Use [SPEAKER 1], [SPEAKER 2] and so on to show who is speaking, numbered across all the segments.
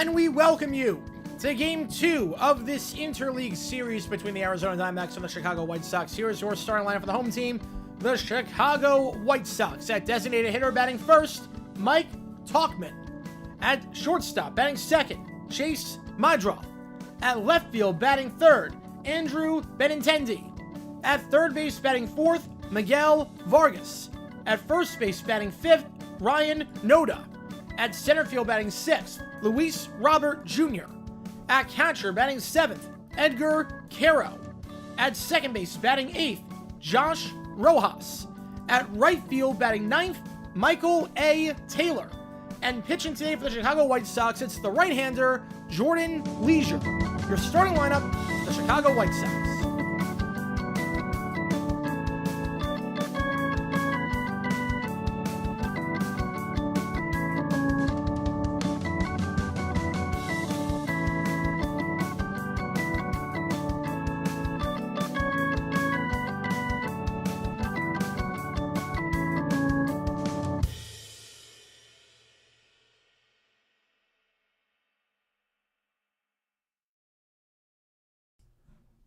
[SPEAKER 1] And we welcome you to Game 2 of this interleague series between the Arizona Diamondbacks and the Chicago White Sox. Here is your starting lineup for the home team, the Chicago White Sox. At designated hitter, batting first, Mike Tauchman. At shortstop, batting second, Chase Madroff. At left field, batting third, Andrew Benintendi. At third base, batting fourth, Miguel Vargas. At first base, batting fifth, Ryan Noda. At center field, batting sixth, Luis Robert Jr. At catcher, batting seventh, Edgar Caro. At second base, batting eighth, Josh Rojas. At right field, batting ninth, Michael A. Taylor. And pitching today for the Chicago White Sox, it's the right-hander, Jordan Leisure. Your starting lineup, the Chicago White Sox.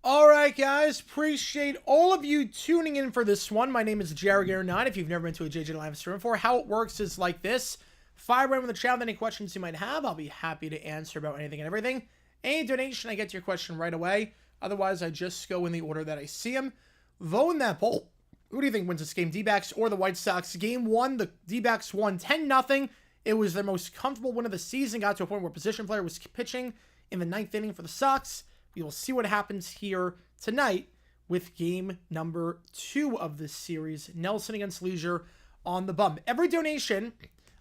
[SPEAKER 1] Alright guys, appreciate all of you tuning in for this one. My name is cgiulianihpu. If you've never been to a JJ Livestream before, how it works is like this. Fire right with the chat with any questions you might have. I'll be happy to answer about anything and everything. Any donation, I get to your question right away. Otherwise, I just go in the order that I see them. Vote in that poll. Who do you think wins this game, D-backs or the White Sox? Game 1, the D-backs won 10-0. It was their most comfortable win of the season. Got to a point where a position player was pitching in the 9th inning for the Sox. We will see what happens here tonight with game number 2 of this series. Nelson against Leisure on the bum. Every donation,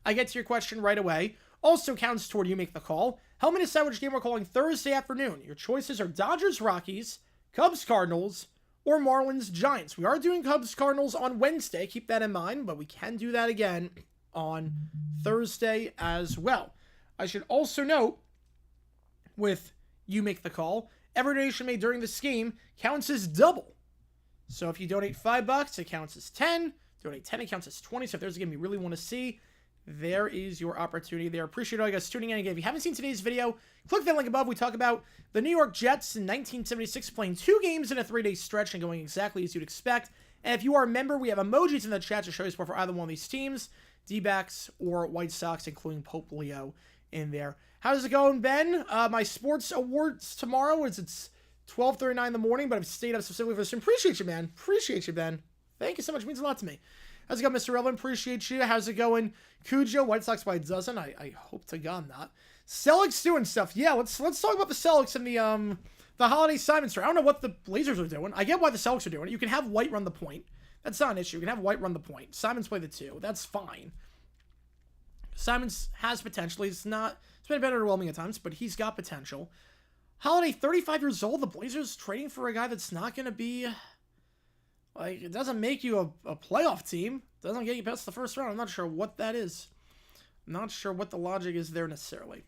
[SPEAKER 1] I get to your question right away, also counts toward you make the call. Help me decide which game we're calling Thursday afternoon. Your choices are Dodgers-Rockies, Cubs-Cardinals, or Marlins-Giants. We are doing Cubs-Cardinals on Wednesday. Keep that in mind, but we can do that again on Thursday as well. I should also note, with you make the call, every donation made during this game counts as double. So if you donate $5, it counts as 10. Donate 10, it counts as 20. So if there's a game you really want to see, there is your opportunity there. Appreciate all you guys tuning in. Again, if you haven't seen today's video, click that link above. We talk about the New York Jets in 1976 playing 2 games in a 3-day stretch and going exactly as you'd expect. And if you are a member, we have emojis in the chat to show you support for either one of these teams, D-backs or White Sox, including Pope Leo in there. How's it going, Ben? My sports awards tomorrow it's 12:39 in the morning, but I've stayed up specifically for this. Appreciate you, man. Appreciate you, Ben. Thank you so much. It means a lot to me. How's it going, Mr. Relevant? Appreciate you. How's it going, Cujo? White Sox by a dozen. I hope to God not. Celtics doing stuff. Yeah, let's talk about the Celtics and the holiday Simon story. I don't know what the Blazers are doing. I get why the Celtics are doing it. You can have White run the point. That's not an issue. You can have White run the point. Simon's play the 2. That's fine. Simons has potential. It's been a bit underwhelming at times, but he's got potential. Holiday, 35 years old. The Blazers trading for a guy that's not going to be, like, it doesn't make you a playoff team. It doesn't get you past the first round. I'm not sure what that is. I'm not sure what the logic is there necessarily.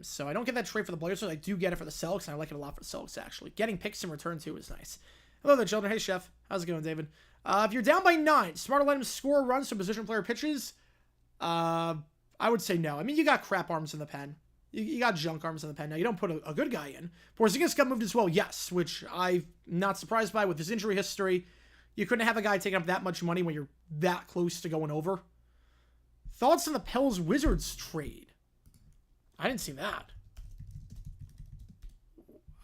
[SPEAKER 1] So I don't get that trade for the Blazers. I do get it for the Celtics, and I like it a lot for the Celtics, actually. Getting picks in return, too, is nice. Hello there, children. Hey, Chef. How's it going, David? If you're down by 9, smarter let him score runs so position player pitches. I would say no. I mean, you got crap arms in the pen. You got junk arms in the pen. Now, you don't put a good guy in. Porzingis got moved as well, yes, which I'm not surprised by with his injury history. You couldn't have a guy taking up that much money when you're that close to going over. Thoughts on the Pels-Wizards trade? I didn't see that.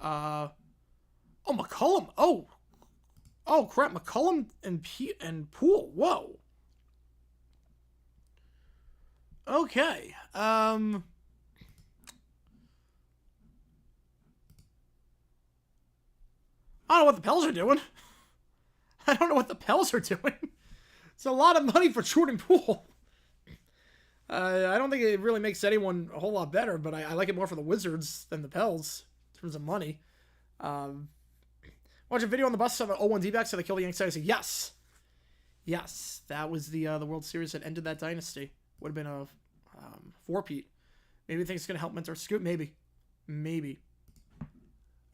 [SPEAKER 1] Oh, McCollum. Oh, crap. McCollum and Poole. Whoa. Okay. I don't know what the Pels are doing. I don't know what the Pels are doing. It's a lot of money for Jordan Poole. I don't think it really makes anyone a whole lot better, but I like it more for the Wizards than the Pels in terms of money. Watch a video on the bus of the 0-1 D-backs so they kill the Yankees. I say yes. Yes, that was the World Series that ended that dynasty. Would have been a 4-peat. Maybe I think it's going to help mentor Scoot. Maybe.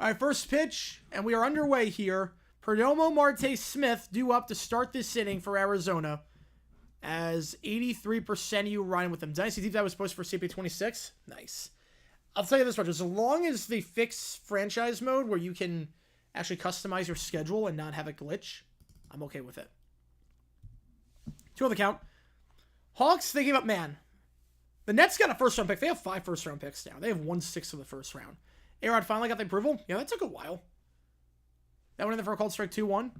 [SPEAKER 1] All right, first pitch, and we are underway here. Perdomo Marte Smith due up to start this inning for Arizona. As 83% of you riding with them. Dynasty Deep Dive was posted for CP26. Nice. I'll tell you this much. As long as they fix franchise mode where you can actually customize your schedule and not have a glitch, I'm okay with it. 2 on the count. Hawks, they gave up, man. The Nets got a first-round pick. They have 5 first-round picks now. They have 1/6 of the first round. A-Rod finally got the approval. Yeah, that took a while. That went in there for a cold strike 2-1.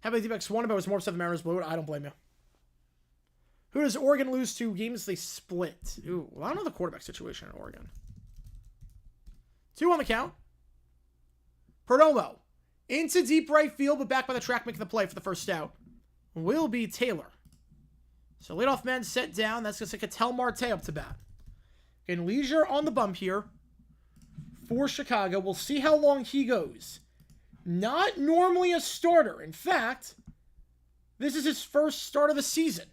[SPEAKER 1] How about the D-backs won, but it was more upset the Mariners blew it? I don't blame you. Who does Oregon lose to? Games they split. Ooh, well, I don't know the quarterback situation in Oregon. 2 on the count. Perdomo. Into deep right field, but back by the track making the play for the first out. Will be Taylor. So leadoff man set down. That's going to Ketel Marte up to bat. Getting Leisure on the bump here for Chicago. We'll see how long he goes. Not normally a starter. In fact, this is his first start of the season.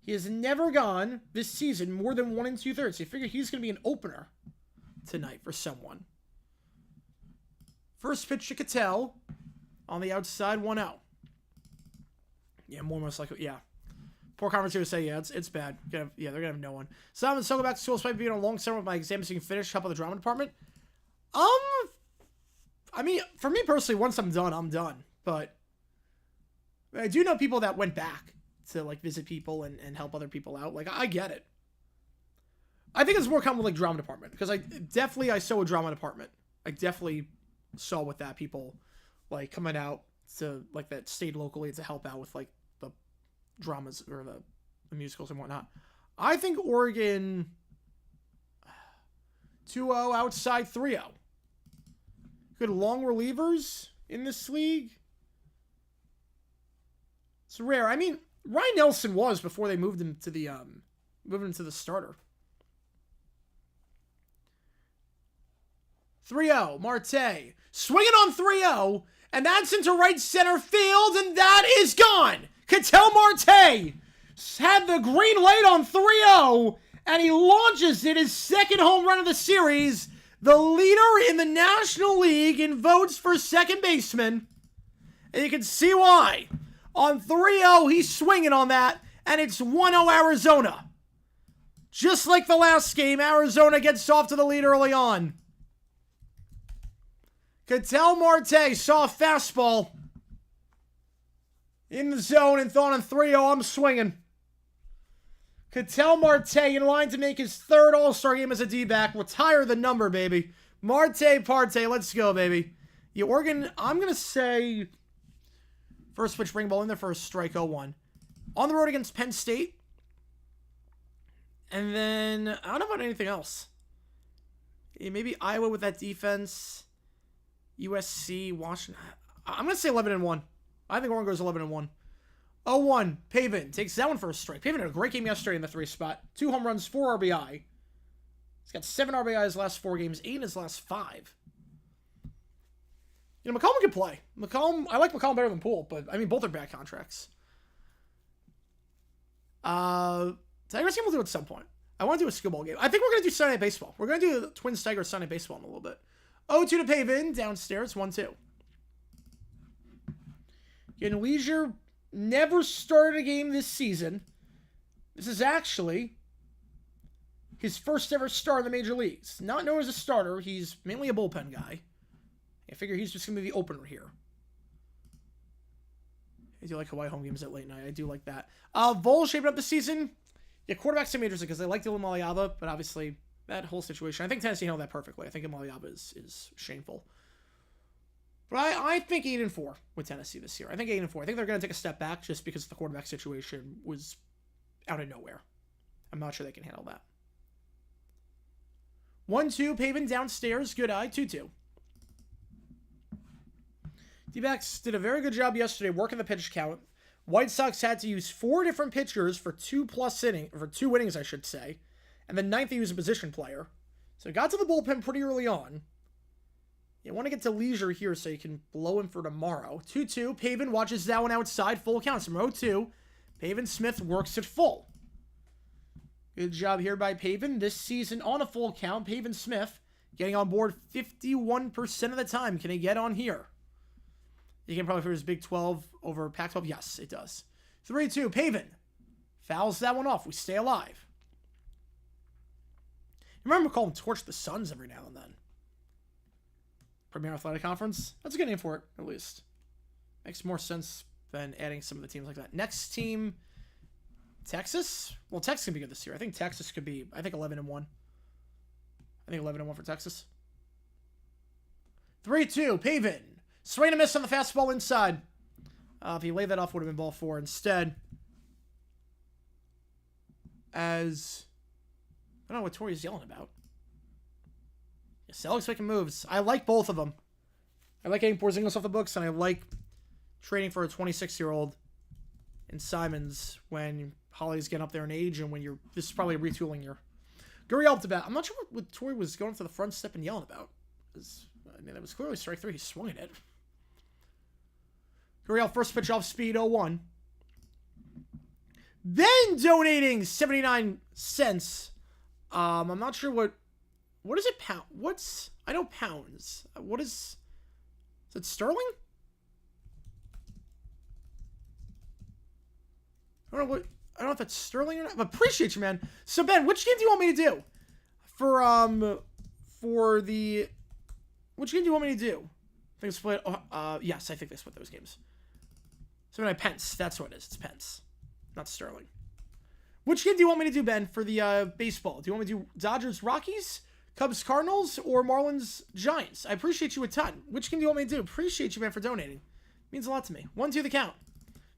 [SPEAKER 1] He has never gone this season more than 1 2/3. So you figure he's going to be an opener tonight for someone. First pitch to Ketel on the outside, 1-0. Yeah, more most likely, yeah. Poor commentator would say, yeah, it's bad. Yeah, they're going to have no one. Simon, so go back to school despite being on a long summer with my exams so you can finish, help out the drama department. I mean, for me personally, once I'm done, I'm done. But I do know people that went back to, like, visit people and help other people out. Like, I get it. I think it's more common with, like, drama department. Because I saw a drama department. I definitely saw with that people, like, coming out to, like, that stayed locally to help out with, like, the dramas or the musicals and whatnot. I think Oregon 2-0 outside 3-0. Good long relievers in this league. It's rare. I mean, Ryan Nelson was before they moved him to the starter. 3-0, Marte. Swinging on 3-0, and that's into right center field, and that is gone. Ketel Marte had the green light on 3-0, and he launches it, his second home run of the series. The leader in the National League in votes for second baseman. And you can see why. On 3-0, he's swinging on that, and it's 1-0 Arizona. Just like the last game, Arizona gets off to the lead early on. Ketel Marte saw a fastball in the zone and thought on 3-0, I'm swinging. Ketel Marte in line to make his 3rd All-Star game as a D-back. Retire the number, baby. Marte, let's go, baby. Yeah, Oregon, I'm going to say first pitch, bring ball in there for a strike, 0-1. On the road against Penn State. And then, I don't know about anything else. Yeah, maybe Iowa with that defense. USC, Washington. I'm going to say 11-1. I think Oregon goes 11-1. 0-1. Pavin takes that one for a strike. Pavin had a great game yesterday in the 3 spot. 2 home runs, 4 RBI. He's got 7 RBI his last 4 games, 8 in his last 5. You know, McCollum can play. I like McCollum better than Poole, but I mean, both are bad contracts. Tigers game we'll do at some point. I want to do a skill ball game. I think we're going to do Sunday Night Baseball. We're going to do the Twins Tigers Sunday Night Baseball in a little bit. 0-2 to Pavin, downstairs, 1-2. Getting Leisure never started a game this season. This is actually his first ever start in the major leagues. Not known as a starter. He's mainly a bullpen guy. I figure he's just going to be the opener here. I do like Hawaii home games at late night. I do like that. Vol shaping up the season. Yeah, quarterbacks seem interesting because they like Dylan Maliaba, but obviously that whole situation. I think Tennessee handled that perfectly. I think Maliaba is shameful. But I think 8-4 with Tennessee this year. I think 8-4. I think they're going to take a step back just because the quarterback situation was out of nowhere. I'm not sure they can handle that. 1-2, Pavin downstairs. Good eye. 2-2. D-backs did a very good job yesterday working the pitch count. White Sox had to use 4 different pitchers for 2 innings, I should say. And the 9th they used a position player. So it got to the bullpen pretty early on. You want to get to Leisure here so you can blow him for tomorrow. 2-2. Pavin watches that one outside. Full counts from 0-2. Pavin Smith works it full. Good job here by Pavin. This season on a full count, Pavin Smith getting on board 51% of the time. Can he get on here? You can probably figure his Big 12 over Pac-12. Yes, it does. 3-2. Pavin fouls that one off. We stay alive. You remember calling Torch the Suns every now and then. Premier Athletic Conference? That's a good name for it, at least. Makes more sense than adding some of the teams like that. Next team, Texas? Well, Texas could be good this year. I think Texas could be, 11-1. I think 11-1 for Texas. 3-2, Pavin. Swing and miss on the fastball inside. If he laid that off, would have been ball 4 instead. As I don't know what Tori's yelling about. Yeah, Selig's making moves. I like both of them. I like getting Porzingis off the books, and I like trading for a 26-year-old in Simons when Holly's getting up there in age, and when this is probably retooling your Gurriel up to bat. I'm not sure what Tori was going to the front step and yelling about. That was clearly strike 3. He swung at it. Gurriel first pitch off speed, 0-1. Then donating 79 cents. I'm not sure what is it pound? I know pounds. Is it sterling? I don't know if that's sterling or not, but appreciate you, man. So Ben, which game do you want me to do? Which game do you want me to do? I think split. Yes, I think they split those games. 79 pence. That's what it is. It's pence, not sterling. Which game do you want me to do, Ben, for the baseball? Do you want me to do Dodgers Rockies, Cubs Cardinals, or Marlins Giants? I appreciate you a ton. Which game do you want me to do? Appreciate you, man, for donating. Means a lot to me. 1-2 the count.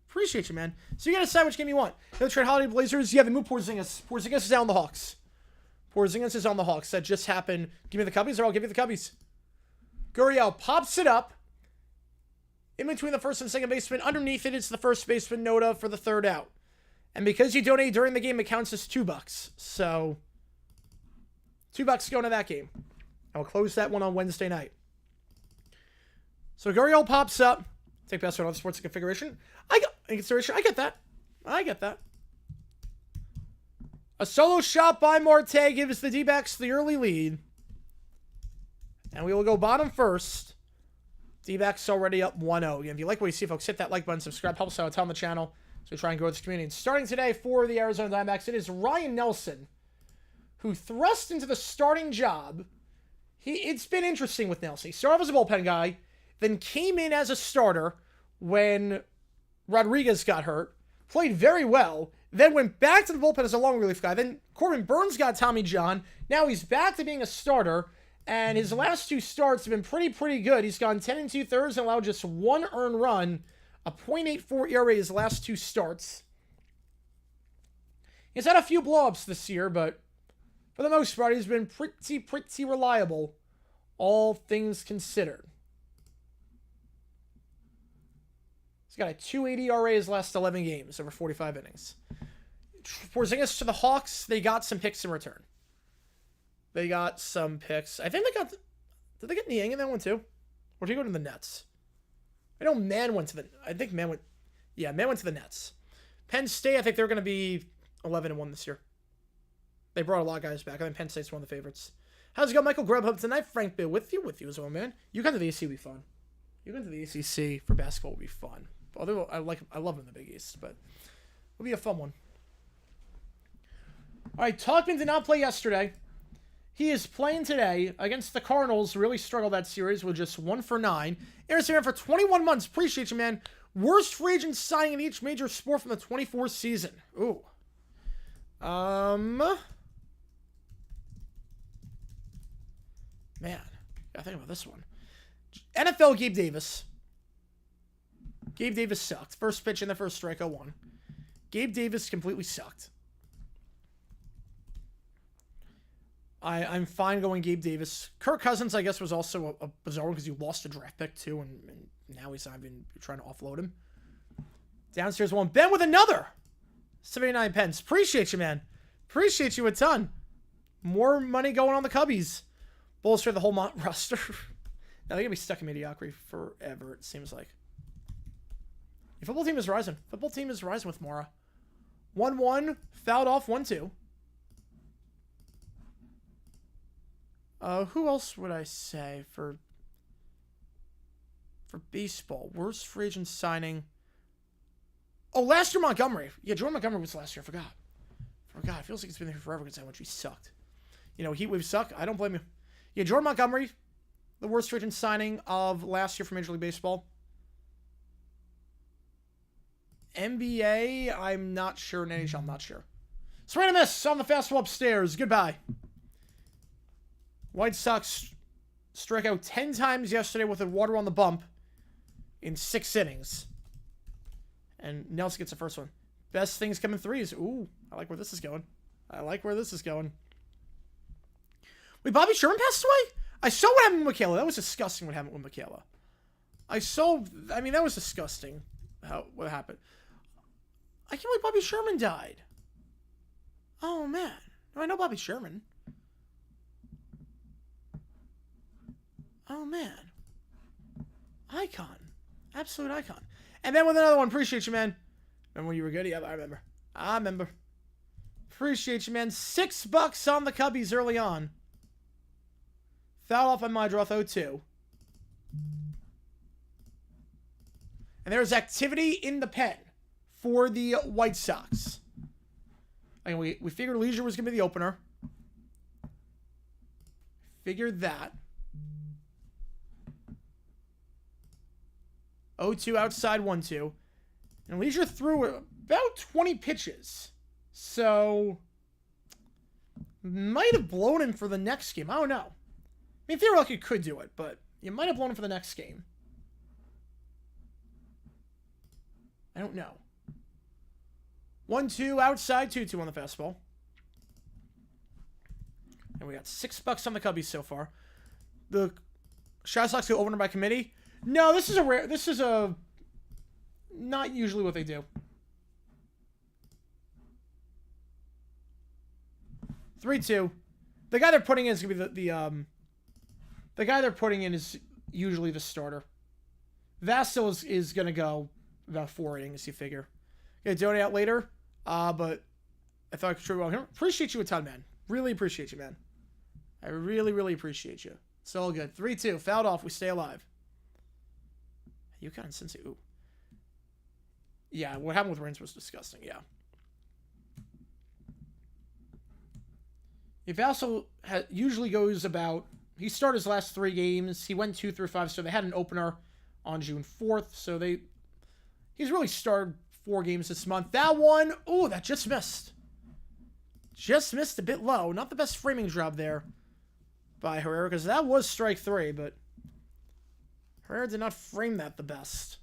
[SPEAKER 1] Appreciate you, man. So you gotta decide which game you want. You trade Holiday Blazers. Yeah, they move Porzingis. Porzingis is on the Hawks. Porzingis is on the Hawks. That just happened. Give me the Cubbies, or I'll give you the Cubbies. Gurriel pops it up. In between the first and second baseman. Underneath it, it's the first baseman Noda for the third out. And because you donate during the game, it counts as $2. So, $2 going to that game. I'll close that one on Wednesday night. So, Gurriel pops up. Take best one off sports configuration. I get that. A solo shot by Marte gives the D-backs the early lead. And we will go bottom first. D-backs already up 1-0. Again, if you like what you see, folks, hit that like button, subscribe, help us out a ton on the channel. So we try and grow this community. And starting today for the Arizona Diamondbacks, it is Ryan Nelson, who thrust into the starting job. It's been interesting with Nelson. He started off as a bullpen guy, then came in as a starter when Rodriguez got hurt, played very well, then went back to the bullpen as a long relief guy. Then Corbin Burns got Tommy John. Now he's back to being a starter, and his last 2 starts have been pretty good. He's gone 10 2/3 and allowed just 1 earned run, a .84 ERA his last 2 starts. He's had a few blowups this year, but for the most part, he's been pretty reliable, all things considered. He's got a .280 ERA his last 11 games over 45 innings. Porzingis to the Hawks, they got some picks in return. They got some picks. I think they got... Did they get Niang in that one too? Or did he go to the Nets? I know Man went to the... I think Man went... Yeah, Man went to the Nets. Penn State, I think they're going to be 11-1 this year. They brought a lot of guys back. I think Penn State's one of the favorites. How's it going, Michael Grubhub tonight? Frank Bill with you as well, man. You got to the ACC would be fun. You going to the ACC for basketball would be fun. Although I love them in the Big East, but it'll be a fun one. All right, Talkman did not play yesterday. He is playing today against the Cardinals. Really struggled that series with just 1 for 9. Aaron for 21 months. Appreciate you, man. Worst free agent signing in each major sport from the 24 season. Ooh. Man, gotta think about this one. NFL Gabe Davis. Gabe Davis sucked. First pitch in the first strike, 0-1. Gabe Davis completely sucked. I'm fine going Gabe Davis. Kirk Cousins, I guess, was also a bizarre one because you lost a draft pick, too, and now he's not even trying to offload him. Downstairs one. Ben with another 79 pence. Appreciate you, man. Appreciate you a ton. More money going on the Cubbies. Bolster the whole roster. Now they're going to be stuck in mediocrity forever, it seems like. The football team is rising. Football team is rising with Mora. 1-1. Fouled off 1-2. Who else would I say for baseball? Worst free agent signing. Oh, last year Montgomery. Yeah, Jordan Montgomery was last year. I forgot. It feels like it's been there forever because how much he sucked. You know, heat waves suck. I don't blame you. Yeah, Jordan Montgomery, the worst free agent signing of last year for Major League Baseball. NBA, I'm not sure. In NHL, I'm not sure. Swing and a miss on the fastball upstairs. Goodbye. White Sox struck out 10 times yesterday with a water on the bump in 6 innings. And Nelson gets the first one. Best things come in threes. Ooh, I like where this is going. Wait, Bobby Sherman passed away? I saw what happened with Michaela. That was disgusting what happened with Michaela. That was disgusting. What happened? I can't believe Bobby Sherman died. Oh, man. I know Bobby Sherman. Oh, man. Icon. Absolute icon. And then with another one. Appreciate you, man. Remember when you were good? Yeah, I remember. Appreciate you, man. $6 on the Cubbies early on. Fouled off by Mydroth 0-2. And there's activity in the pen for the White Sox. I mean, we figured Leisure was going to be the opener. Figured that. 0-2 outside 1-2. And Leisure threw about 20 pitches. So, might have blown him for the next game. I don't know. I mean, theoretically, you could do it, but you might have blown him for the next game. I don't know. 1-2 outside, 2-2 on the fastball. And we got $6 on the Cubbies so far. The Shot Sox go opener by committee. No, this is a not usually what they do. 3-2. The guy they're putting in is gonna be the guy they're putting in is usually the starter. Vasil is gonna go about 4 innings, you figure. Gonna donate out later. But I thought I could contribute on him. Appreciate you a ton, man. Really appreciate you, man. I really, really appreciate you. It's all good. 3-2. Fouled off. We stay alive. UConn and Cincy. Ooh. Yeah, what happened with Reigns was disgusting. Yeah. If Vassell usually goes about... He started his last 3 games. He went 2 through 5, so they had an opener on June 4th. So he's really started 4 games this month. That one, ooh, that just missed. Just missed a bit low. Not the best framing job there by Herrera, because that was strike 3, but Herrera did not frame that the best.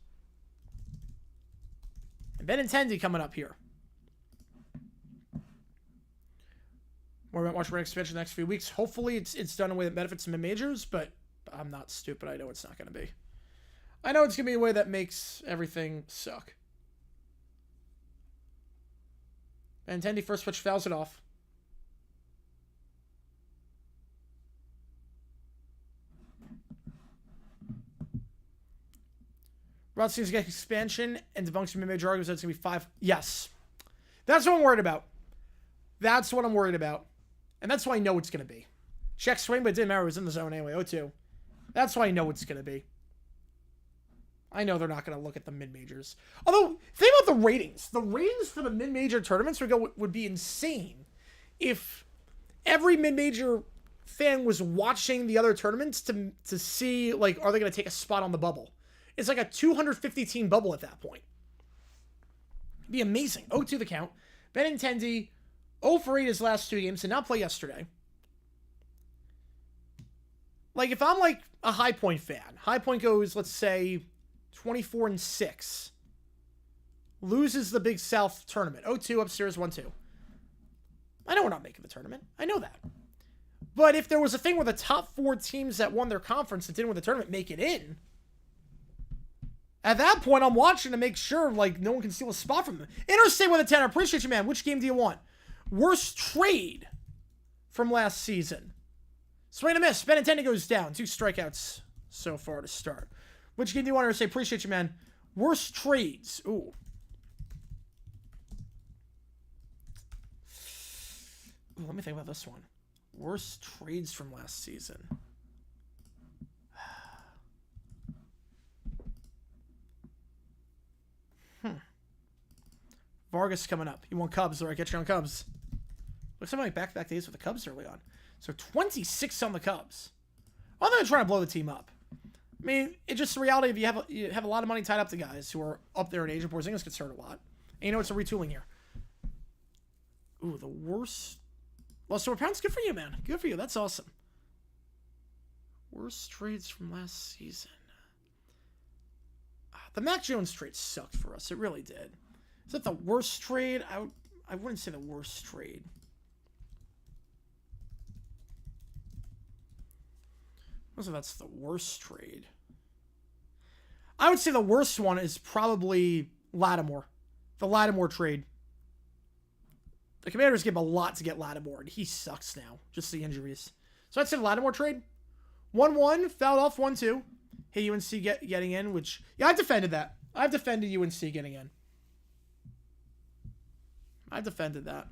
[SPEAKER 1] And Benintendi coming up here. More about March expansion the next few weeks. Hopefully it's done in a way that benefits the mid-majors, but I'm not stupid. I know it's not going to be. I know it's going to be a way that makes everything suck. Benintendi first pitch fouls it off. Rod seems to get expansion and debunks your mid-major arguments that it's going to be 5. Yes. That's what I'm worried about. That's what I'm worried about. And that's why I know it's going to be. Check swing, but it didn't matter. It was in the zone anyway. 0-2. That's why I know it's going to be. I know they're not going to look at the mid-majors. Although, think about the ratings. The ratings for the mid-major tournaments would be insane if every mid-major fan was watching the other tournaments to see, like, are they going to take a spot on the bubble? It's like a 250-team bubble at that point. It'd be amazing. 0-2 the count. Benintendi 0 for 8 his last 2 games, did not play yesterday. Like, if I'm, like, a High Point fan, High Point goes, let's say, 24-6. Loses the Big South tournament. 0-2 upstairs, 1-2. I know we're not making the tournament. I know that. But if there was a thing where the top 4 teams that won their conference and didn't win the tournament make it in, at that point, I'm watching to make sure, like, no one can steal a spot from them. Interstate with a 10. I appreciate you, man. Which game do you want? Worst trade from last season. Swing and a miss. Benintendi goes down. 2 strikeouts so far to start. Which game do you want to say? Appreciate you, man. Worst trades. Ooh. Let me think about this one. Worst trades from last season. Vargas coming up. You want Cubs, or I get you on Cubs. Looks like my back-to-back days with the Cubs early on. So 26 on the Cubs. Well, they're trying to blow the team up. I mean, it's just the reality of you have a lot of money tied up to guys who are up there in age, and Porzingis gets hurt a lot. And you know, it's a retooling here. Ooh, the worst. Lost 4 pounds? Good for you, man. Good for you. That's awesome. Worst trades from last season. The Mac Jones trade sucked for us. It really did. Is that the worst trade? I wouldn't say the worst trade. I don't know if that's the worst trade. I would say the worst one is probably Lattimore. The Lattimore trade. The Commanders give a lot to get Lattimore, and he sucks now. Just the injuries. So I'd say the Lattimore trade. 1-1, fouled off 1-2. Hey, UNC getting in, which... Yeah, I've defended that. I've defended UNC getting in. I defended that.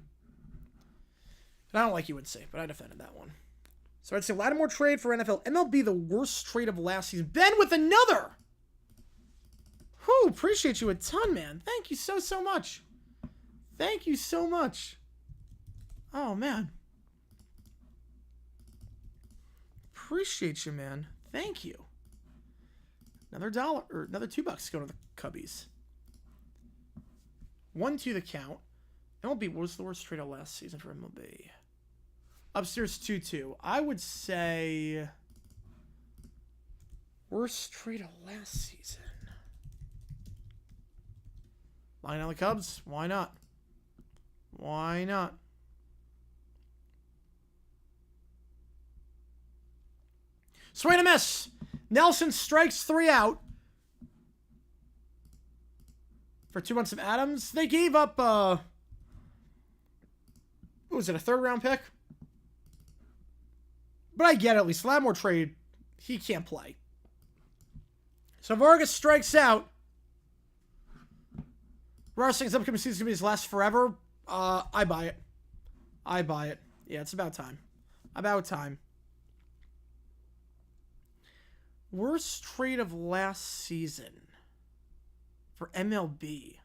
[SPEAKER 1] And I don't like UNC, but I defended that one. So I'd say Lattimore trade for NFL. MLB, the worst trade of last season. Ben with another! Whew, appreciate you a ton, man. Thank you so much. Thank you so much. Oh, man. Appreciate you, man. Thank you. Another $1 or another $2 going to the Cubbies. 1-2 the count. MLB, what was the worst trade of last season for MLB? Upstairs 2-2. I would say worst trade of last season. Line on the Cubs. Why not? Why not? Swing and a miss. Nelson strikes 3 out. For 2 months of Adams. They gave up, what was it, a 3rd round pick? But I get it, at least. Lattimore trade, he can't play. So Vargas strikes out. Russell's upcoming season is going to be his last forever. I buy it. I buy it. Yeah, it's about time. About time. Worst trade of last season for MLB.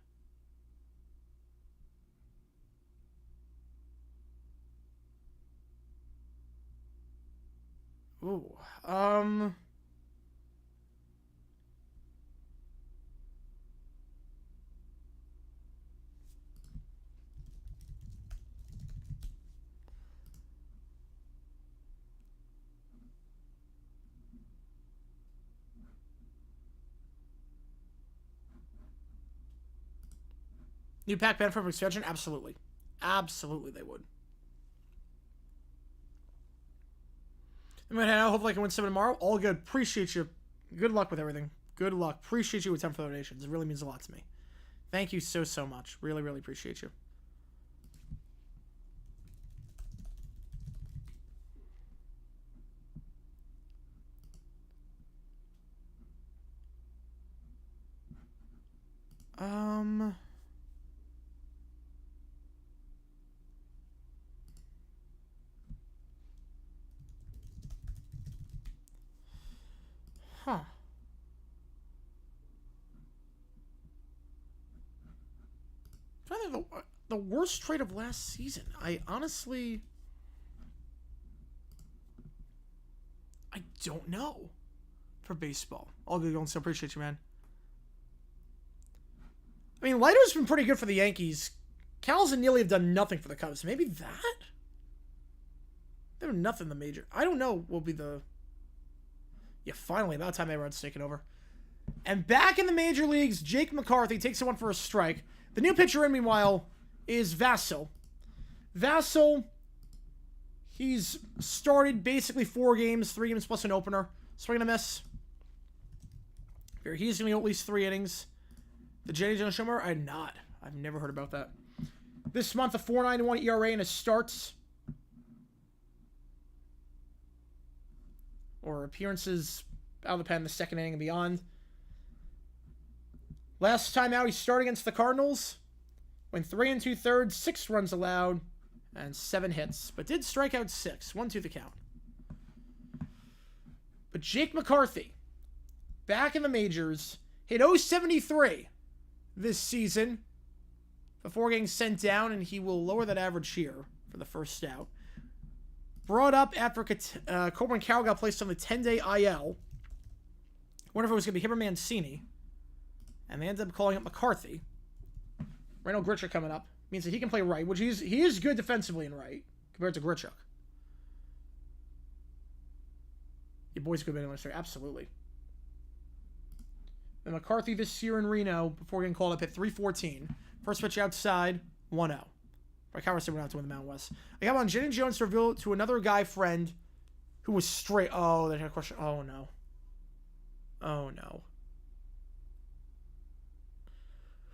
[SPEAKER 1] Ooh, new pack ban for expansion? Absolutely. Absolutely they would. Hopefully I can win 7 tomorrow. All good. Appreciate you. Good luck with everything. Good luck. Appreciate you with 10 for the donations. It really means a lot to me. Thank you so much. Really, really appreciate you. Huh. I think the worst trade of last season. I honestly... I don't know. For baseball. All good, going, so appreciate you, man. I mean, Leiter's been pretty good for the Yankees. Cals and Neely have done nothing for the Cubs. Maybe that? They've done nothing in the major. I don't know what will be the... Yeah, finally, about time everyone's taken over. And back in the major leagues, Jake McCarthy takes it 1 for a strike. The new pitcher in, meanwhile, is Vasil. Vasil, he's started basically 4 games, 3 games plus an opener. Swing and a miss. He's going to go at least 3 innings. The Jenny Jones Shummer? I'm not. I've never heard about that. This month, a 4.91 ERA in his starts. Or appearances out of the pen in the 2nd inning and beyond. Last time out, he started against the Cardinals. Went 3 2/3, 6 runs allowed, and 7 hits. But did strike out 6. 1-2 the count. But Jake McCarthy, back in the majors, hit .073 this season before getting sent down, and he will lower that average here for the first out. Brought up after Corbin Carroll got placed on the 10-day IL. Wonder if it was going to be him or Mancini. And they ended up calling up McCarthy. Randall Grichuk coming up. Means that he can play right, which he is good defensively in right compared to Grichuk. Your boy's good anyway, absolutely. And McCarthy this year in Reno before getting called up at 3-14. First pitch outside, 1-0. I can't say we're not to win the Mountain West. I got on Jenny Jones to reveal to another guy friend who was straight. Oh, they had a question. Oh, no. Oh, no.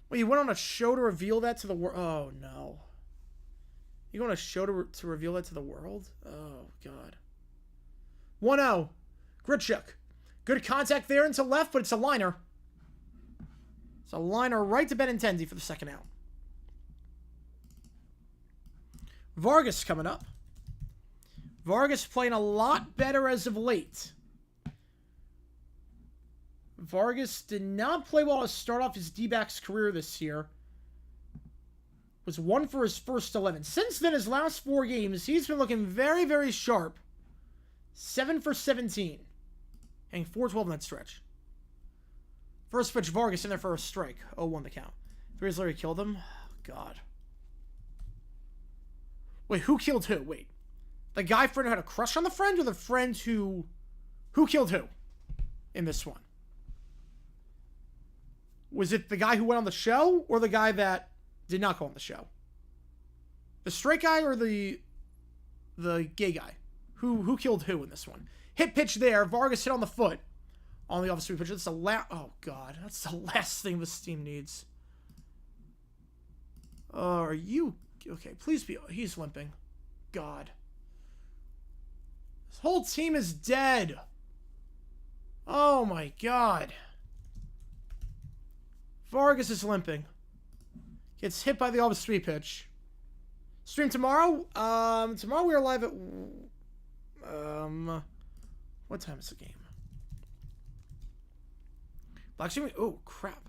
[SPEAKER 1] Wait, you went on a show to reveal that to the world? Oh, no. You go on a show to reveal that to the world? Oh, God. 1-0. Grichuk. Good contact there into left, but it's a liner. It's a liner right to Benintendi for the second out. Vargas coming up. Vargas playing a lot better as of late. Vargas did not play well to start off his D-backs career this year. Was 1 for his first 11. Since then, his last 4 games, he's been looking very, very sharp. 7 for 17. Hitting .412 in that stretch. First pitch, Vargas in there for a strike. 0-1 the count. 3 years later, he killed him. Oh, God. Wait, who killed who? Wait. The guy friend who had a crush on the friend, or the friend who killed who in this one? Was it the guy who went on the show, or the guy that did not go on the show? The straight guy or the gay guy? Who killed who in this one? Hit pitch there. Vargas hit on the foot. On the off-speed pitch. That's the oh, God. That's the last thing this team needs. Are you... Okay, please be... He's limping. God. This whole team is dead. Oh, my God. Vargas is limping. Gets hit by the off-speed pitch. Stream tomorrow? Tomorrow we are live at... What time is the game? Livestream? Oh, crap.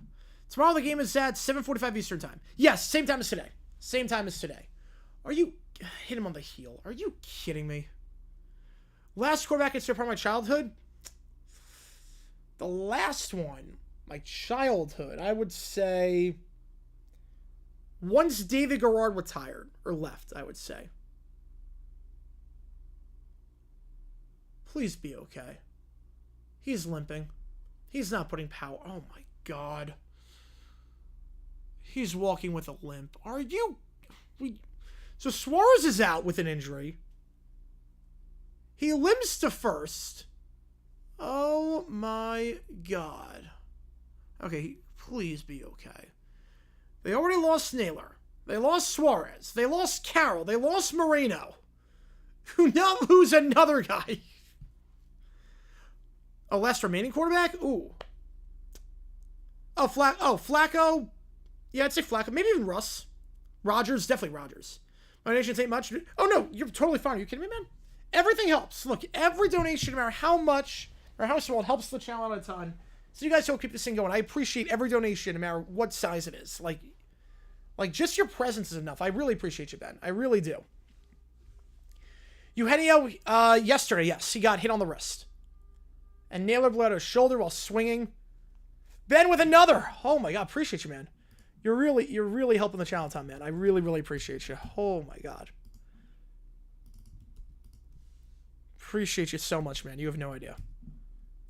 [SPEAKER 1] Tomorrow the game is at 7:45 Eastern time. Yes, same time as today. Same time as today. Are you... Hit him on the heel. Are you kidding me? Last quarterback is still part of my childhood? The last one, my childhood, I would say... Once David Garrard retired, or left, I would say. Please be okay. He's limping. He's not putting power. Oh my God. He's walking with a limp. Are you... So Suarez is out with an injury. He limps to first. Oh my God. Okay, please be okay. They already lost Naylor. They lost Suarez. They lost Carroll. They lost Moreno. Who now lose another guy. Oh, last remaining quarterback? Ooh. Oh, Flacco. Yeah, I'd say Flacco. Maybe even Russ. Rodgers. Definitely Rodgers. My donations ain't much. Oh, no. You're totally fine. Are you kidding me, man? Everything helps. Look, every donation, no matter how much or how small, it helps the channel out a ton. So you guys will keep this thing going. I appreciate every donation, no matter what size it is. Like just your presence is enough. I really appreciate you, Ben. I really do. Eugenio, yesterday, yes, he got hit on the wrist. And Naylor blew out his shoulder while swinging. Ben with another. Oh my God, appreciate you, man. You're really helping the channel, Tom, man. I really, really appreciate you. Oh my God. Appreciate you so much, man. You have no idea.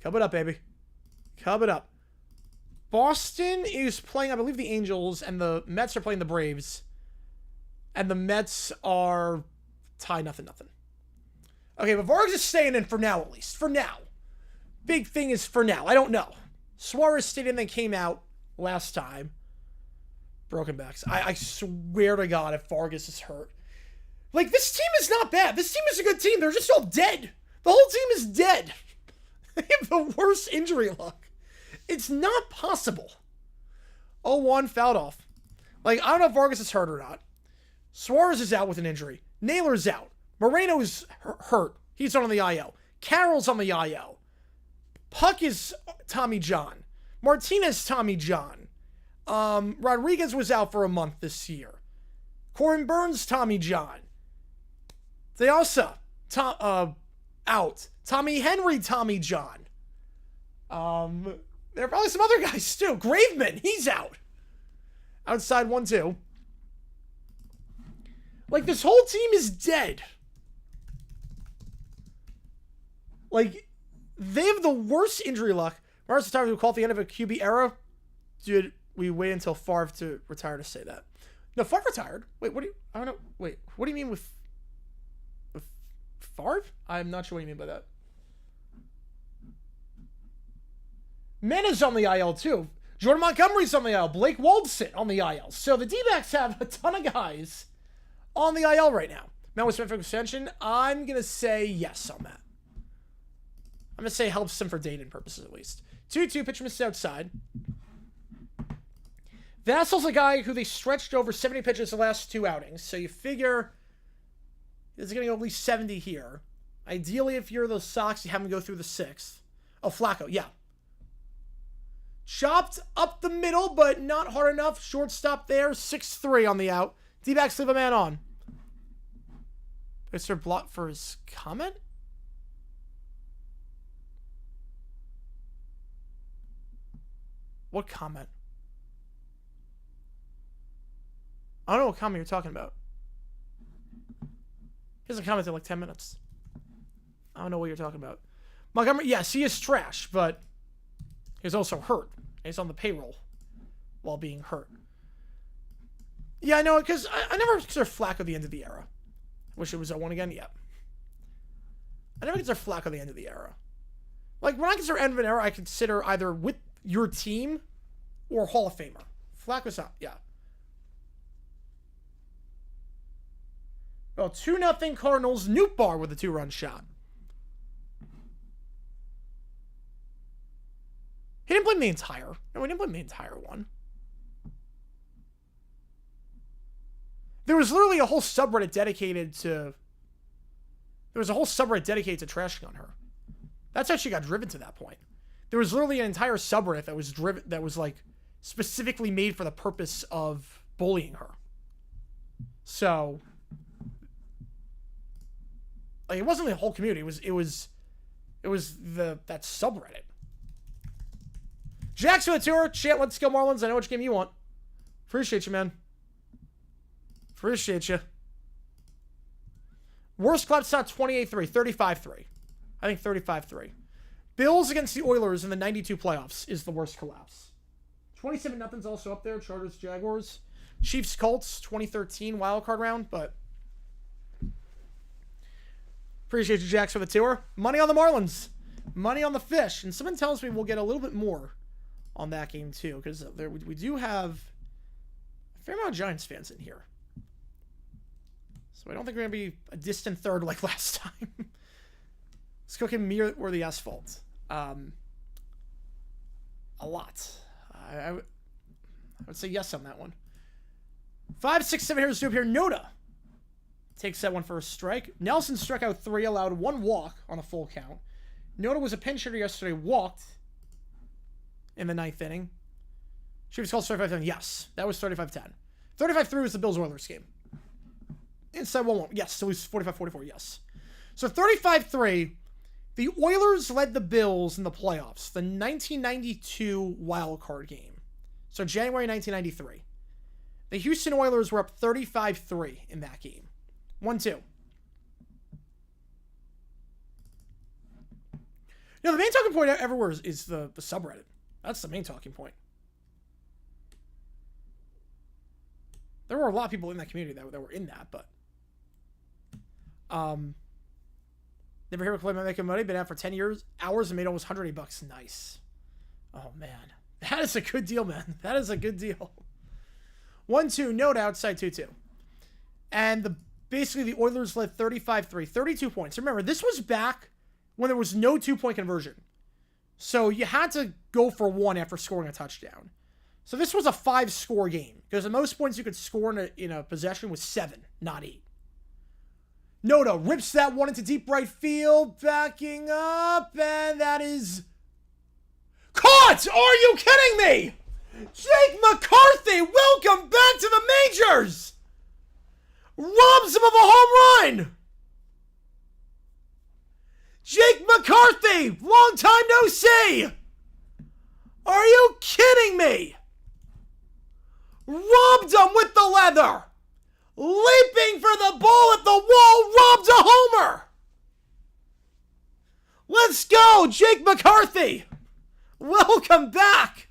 [SPEAKER 1] Cup it up, baby. Cup it up. Boston is playing, I believe, the Angels, and the Mets are playing the Braves. And the Mets are tied 0-0. Okay, but Vargas is staying in for now, at least. For now. Big thing is for now. I don't know. Suarez stayed in, then came out last time. Broken backs. I swear to God, if Vargas is hurt. Like, this team is not bad. This team is a good team. They're just all dead. The whole team is dead. They have the worst injury luck. It's not possible. 0-1, fouled off. Like, I don't know if Vargas is hurt or not. Suarez is out with an injury. Naylor's out. Moreno's hurt. He's on the IL. Carroll's on the IL. Puck is Tommy John. Martinez, Tommy John. Rodriguez was out for a month this year. Corbin Burns, Tommy John. Theosa, out. Tommy Henry, Tommy John. There are probably some other guys too. Graveman, he's out. Outside 1-2. Like, this whole team is dead. Like, they have the worst injury luck. Mars retired to call it the end of a QB era. Dude, we wait until Favre to retire to say that. No, Favre retired. Wait, what do you... I don't know. Wait, what do you mean with Favre? I'm not sure what you mean by that. Mena's on the IL too. Jordan Montgomery's on the IL. Blake Waldson on the IL. So the D-backs have a ton of guys on the IL right now. Mel with Smith extension. I'm going to say yes on that. I'm going to say helps him for dating purposes at least. 2-2, pitcher missed outside. Vassal's a guy who they stretched over 70 pitches the last 2 outings. So you figure he's going to go at least 70 here. Ideally, if you're the Sox, you have him go through the 6th. Oh, Flacco, yeah. Chopped up the middle, but not hard enough. Shortstop there, 6-3 on the out. D-backs leave a man on. Is there block for his comment? What comment? I don't know what comment you're talking about. He hasn't commented in like 10 minutes. I don't know what you're talking about. Montgomery, yes, he is trash, but he's also hurt. He's on the payroll while being hurt. Yeah, I know, because I never consider Flacco the end of the era. Wish it was 0-1 again, yeah. I never consider Flacco the end of the era. Like, when I consider end of an era, I consider either with your team or Hall of Famer. Flacco's not, yeah. Well, 2-0 Cardinals. Newt Bar with a 2-run shot. He didn't play the entire. No, he didn't play the entire one. There was literally a whole subreddit dedicated to... There was a whole subreddit dedicated to trashing on her. That's how she got driven to that point. There was literally an entire subreddit that was driven, that was like specifically made for the purpose of bullying her. So, like, it wasn't the whole community. It was that subreddit. Jackson with the tour. Chat, let's go Marlins. I know which game you want. Appreciate you, man. Appreciate you. Worst collapse shot 28-3, 35-3. I think 35-3. Bills against the Oilers in the 92 playoffs is the worst collapse. 27-0's also up there. Chargers, Jaguars. Chiefs, Colts, 2013 wildcard round, but appreciate you, Jax, for the tour. Money on the Marlins. Money on the Fish. And someone tells me we'll get a little bit more on that game, too, because we do have a fair amount of Giants fans in here. So I don't think we're going to be a distant third like last time. Let's go get mirror or the asphalt. A lot. I would say yes on that one. 5, 6, 7 hitters up here. Noda takes that one for a strike. Nelson struck out 3, allowed 1 walk on a full count. Noda was a pinch hitter yesterday, walked in the 9th inning. She was called 35-10. Yes, that was 35-10. 35-3 was the Bills-Oilers game. Inside 1-1. Yes, so it was 45-44. Yes. So 35-3, the Oilers led the Bills in the playoffs, the 1992 wild card game. So January 1993. The Houston Oilers were up 35-3 in that game. 1-2. No, the main talking point everywhere is the subreddit. That's the main talking point. There were a lot of people in that community that were in that, but never hear a play about making money. Been out for 10 hours and made almost $180. Nice. Oh man, that is a good deal, man. That is a good deal. 1-2, note outside 2-2, and basically the Oilers led 35-3, 32 points. Remember, this was back when there was no 2-point conversion, so you had to go for 1 after scoring a touchdown. So this was a 5-score game because the most points you could score in a possession was 7, not 8. Noda rips that one into deep right field, backing up, and that is caught! Are you kidding me? Jake McCarthy, welcome back to the majors! Robs him of a home run! Hey, long time no see! Are you kidding me? Robbed him with the leather! Leaping for the ball at the wall, robbed a homer! Let's go, Jake McCarthy! Welcome back!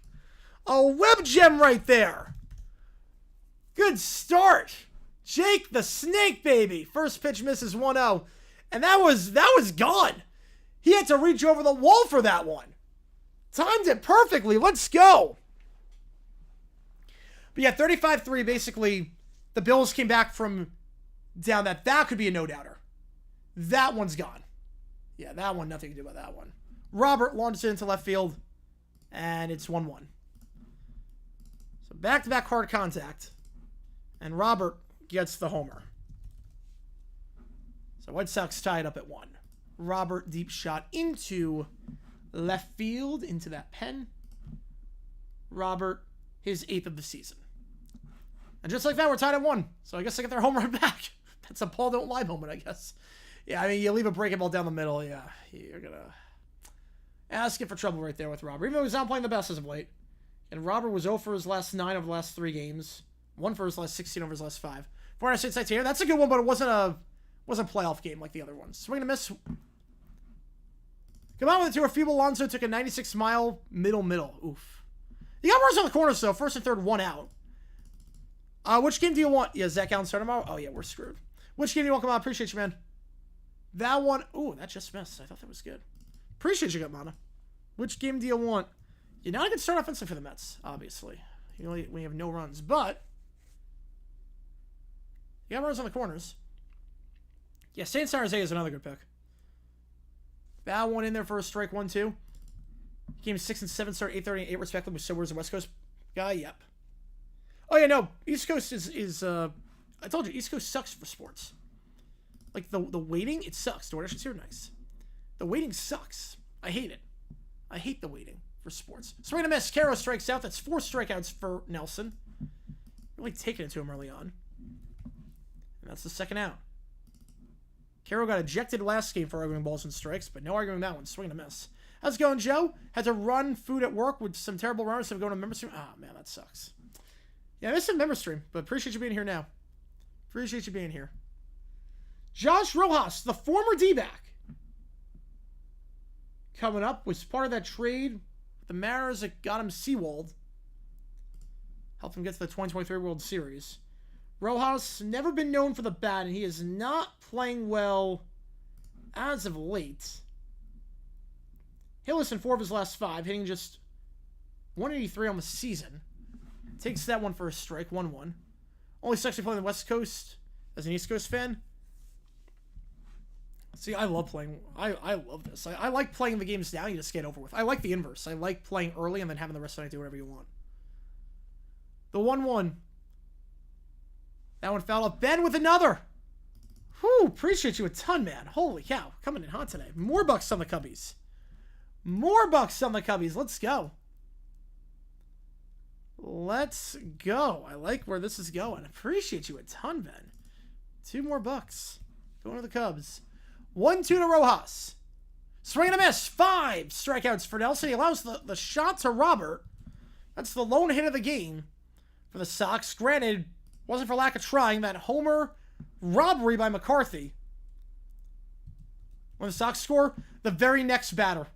[SPEAKER 1] A web gem right there. Good start. Jake the Snake, baby. First pitch misses 1-0. And that was gone. He had to reach over the wall for that one. Timed it perfectly. Let's go. But yeah, 35-3, basically, the Bills came back from down that could be a no-doubter. That one's gone. Yeah, that one, nothing to do about that one. Robert launched it into left field, and it's 1-1. So back-to-back hard contact, and Robert gets the homer. So White Sox tied up at 1. Robert deep shot into left field, into that pen. Robert, his 8th of the season. And just like that, we're tied at 1. So I guess I get their home run back. That's a Paul don't lie moment, I guess. Yeah, I mean, you leave a breaking ball down the middle, yeah, you're going to ask it for trouble right there with Robert. Even though he's not playing the best as of late. And Robert was 0 for his last 9 of the last 3 games. 1 for his last 16 over his last 5. 406 sites here. That's a good one, but it wasn't a playoff game like the other ones. Swing and a miss. Come on with it to a feeble. Alonso took a 96-mile middle. Oof. You got runners on the corners, though. First and third, 1 out. Which game do you want? Yeah, Zach Allen starting tomorrow? Oh, yeah, we're screwed. Which game do you want? Come on, appreciate you, man. That one. Ooh, that just missed. I thought that was good. Appreciate you, Mana. Which game do you want? You're not a good start offensive for the Mets, obviously. We have no runs, but you got runners on the corners. Yeah, Saint Sarzay is another good pick. That one in there for a strike, 1-2. Game 6 and 7, start 8:30 and 8 respectively. So where's the West Coast guy? Yep. Oh yeah, no. East Coast is I told you, East Coast sucks for sports. Like the waiting, it sucks. DoorDash is here, nice. The waiting sucks. I hate it. I hate the waiting for sports. Swing and a miss. Caro strikes out. That's 4 strikeouts for Nelson. Really taking it to him early on. And that's the second out. Caro got ejected last game for arguing balls and strikes, but no arguing that one. Swing and a miss. How's it going, Joe? Had to run food at work with some terrible runners, so I'm going to member stream. Ah, man, that sucks. Yeah, I missed a member stream, but appreciate you being here now. Appreciate you being here. Josh Rojas, the former D-back, coming up, was part of that trade with the Mariners that got him Seawald. Helped him get to the 2023 World Series. Rojas, never been known for the bat, and he is not playing well as of late. Hillis in 4 of his last 5, hitting just 183 on the season. Takes that one for a strike, 1-1. Only sucks to play on the West Coast as an East Coast fan. See, I love playing. I love this. I like playing the games down. You just get over with. I like the inverse. I like playing early and then having the rest of the night do whatever you want. The 1-1. That one fouled up. Ben with another. Whew, appreciate you a ton, man. Holy cow. Coming in hot today. More bucks on the Cubbies. More bucks on the Cubbies. Let's go. Let's go. I like where this is going. Appreciate you a ton, Ben. 2 more bucks. Going to the Cubs. 1-2 to Rojas. Swing and a miss. 5 strikeouts for Nelson. He allows the shot to Robert. That's the lone hit of the game for the Sox. Granted, wasn't for lack of trying. That homer robbery by McCarthy. When the Sox score, the very next batter,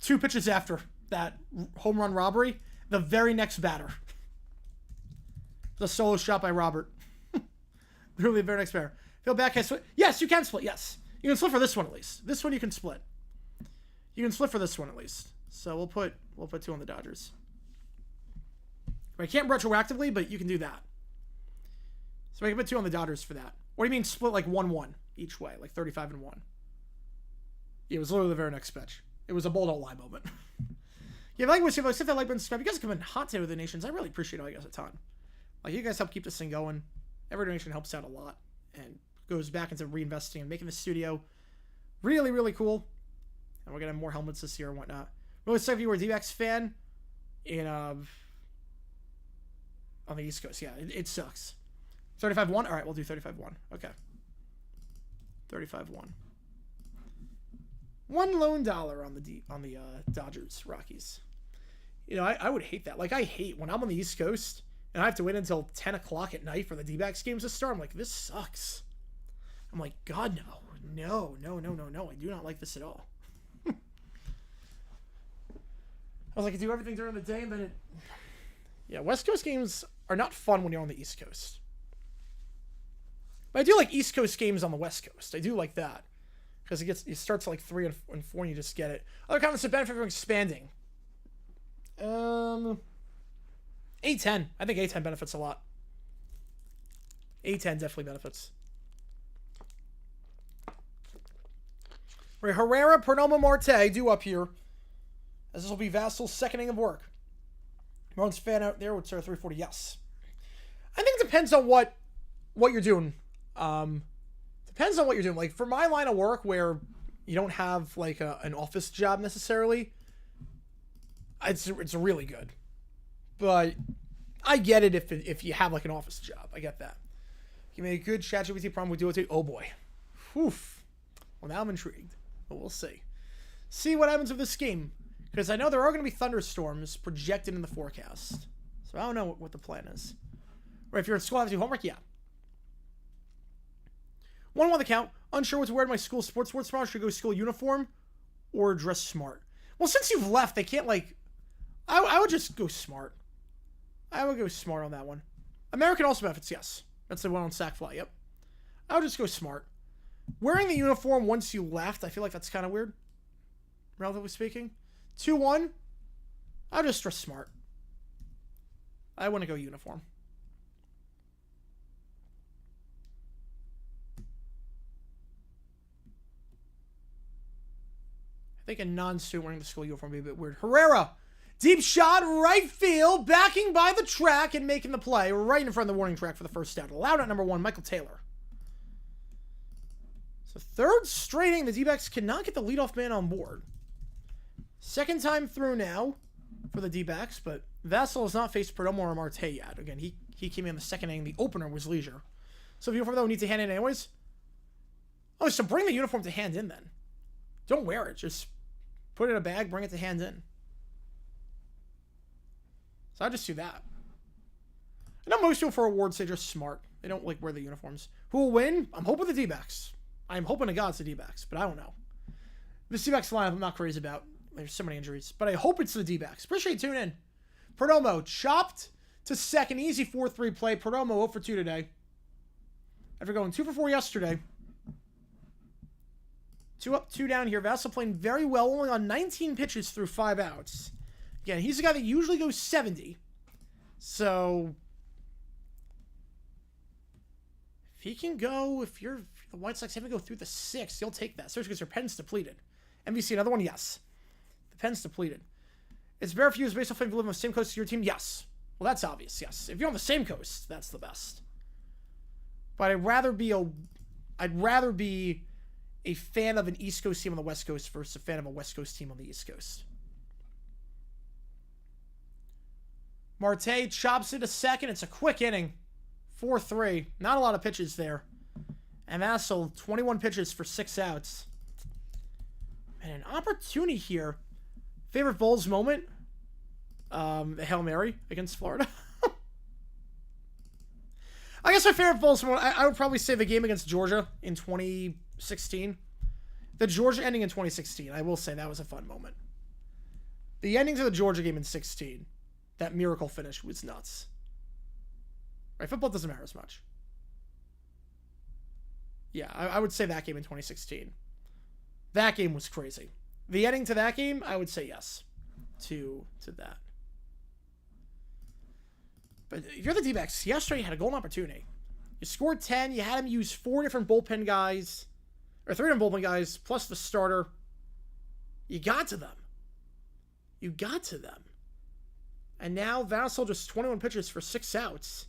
[SPEAKER 1] 2 pitches after that home run robbery, the very next batter. The solo shot by Robert. Literally the very next batter. Feel back, can split? Yes, you can split, yes. You can split for this one at least. This one you can split. You can split for this one at least. So we'll put 2 on the Dodgers. I can't retroactively, but you can do that. So I can put 2 on the Dodgers for that. What do you mean split like 1-1 each way, like 35 and 1? Yeah, it was literally the very next pitch. It was a bold don't lie moment. Yeah, if I like if that like button subscribe, you guys have come in hot today with the nations. I really appreciate all you guys a ton. Like, you guys help keep this thing going. Every donation helps out a lot and goes back into reinvesting and making the studio really, really cool. And we're gonna have more helmets this year and whatnot. Really excited if you were a D-backs fan in on the East Coast. Yeah, it sucks. 35-1? All right, we'll do 35-1. Okay. 35-1. One lone dollar on the Dodgers Rockies. You know, I would hate that. Like, I hate when I'm on the East Coast and I have to wait until 10 o'clock at night for the D-backs games to start. I'm like, this sucks. I'm like, God, no. No. I do not like this at all. I was like, I do everything during the day, and then it... Yeah, West Coast games are not fun when you're on the East Coast. But I do like East Coast games on the West Coast. I do like that. Because it starts at like 3 and 4 and you just get it. Other comments that benefit from expanding. A10. I think A10 benefits a lot. A10 definitely benefits. Right, Herrera, Perdomo, Marte due up here. As this will be Vassal's second inning of work. Marlins fan out there would start 340. Yes. I think it depends on what you're doing. Depends on what you're doing. Like, for my line of work where you don't have, like, an office job necessarily, it's really good. But I get it if you have, like, an office job. I get that. You made a good ChatGPT problem with Duo. Oh, boy. Whew. Well, now I'm intrigued. But we'll see. See what happens with this game. Because I know there are going to be thunderstorms projected in the forecast. So I don't know what the plan is. Or if you're at school, have to do homework? Yeah. 1 on the count. Unsure what to wear to my school sports tomorrow. Should I go school uniform or dress smart? Well, since you've left, they can't, like... I would just go smart. I would go smart on that one. American also benefits, yes. That's the one on Sackfly, yep. I would just go smart. Wearing the uniform once you left, I feel like that's kind of weird. Relatively speaking. 2-1. I'll just dress smart. I want to go uniform. I think a non-student wearing the school uniform would be a bit weird. Herrera. Deep shot, right field, backing by the track and making the play right in front of the warning track for the first out. Allowed at number 1, Michael Taylor. So third straight inning, the D-backs cannot get the leadoff man on board. Second time through now for the D-backs, but Vassal has not faced Perdomo or Marte yet. Again, he came in the second inning. The opener was Leisure. So if uniform, though, we need to hand in anyways. Oh, so bring the uniform to hand in then. Don't wear it. Just put it in a bag, bring it to hand in. So I'll just do that. I know most people for awards say just smart. They don't like wear the uniforms. Who will win? I'm hoping the D-backs. I'm hoping to God it's the D-backs, but I don't know. The D-backs lineup I'm not crazy about. There's so many injuries, but I hope it's the D-backs. Appreciate you tuning in. Perdomo chopped to second. Easy 4-3 play. Perdomo 0 for 2 today. After going 2 for 4 yesterday. 2 up, 2 down here. Vassal playing very well, only on 19 pitches through 5 outs. Again, he's a guy that usually goes 70. So, if he can go, if you're the White Sox, have to go through the 6th, you'll take that. Especially because your pen's depleted. MVC, another one? Yes. The pen's depleted. It's very few based off if you live on the same coast as your team? Yes. Well, that's obvious, yes. If you're on the same coast, that's the best. But I'd rather be a fan of an East Coast team on the West Coast versus a fan of a West Coast team on the East Coast. Marte chops it to second. It's a quick inning. 4-3. Not a lot of pitches there. And Vassal, 21 pitches for 6 outs. And an opportunity here. Favorite Bulls moment? The Hail Mary against Florida. I guess my favorite Bulls moment, I would probably say the game against Georgia in 2016. The Georgia ending in 2016. I will say that was a fun moment. The ending to the Georgia game in 16. That miracle finish was nuts. Right, football doesn't matter as much. Yeah, I would say that game in 2016. That game was crazy. The ending to that game, I would say yes to that. But if you're the D-backs, yesterday you had a golden opportunity. You scored 10. You had him use 4 different bullpen guys. Or 3 different bullpen guys, plus the starter. You got to them. And now Vassal just 21 pitches for 6 outs.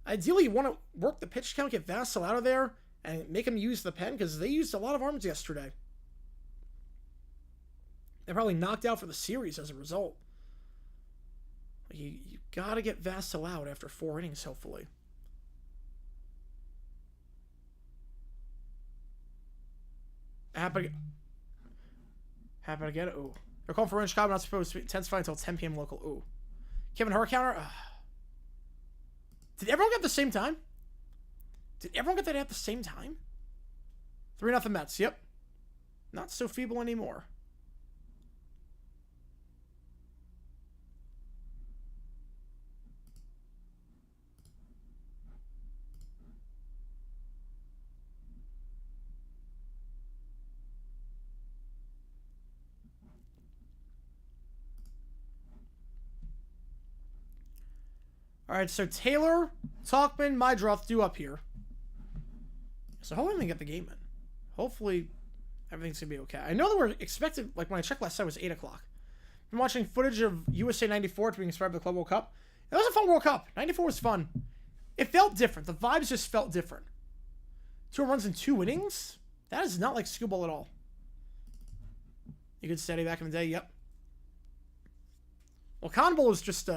[SPEAKER 1] Ideally, you want to work the pitch count, get Vassal out of there, and make him use the pen, because they used a lot of arms yesterday. They're probably knocked out for the series as a result. You got to get Vassal out after 4 innings, hopefully. Happen again. Ooh. They're calling for rain in Chicago. Not supposed to be intensifying until 10 p.m. local. Ooh. Kevin Hart counter. Did everyone get the same time? Did everyone get that at the same time? 3-0 Mets. Yep. Not so feeble anymore. All right, so Taylor, Talkman, Mydroth due up here. So hopefully they get the game in. Hopefully everything's going to be okay. I know that we're expected, like when I checked last night, it was 8 o'clock. Been watching footage of USA 94 to be inspired by the Club World Cup. It was a fun World Cup. 94 was fun. It felt different. The vibes just felt different. 2 runs in 2 innings? That is not like Scooball at all. You could steady back in the day, yep. Well, Conball is just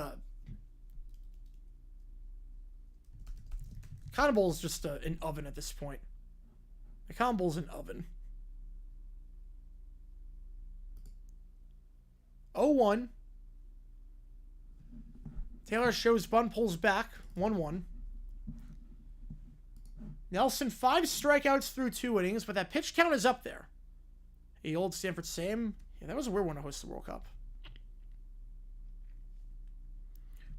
[SPEAKER 1] Conball is just an oven at this point. The Conball's an oven. 0-1. Taylor shows bunt, pulls back. 1-1. Nelson, 5 strikeouts through 2 innings, but that pitch count is up there. The old Stanford Sam. Yeah, that was a weird one to host the World Cup.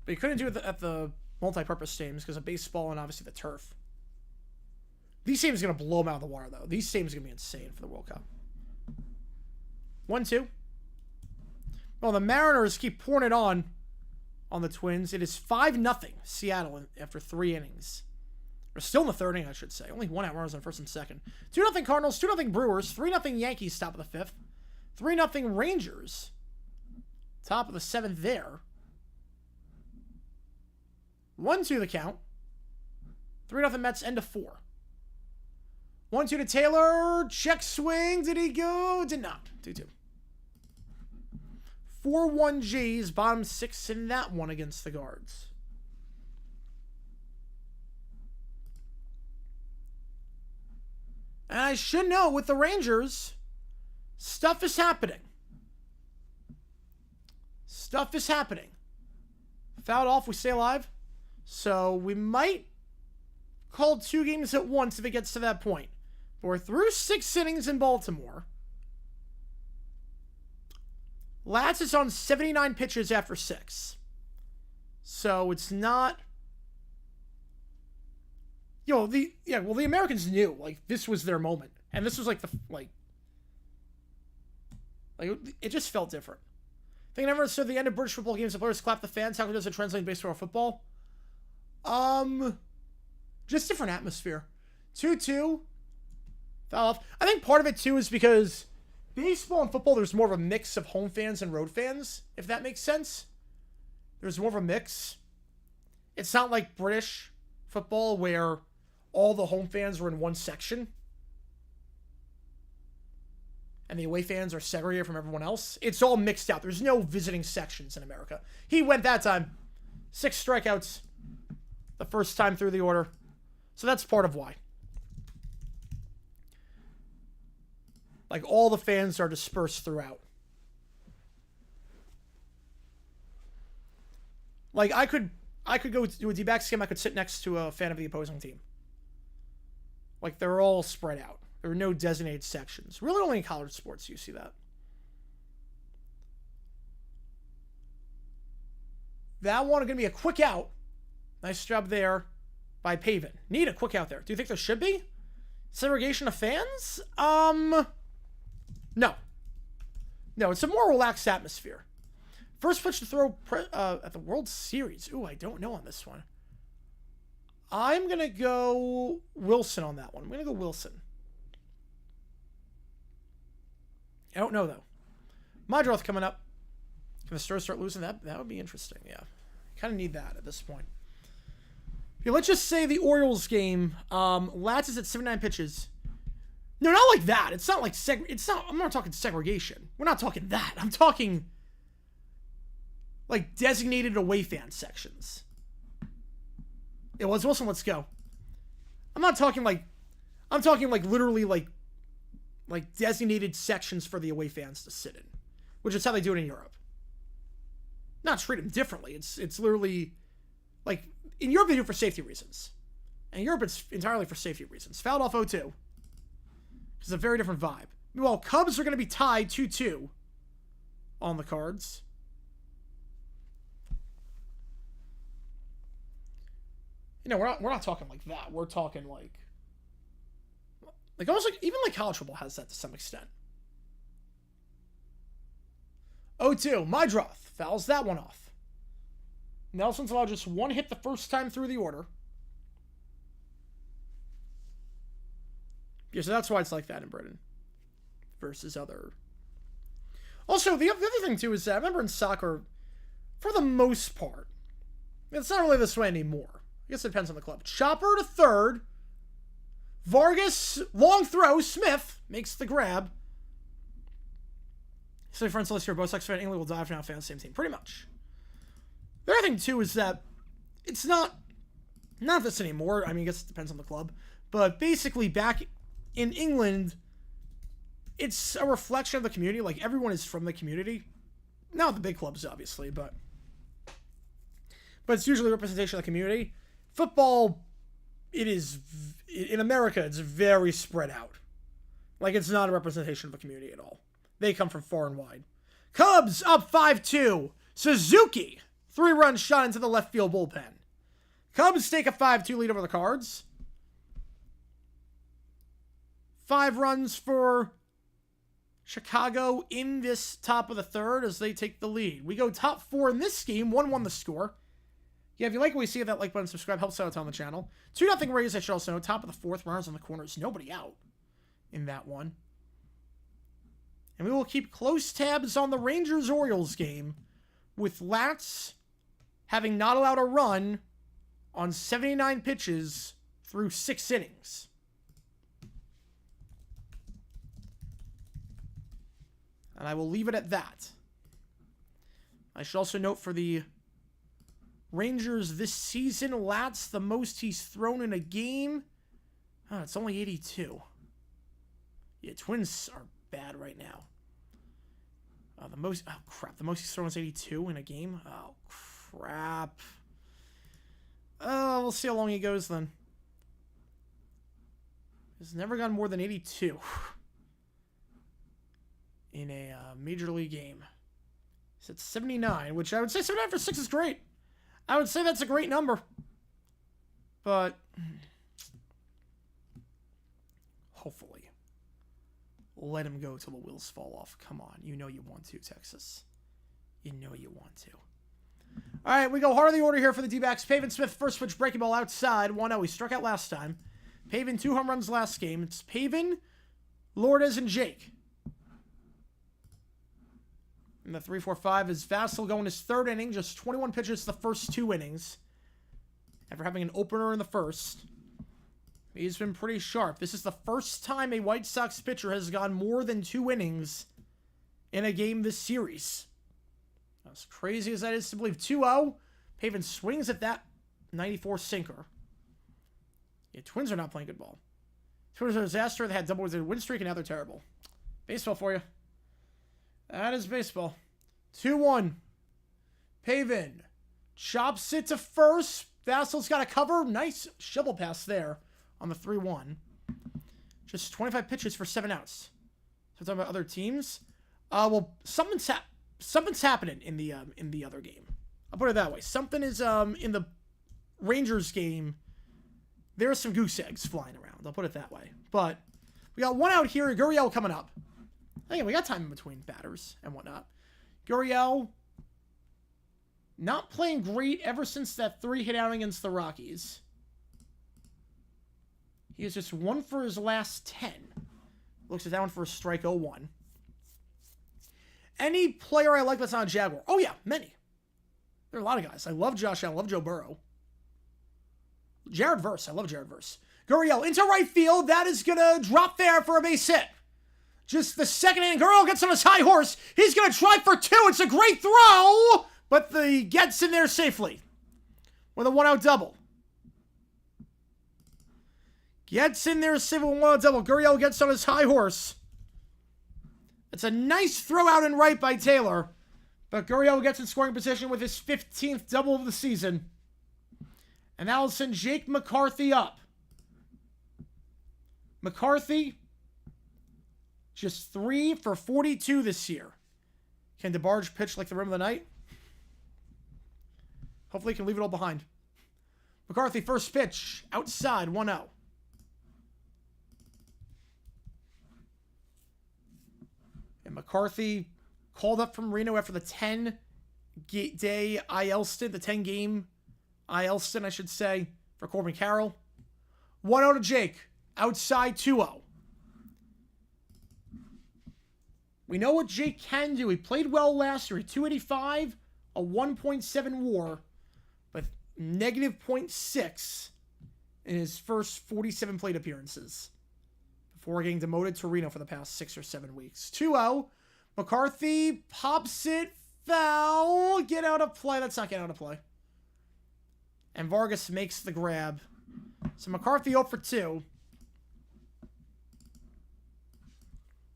[SPEAKER 1] But you couldn't do it at the multi-purpose stadiums because of baseball and obviously the turf. These stadiums are going to blow them out of the water, though. These stadiums are going to be insane for the World Cup. 1-2. Well, the Mariners keep pouring it on the Twins. It is 5-0 Seattle after 3 innings. Or still in the 3rd inning, I should say. Only 1 out runners on 1st and 2nd. 2-0 Cardinals, 2-0 Brewers, 3-0 Yankees, top of the 5th. 3-0 Rangers, top of the 7th there. 1-2 the count. 3-0 Mets, end of 4. 1-2 to Taylor. Check swing. Did he go? Did not. 2-2. 4-1 Jays. Bottom 6 in that one against the Guards. And I should know with the Rangers, stuff is happening. Stuff is happening. Fouled off. We stay alive. So we might call 2 games at once if it gets to that point. But we're through 6 innings in Baltimore. Latz is on 79 pitches after 6. So it's not... the Americans knew, like, this was their moment. And this was, like, it just felt different. I think I never said the end of British football games, the players clap the fans. How does it translate in baseball or football? Just different atmosphere. 2-2. Foul off. I think part of it, too, is because baseball and football, there's more of a mix of home fans and road fans, if that makes sense. There's more of a mix. It's not like British football where all the home fans were in one section and the away fans are segregated from everyone else. It's all mixed out. There's no visiting sections in America. He went that time. 6 strikeouts the first time through the order. So that's part of why. Like, all the fans are dispersed throughout. Like, I could go to a D-backs game. I could sit next to a fan of the opposing team. Like, they're all spread out. There are no designated sections. Really only in college sports you see that. That one is going to be a quick out. Nice job there by Pavin. Need a quick out there. Do you think there should be segregation of fans? No. No, it's a more relaxed atmosphere. First pitch to throw at the World Series. Ooh, I don't know on this one. I'm going to go Wilson on that one. I'm going to go Wilson. I don't know, though. Mydroth coming up. Can the Stars start losing? That would be interesting, yeah. Kind of need that at this point. Okay, let's just say the Orioles game. Latz is at 79 pitches. No, not like that. It's not like I'm not talking segregation. We're not talking that. I'm talking like designated away fan sections. It was Wilson. Let's go. I'm talking like literally like like designated sections for the away fans to sit in, which is how they do it in Europe. Not treat them differently. It's literally like in Europe they do it for safety reasons. And in Europe it's entirely for safety reasons. Fouled off 0-2. It's a very different vibe. Well, Cubs are going to be tied 2-2 on the cards. You know, we're not talking like that. We're talking like almost like even like college football has that to some extent. 0-2. Mydroth fouls that one off. Nelson's allowed just one hit the first time through the order. Yeah, so that's why it's like that in Britain versus other. Also, the other thing too is that I remember in soccer, for the most part, it's not really this way anymore. I guess it depends on the club. Chopper to third. Vargas, long throw. Smith makes the grab. So, friends, let's hear both Sox fan. England will die for now. Fans, same team. Pretty much. The other thing, too, is that it's not this anymore. I mean, I guess it depends on the club. But basically, back in England, it's a reflection of the community. Like, everyone is from the community. Not the big clubs, obviously, but it's usually a representation of the community. Football, it is, in America, it's very spread out. Like, it's not a representation of the community at all. They come from far and wide. Cubs up 5-2. Suzuki, 3-run shot into the left field bullpen. Cubs take a 5-2 lead over the Cards. 5 runs for Chicago in this top of the third as they take the lead. We go top 4 in this game. 1-1 the score. Yeah, if you like what we see, hit that like button, subscribe, helps out on the channel. 2-0 Rays, I should also know. Top of the 4th, runners on the corners. Nobody out in that one. And we will keep close tabs on the Rangers-Orioles game with Latz having not allowed a run on 79 pitches through 6 innings. And I will leave it at that. I should also note for the Rangers this season, Latz, the most he's thrown in a game. Oh, it's only 82. Yeah, Twins are bad right now. The most he's thrown is 82 in a game. Oh, crap. Oh, we'll see how long he goes then. He's never gone more than 82 in a major league game. He's at 79, which I would say 79 for 6 is great. I would say that's a great number. But hopefully, let him go till the wheels fall off. Come on. You know you want to, Texas. You know you want to. All right, we go hard on the order here for the D-backs. Pavin Smith, first pitch, breaking ball outside. 1-0. He struck out last time. Pavin, 2 home runs last game. It's Pavin, Lourdes, and Jake. And the 3-4-5 is Vassell going his 3rd inning. Just 21 pitches the first 2 innings. After having an opener in the first. He's been pretty sharp. This is the first time a White Sox pitcher has gone more than 2 innings in a game this series. As crazy as that is to believe. 2-0. Pavin swings at that 94 sinker. Yeah, Twins are not playing good ball. Twins are a disaster. They had double win streak, and now they're terrible. Baseball for you. That is baseball. 2-1. Pavin chops it to first. Vassell's got a cover. Nice shovel pass there on the 3-1. Just 25 pitches for 7 outs. So we're talking about other teams. Well, something's happening in the other game. I'll put it that way. Something is in the Rangers game. There are some goose eggs flying around. I'll put it that way. But we got 1 out here. Gurriel coming up. Again, we got time in between batters and whatnot. Gurriel not playing great ever since that 3-hit outing against the Rockies. He is just 1 for his last 10. Looks at that one for a strike. 0-1. Any player I like that's not a Jaguar? Oh, yeah, many. There are a lot of guys. I love Josh Allen. I love Joe Burrow. Jared Verse. I love Jared Verse. Gurriel into right field. That is going to drop there for a base hit. Just the 2nd inning. Gurriel gets on his high horse. He's going to try for 2. It's a great throw. But he gets in there safely with a 1-out double. Gets in there safely with a 1-out double. Gurriel gets on his high horse. It's a nice throw out and right by Taylor. But Gurriel gets in scoring position with his 15th double of the season. And that'll send Jake McCarthy up. McCarthy, just 3 for 42 this year. Can DeBarge pitch like the rim of the night? Hopefully he can leave it all behind. McCarthy, first pitch, outside, 1-0. And McCarthy called up from Reno after the 10-day IL stint, the 10-game IL stint, I should say, for Corbin Carroll. 1-0 to Jake, outside, 2-0. We know what Jake can do. He played well last year. 285, a 1.7 WAR, but negative 0.6 in his first 47 plate appearances before getting demoted to Reno for the past 6 or 7 weeks. 2-0. McCarthy pops it, foul. Get out of play. That's not get out of play. And Vargas makes the grab. So McCarthy 0 for 2.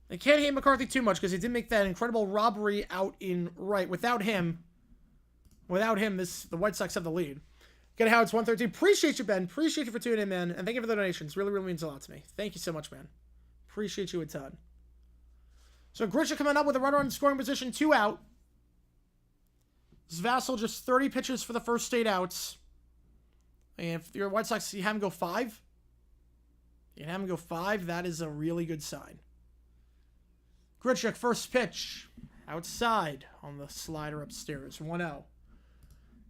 [SPEAKER 1] They can't hate McCarthy too much because he did make that incredible robbery out in right. Without him, the White Sox have the lead. Get how it's 113. Appreciate you, Ben. Appreciate you for tuning in, man. And thank you for the donations. Really, really means a lot to me. Thank you so much, man. Appreciate you a ton. So Grisha coming up with a runner in scoring position, 2 out. Vassal just 30 pitches for the first 8 outs. And if you're White Sox, you have him go 5. You have him go 5. That is a really good sign. Grichuk, first pitch. Outside on the slider upstairs. 1-0.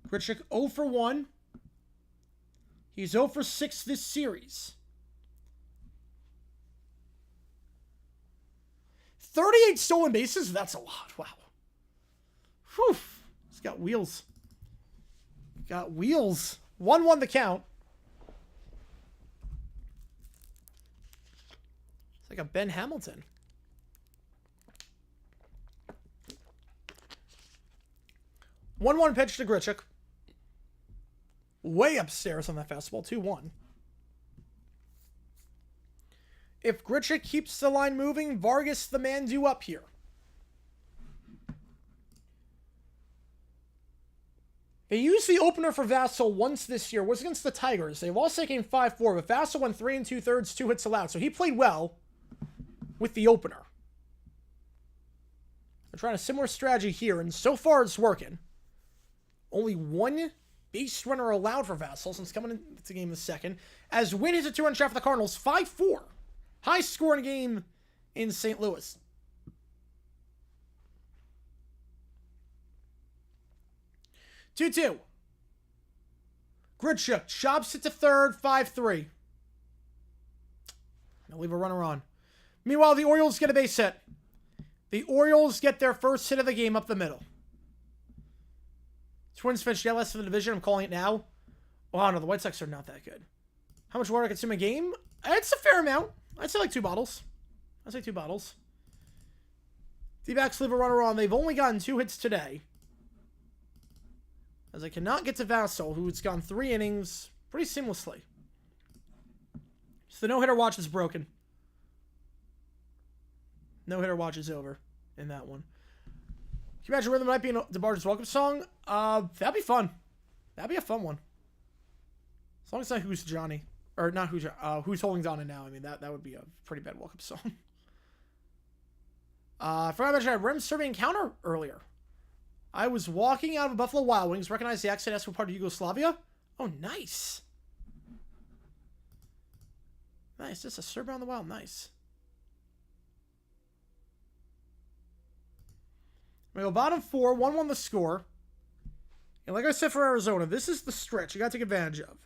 [SPEAKER 1] Grichuk 0 for 1. He's 0 for 6 this series. 38 stolen bases? That's a lot. Wow. Whew. He's got wheels. Got wheels. 1-1 the count. It's like a Ben Hamilton. 1-1 pitch to Grichuk. Way upstairs on that fastball. 2-1. If Grichuk keeps the line moving, Vargas the man due up here. They used the opener for Vassal once this year. It was against the Tigers. They lost that game 5-4, but Vassal went 3 2/3, 2 hits allowed. So he played well with the opener. They're trying a similar strategy here, and so far it's working. Only 1 base runner allowed for Vassal since coming into the game in the second. As Wynn hits a 2-run shot for the Cardinals, 5-4. High scoring game in St. Louis. Two. Grichuk chops it to third, 5-3. Now leave a runner on. Meanwhile, the Orioles get a base hit. The Orioles get their first hit of the game up the middle. Twins finish jealous for the division. I'm calling it now. Oh, no, the White Sox are not that good. How much water I consume a game? It's a fair amount. I'd say like 2 bottles. I'd say 2 bottles. D-backs leave a runner on. They've only gotten 2 hits today. As they cannot get to Vassal, who's gone 3 innings pretty seamlessly. So the no-hitter watch is broken. No-hitter watch is over in that one. Can you imagine Rhythm might be in DeBarge's welcome song? That'd be fun. That'd be a fun one. As long as it's not Who's Johnny. Or not Who's Holding Donna Now. I mean, that would be a pretty bad welcome song. I forgot to mention I had Rim serving encounter earlier. I was walking out of a Buffalo Wild Wings, recognized the accent as part of Yugoslavia. Oh, nice. Nice. Just a serve around the wild. Nice. We go bottom 4, 1-1 the score. And like I said for Arizona, this is the stretch you got to take advantage of.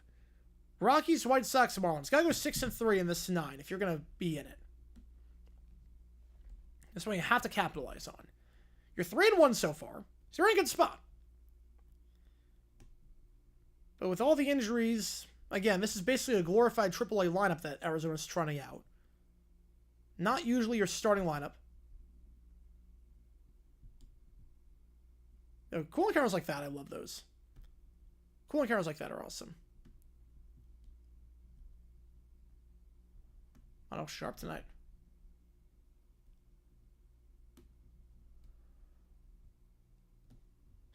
[SPEAKER 1] Rockies, White Sox, Marlins. Got to go 6-3 in this 9 if you're going to be in it. That's what you have to capitalize on. You're 3-1 so far, so you're in a good spot. But with all the injuries, again, this is basically a glorified AAA lineup that Arizona's trotting out. Not usually your starting lineup. Cooling cameras like that, I love those. Cooling cameras like that are awesome. I know, sharp tonight.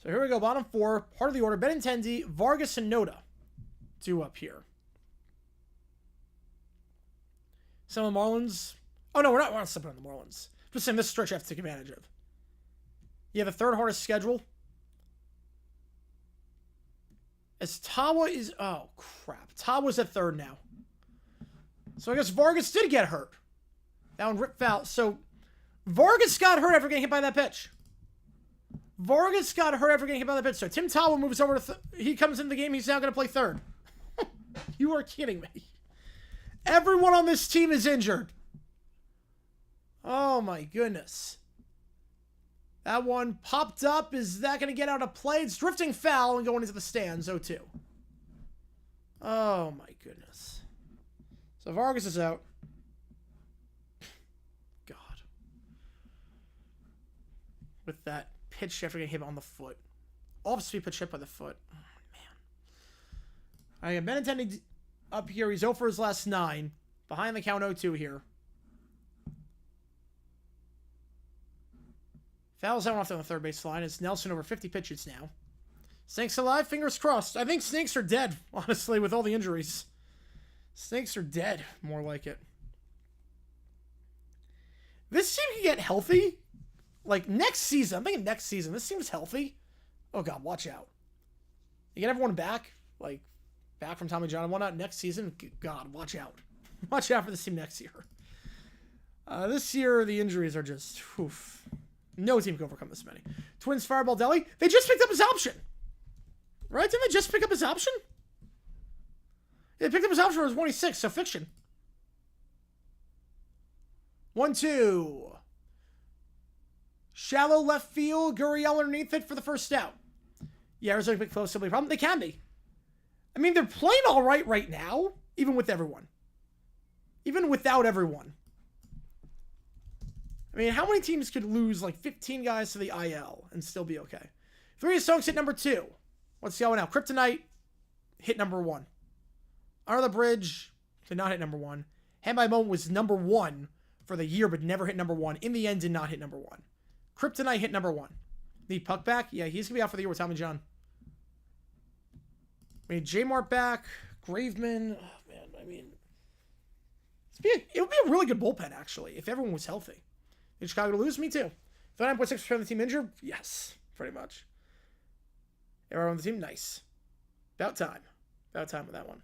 [SPEAKER 1] So here we go. Bottom 4. Part of the order. Benintendi, Vargas, and Noda. 2 up here. Some of the Marlins. Oh, no, we're not stepping on the Marlins. Just saying this stretch I have to take advantage of. Yeah, the 3rd hardest schedule. As Tawa is... Oh, crap. Tawa's at 3rd now. So I guess Vargas did get hurt. That one ripped foul. So Vargas got hurt after getting hit by that pitch. Vargas got hurt after getting hit by that pitch. So Tim Tawa moves over to... he comes into the game. He's now going to play 3rd. You are kidding me. Everyone on this team is injured. Oh, my goodness. That one popped up. Is that going to get out of play? It's drifting foul and going into the stands. 0-2. Oh, my goodness. So Vargas is out. God. With that pitch after getting hit on the foot. Off-speed pitch hit by the foot. Oh, man. I got Benintendi up here. He's 0 for his last 9. Behind the count 0-2 here. Fouls that one off the 3rd base line. It's Nelson over 50 pitches now. Snakes alive, fingers crossed. I think Snakes are dead, honestly, with all the injuries. Snakes are dead, more like it. This team can get healthy. Like, next season. I'm thinking next season. This team's healthy. Oh, God, watch out. You get everyone back. Like, back from Tommy John and whatnot. Next season, God, watch out. Watch out for this team next year. This year, the injuries are just, oof. No team can overcome this many. Twins fire Baldelli. They just picked up his option. Right? Didn't they just pick up his option? They picked up his option when he was 26, so fiction. 1-2. Shallow left field. Gurriel underneath it for the first out. Yeah, Arizona pick close. Simply problem. They can be. I mean, they're playing all right now, even with everyone. Even without everyone. I mean, how many teams could lose like 15 guys to the IL and still be okay? 3 Songs hit number 2. Let's see how now. Kryptonite hit number 1. Under the Bridge did not hit number 1. Hand by Moment was number 1 for the year, but never hit number 1. In the end, did not hit number 1. Kryptonite hit number 1. Need Puck back? Yeah, he's going to be out for the year with Tommy John. We need J-Mart back. Graveman. Oh, man, I mean... it would be a really good bullpen, actually, if everyone was healthy. In Chicago to lose? Me too. 39.6% of the team injured? Yes, pretty much. Everyone on the team? Nice. About time. About time with that one.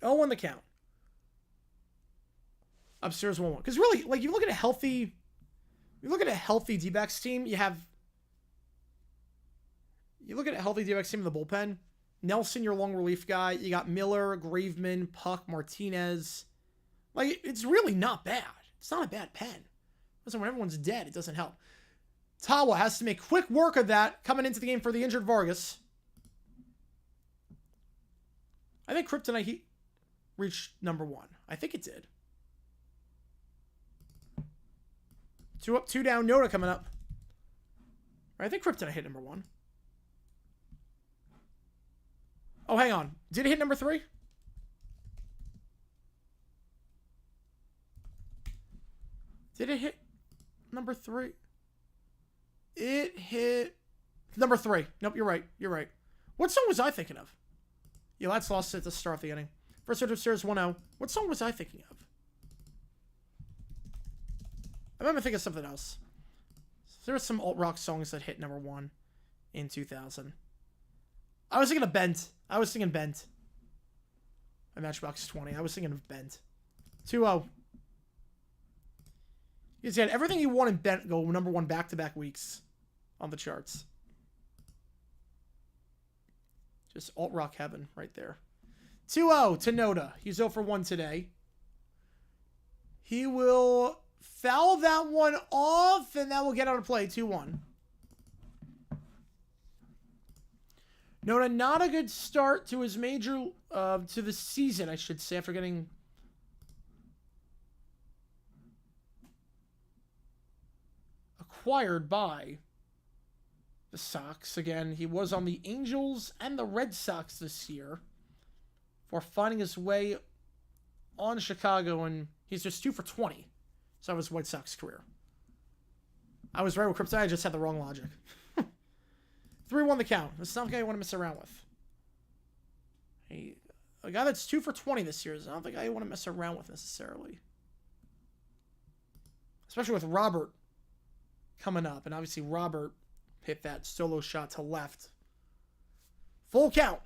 [SPEAKER 1] 0-1 the count. Upstairs 1-1. Because really, like, you look at a healthy D-backs team, you look at a healthy D-backs team in the bullpen. Nelson, your long relief guy. You got Miller, Graveman, Puck, Martinez. Like, it's really not bad. It's not a bad pen. Listen, when everyone's dead, it doesn't help. Tawa has to make quick work of that coming into the game for the injured Vargas. I think Kryptonite he reached number 1. I think it did. 2 up, 2 down. Noda coming up. I think Kryptonite hit number 1. Oh, hang on. Did it hit number 3? Did it hit number 3? It hit number 3. Nope, you're right. You're right. What song was I thinking of? Yeah, that's lost at the start of the inning. First search upstairs 1-0. What song was I thinking of? I remember thinking of something else. There were some alt-rock songs that hit number 1 in 2000. I was thinking of Bent. I was thinking Bent. My Matchbox 20. I was thinking of Bent. 2-0. He's had everything you want in Bent go number 1 back-to-back weeks on the charts. Just alt-rock heaven right there. 2-0 to Noda. He's 0 for 1 today. He will foul that one off, and that will get out of play. 2-1. Noda, not a good start to his major, to the season, I should say, after getting... acquired by the Sox. Again, he was on the Angels and the Red Sox this year for finding his way on Chicago, and he's just 2 for 20. So that was White Sox career. I was right with Kryptonite, I just had the wrong logic. 3-1 the count. This is not a guy you want to mess around with. A guy that's 2 for 20 this year is not the guy you want to mess around with necessarily. Especially with Robert coming up. And obviously Robert hit that solo shot to left. Full count.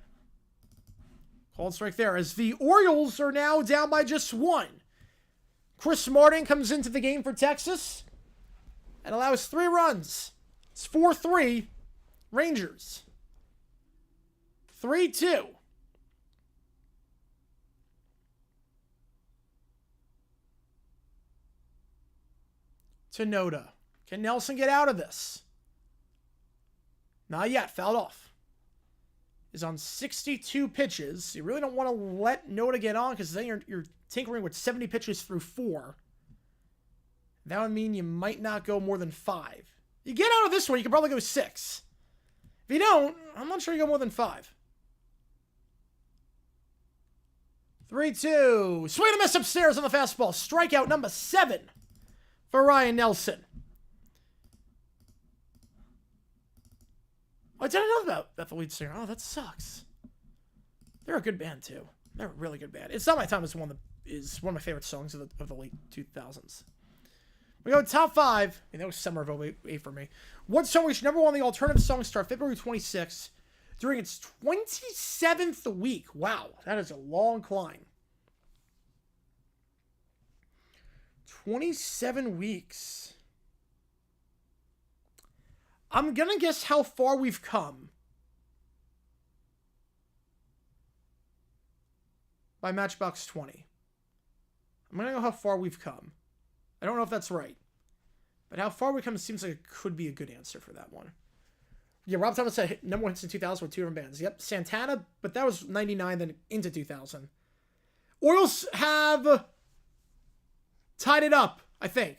[SPEAKER 1] Called strike there as the Orioles are now down by just 1. Chris Martin comes into the game for Texas and allows 3 runs. It's 4-3 Rangers. 3-2. To Noda. Can Nelson get out of this? Not yet. Fouled off. Is on 62 pitches. You really don't want to let Noda get on because then you're tinkering with 70 pitches through 4. That would mean you might not go more than 5. You get out of this one, you can probably go 6. If you don't, I'm not sure you go more than 5. 3-2. Swing and a miss upstairs on the fastball. Strikeout number 7 for Ryan Nelson. I didn't know about Beth the Lead Singer. Oh, that sucks. They're a good band, too. They're a really good band. It's Not My Time is one of my favorite songs of the late 2000s. We go top 5. I mean, that was summer of 08 for me. What song reached number 1 on the alternative song chart February 26th during its 27th week? Wow, that is a long climb. 27 weeks. I'm going to guess how far we've come by Matchbox 20. I'm going to know how far we've come. I don't know if that's right. But how far we come seems like it could be a good answer for that one. Yeah, Rob Thomas said number 1 hits in 2000 with 2 different bands. Yep, Santana, but that was 99, then into 2000. Orioles have tied it up, I think.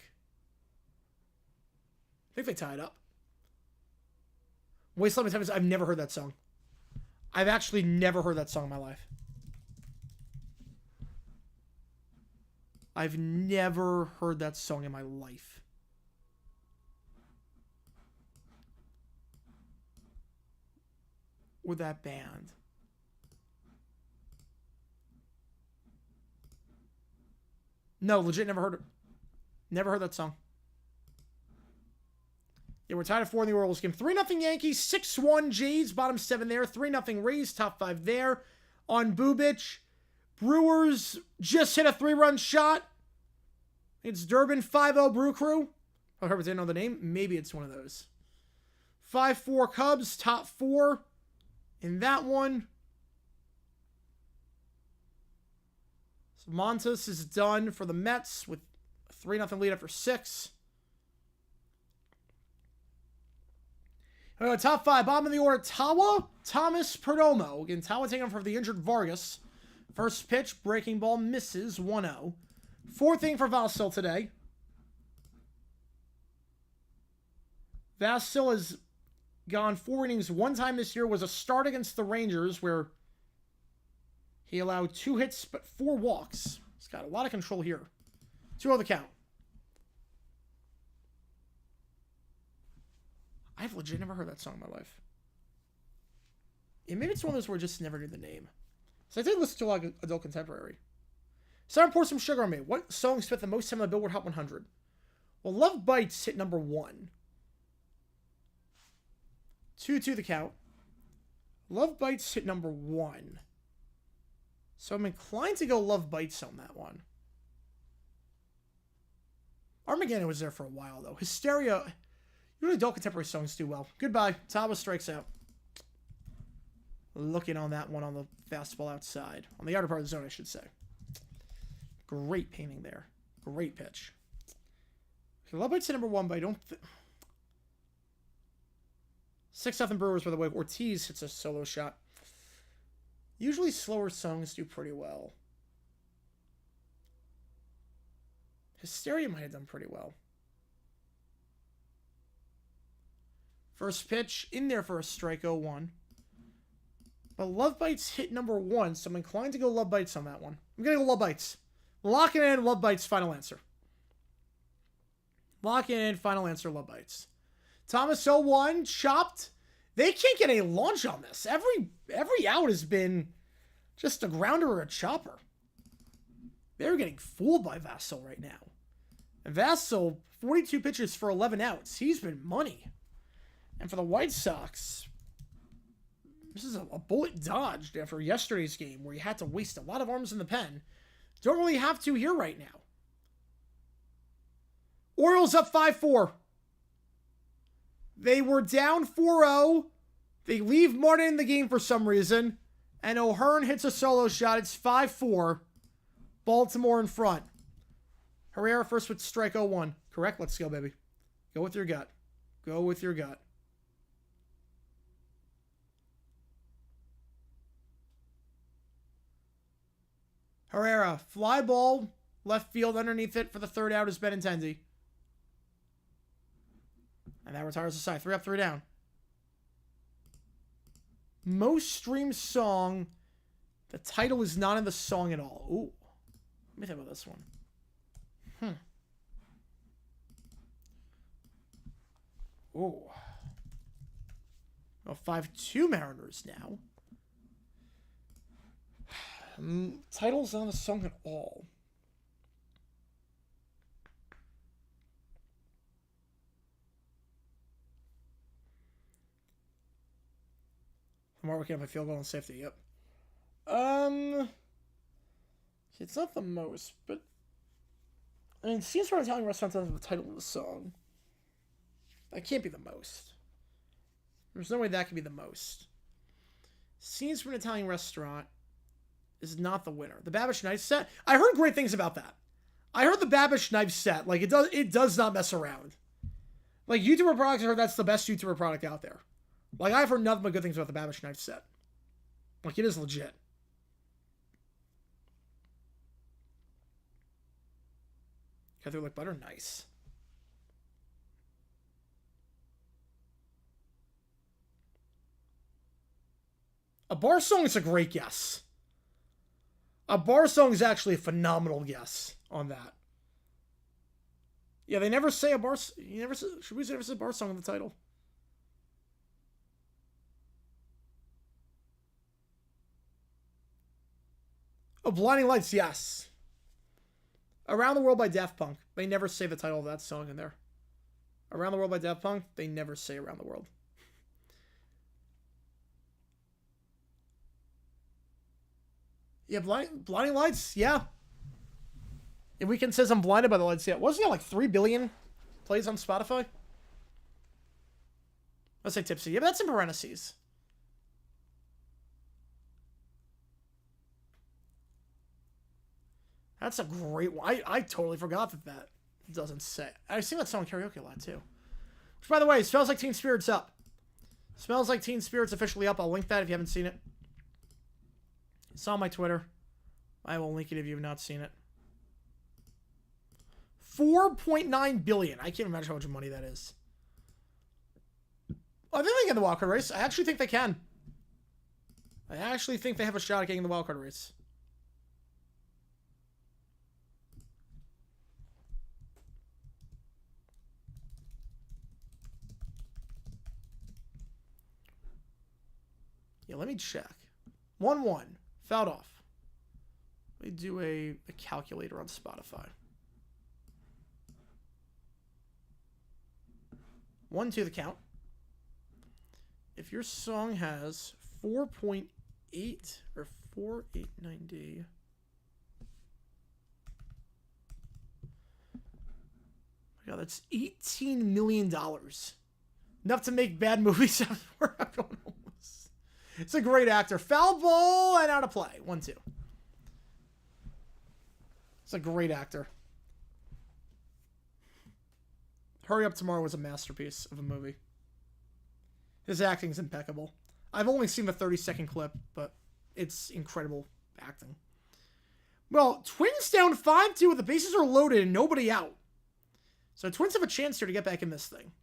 [SPEAKER 1] I think they tied up. Wasteland Time is, I've never heard that song. I've actually never heard that song in my life. I've never heard that song in my life. Or that band. No, legit never heard it. Never heard that song. Yeah, we're tied at 4 in the Orioles game. 3-0 Yankees, 6-1 Jays, bottom 7 there. 3-0 Rays, top 5 there. On Bubich. Brewers just hit a 3-run shot. It's Durbin 5-0 Brew Crew. I heard didn't know the name. Maybe it's one of those. 5-4 Cubs, top 4 in that one. So Montes is done for the Mets with a 3-0 lead after 6. Top 5, bottom of the order, Tawa, Thomas, Perdomo. Again, Tawa taking on for the injured Vargas. First pitch, breaking ball, misses, 1-0. Fourth inning for Vasil today. Vasil has gone 4 innings. One time this year was a start against the Rangers where he allowed 2 hits but 4 walks. He's got a lot of control here. 2-0 the count. I've legit never heard that song in my life. Yeah, maybe it's one of those where I just never knew the name. So I did listen to a lot of adult contemporary. Someone pour some sugar on me. What song spent the most time on the Billboard Hot 100? Well, Love Bites hit number 1. 2-2 the count. Love Bites hit number 1. So I'm inclined to go Love Bites on that one. Armageddon was there for a while, though. Hysteria. Usually adult contemporary songs do well. Goodbye. Tawa strikes out. Looking on that one on the fastball outside. On the outer part of the zone, I should say. Great painting there. Great pitch. Okay, Love Bites hit number 1, but I don't... 6-0 Brewers, by the way. Ortiz hits a solo shot. Usually slower songs do pretty well. Hysteria might have done pretty well. First pitch, in there for a strike, 0-1. But Love Bites hit number 1, so I'm inclined to go Love Bites on that one. I'm going to go Love Bites. Lock it in, Love Bites, final answer. Lock it in, final answer, Love Bites. Thomas 0-1, chopped. They can't get a launch on this. Every out has been just a grounder or a chopper. They're getting fooled by Vassell right now. And Vassell, 42 pitches for 11 outs. He's been money. And for the White Sox, this is a bullet dodged after yesterday's game where you had to waste a lot of arms in the pen. Don't really have to here right now. Orioles up 5-4. They were down 4-0. They leave Martin in the game for some reason. And O'Hearn hits a solo shot. It's 5-4. Baltimore in front. Herrera first with strike 0-1. Correct? Let's go, baby. Go with your gut. Go with your gut. Herrera, fly ball, left field underneath it for the third out is Benintendi. And that retires the side. 3 up, 3 down. Most streamed song. The title is not in the song at all. Ooh. Let me think about this one. Ooh. Well, 5-2 Mariners now. Title's not in the song at all. I'm working on my field goal and safety. Yep. It's not the most, but I mean, scenes from an Italian restaurant doesn't have the title of the song. That can't be the most. There's no way that can be the most. Scenes from an Italian restaurant is not the winner. The Babish knife set. I heard great things about that. I heard the Babish knife set. Like it does not mess around. Like YouTuber products, I heard that's the best YouTuber product out there. Like I've heard nothing but good things about the Babish knife set. Like it is legit. Cut through like butter, nice. A bar song is a great guess. A bar song is actually a phenomenal guess on that. Yeah, they never say a bar. You never say, should we ever say bar song in the title? Oh, Blinding Lights, yes. Around the World by Daft Punk. They never say the title of that song in there. Around the World by Daft Punk. They never say Around the World. Yeah, Blinding Lights, yeah. If Weeknd says I'm blinded by the lights, yeah. Wasn't it like 3 billion plays on Spotify? Let's say Tipsy. Yeah, but that's in parentheses. That's a great one. I totally forgot that doesn't say. I sing that song karaoke a lot, too. Which, by the way, Smells Like Teen Spirit's up. Smells Like Teen Spirit's officially up. I'll link that if you haven't seen it. It's on my Twitter. I will link it if you have not seen it. 4.9 billion. I can't imagine how much money that is. I think they get the wildcard race. I actually think they can. I actually think they have a shot at getting the wildcard race. Yeah, let me check. 1-1. Fouled off. Let me do a calculator on Spotify. 1-2 the count. If your song has 4.8 or 489D. Yeah, that's $18 million. Enough to make bad movies. It's a great actor. Foul ball and out of play. 1-2. It's a great actor. Hurry Up Tomorrow was a masterpiece of a movie. His acting's impeccable. I've only seen the 30-second clip, but it's incredible acting. Well, Twins down 5-2 with the bases are loaded and nobody out. So Twins have a chance here to get back in this thing.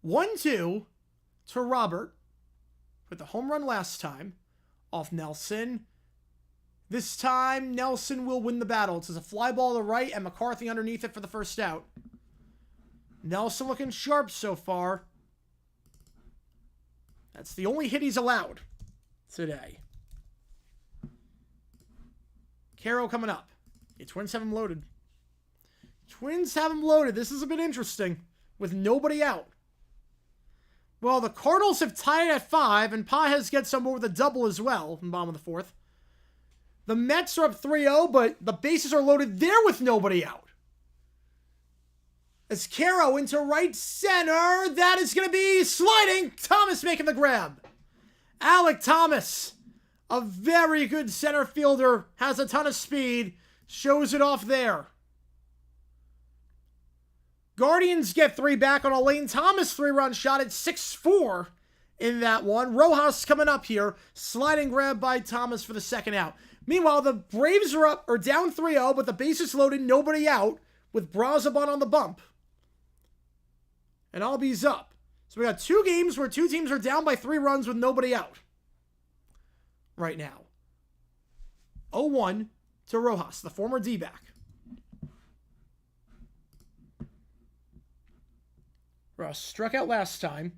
[SPEAKER 1] 1-2 to Robert with the home run last time off Nelson. This time, Nelson will win the battle. It's a fly ball to the right and McCarthy underneath it for the first out. Nelson looking sharp so far. That's the only hit he's allowed today. Caro coming up. The Twins have him loaded. Twins have him loaded. This is a bit interesting with nobody out. Well, the Cardinals have tied it at 5, and Pages gets some over the double as well in the bottom of the 4th. The Mets are up 3-0, but the bases are loaded there with nobody out. As Caro into right center, that is going to be sliding. Thomas making the grab. Alec Thomas, a very good center fielder, has a ton of speed, shows it off there. Guardians get 3 back on a Lane Thomas 3-run shot at 6-4 in that one. Rojas coming up here, sliding grab by Thomas for the second out. Meanwhile, the Braves are down 3-0, but the bases loaded, nobody out, with Brazaban on the bump. And Albi's up. So we got 2 games where 2 teams are down by 3 runs with nobody out right now. 0-1 to Rojas, the former D-back. Ross struck out last time.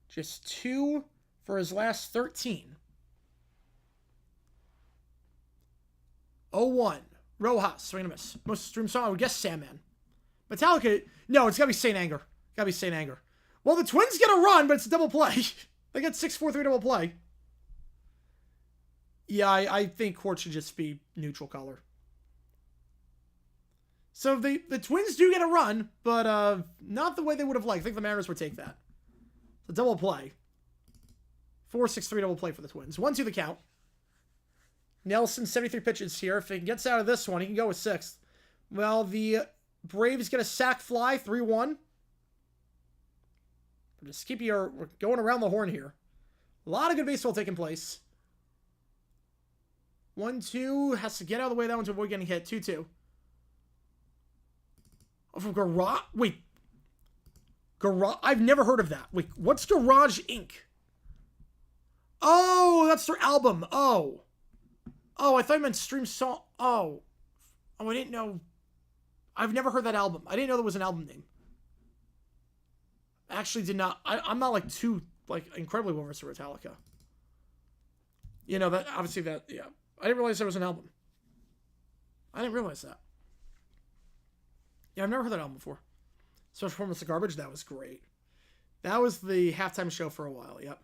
[SPEAKER 1] Just 2 for his last 13. 0-1. Rojas, swing and a miss. Most stream song, I would guess Sandman. Metallica, no, it's got to be St. Anger. Got to be St. Anger. Well, the Twins get a run, but it's a double play. They get 6-4-3 double play. Yeah, I think court should just be neutral color. So the Twins do get a run, but not the way they would have liked. I think the Mariners would take that. It's a double play. 4-6-3 double play for the Twins. 1-2 the count. Nelson, 73 pitches here. If he gets out of this one, he can go with 6th. Well, the Braves get a sac fly, 3-1. Just we're going around the horn here. A lot of good baseball taking place. 1-2, has to get out of the way of that one to avoid getting hit. 2-2. Oh, from Garage, wait. Garage, I've never heard of that. Wait, what's Garage Inc? Oh, that's their album. Oh, I thought you meant Stream Song. Oh, I didn't know. I've never heard that album. I didn't know there was an album name. Actually did not. I'm not too incredibly well versed in Metallica. You know, that obviously that, yeah. I didn't realize there was an album. I didn't realize that. Yeah, I've never heard that album before. Special Performance of Garbage, that was great. That was the halftime show for a while, yep.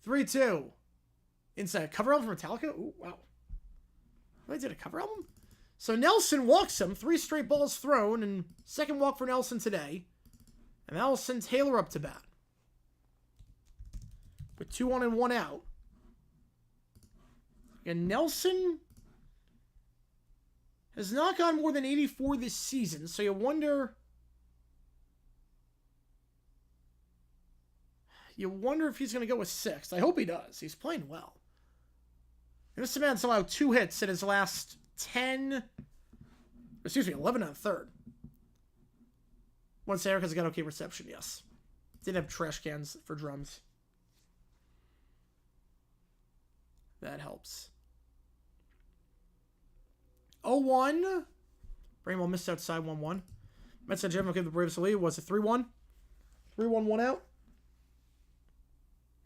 [SPEAKER 1] 3-2. Inside. Cover album from Metallica? Ooh, wow. They did a cover album? So Nelson walks him, 3 straight balls thrown, and second walk for Nelson today. And that'll send Taylor up to bat. With 2 on and 1 out. And Nelson has not gone more than 84 this season, so you wonder if he's going to go with 6. I hope he does. He's playing well. And this man's allowed 2 hits in his last 11 on third. Once Erica's got okay reception, yes. Didn't have trash cans for drums. That helps. 0-1. Brainwell missed outside 1-1. Mets and Jim gave the Braves the lead. Was it 3-1? 3-1, 1 out.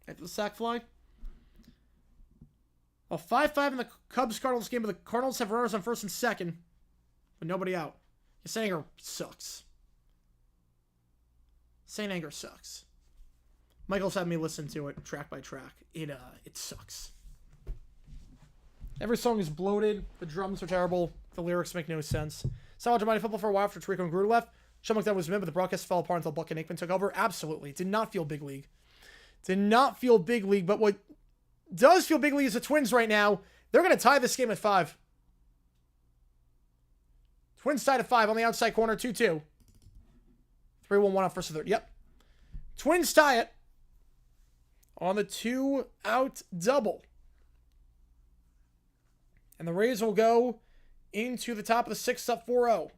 [SPEAKER 1] After the sac fly. Well, 5-5 in the Cubs-Cardinals game, but the Cardinals have runners on first and second. But nobody out. St. Anger sucks. St. Anger sucks. Michael's had me listen to it track by track. It sucks. Every song is bloated. The drums are terrible. The lyrics make no sense. Saw Almighty football for a while after Tarico and Gruder left. Sean McDonough was mid, but the broadcast fell apart until Buck and Aikman took over. Absolutely. Did not feel big league. But what does feel big league is the Twins right now. They're going to tie this game at 5. Twins tied at 5 on the outside corner, 2-2. 3-1, 1 out first and third. Yep. Twins tie it on the 2-out double. And the Rays will go into the top of the 6th up 4-0.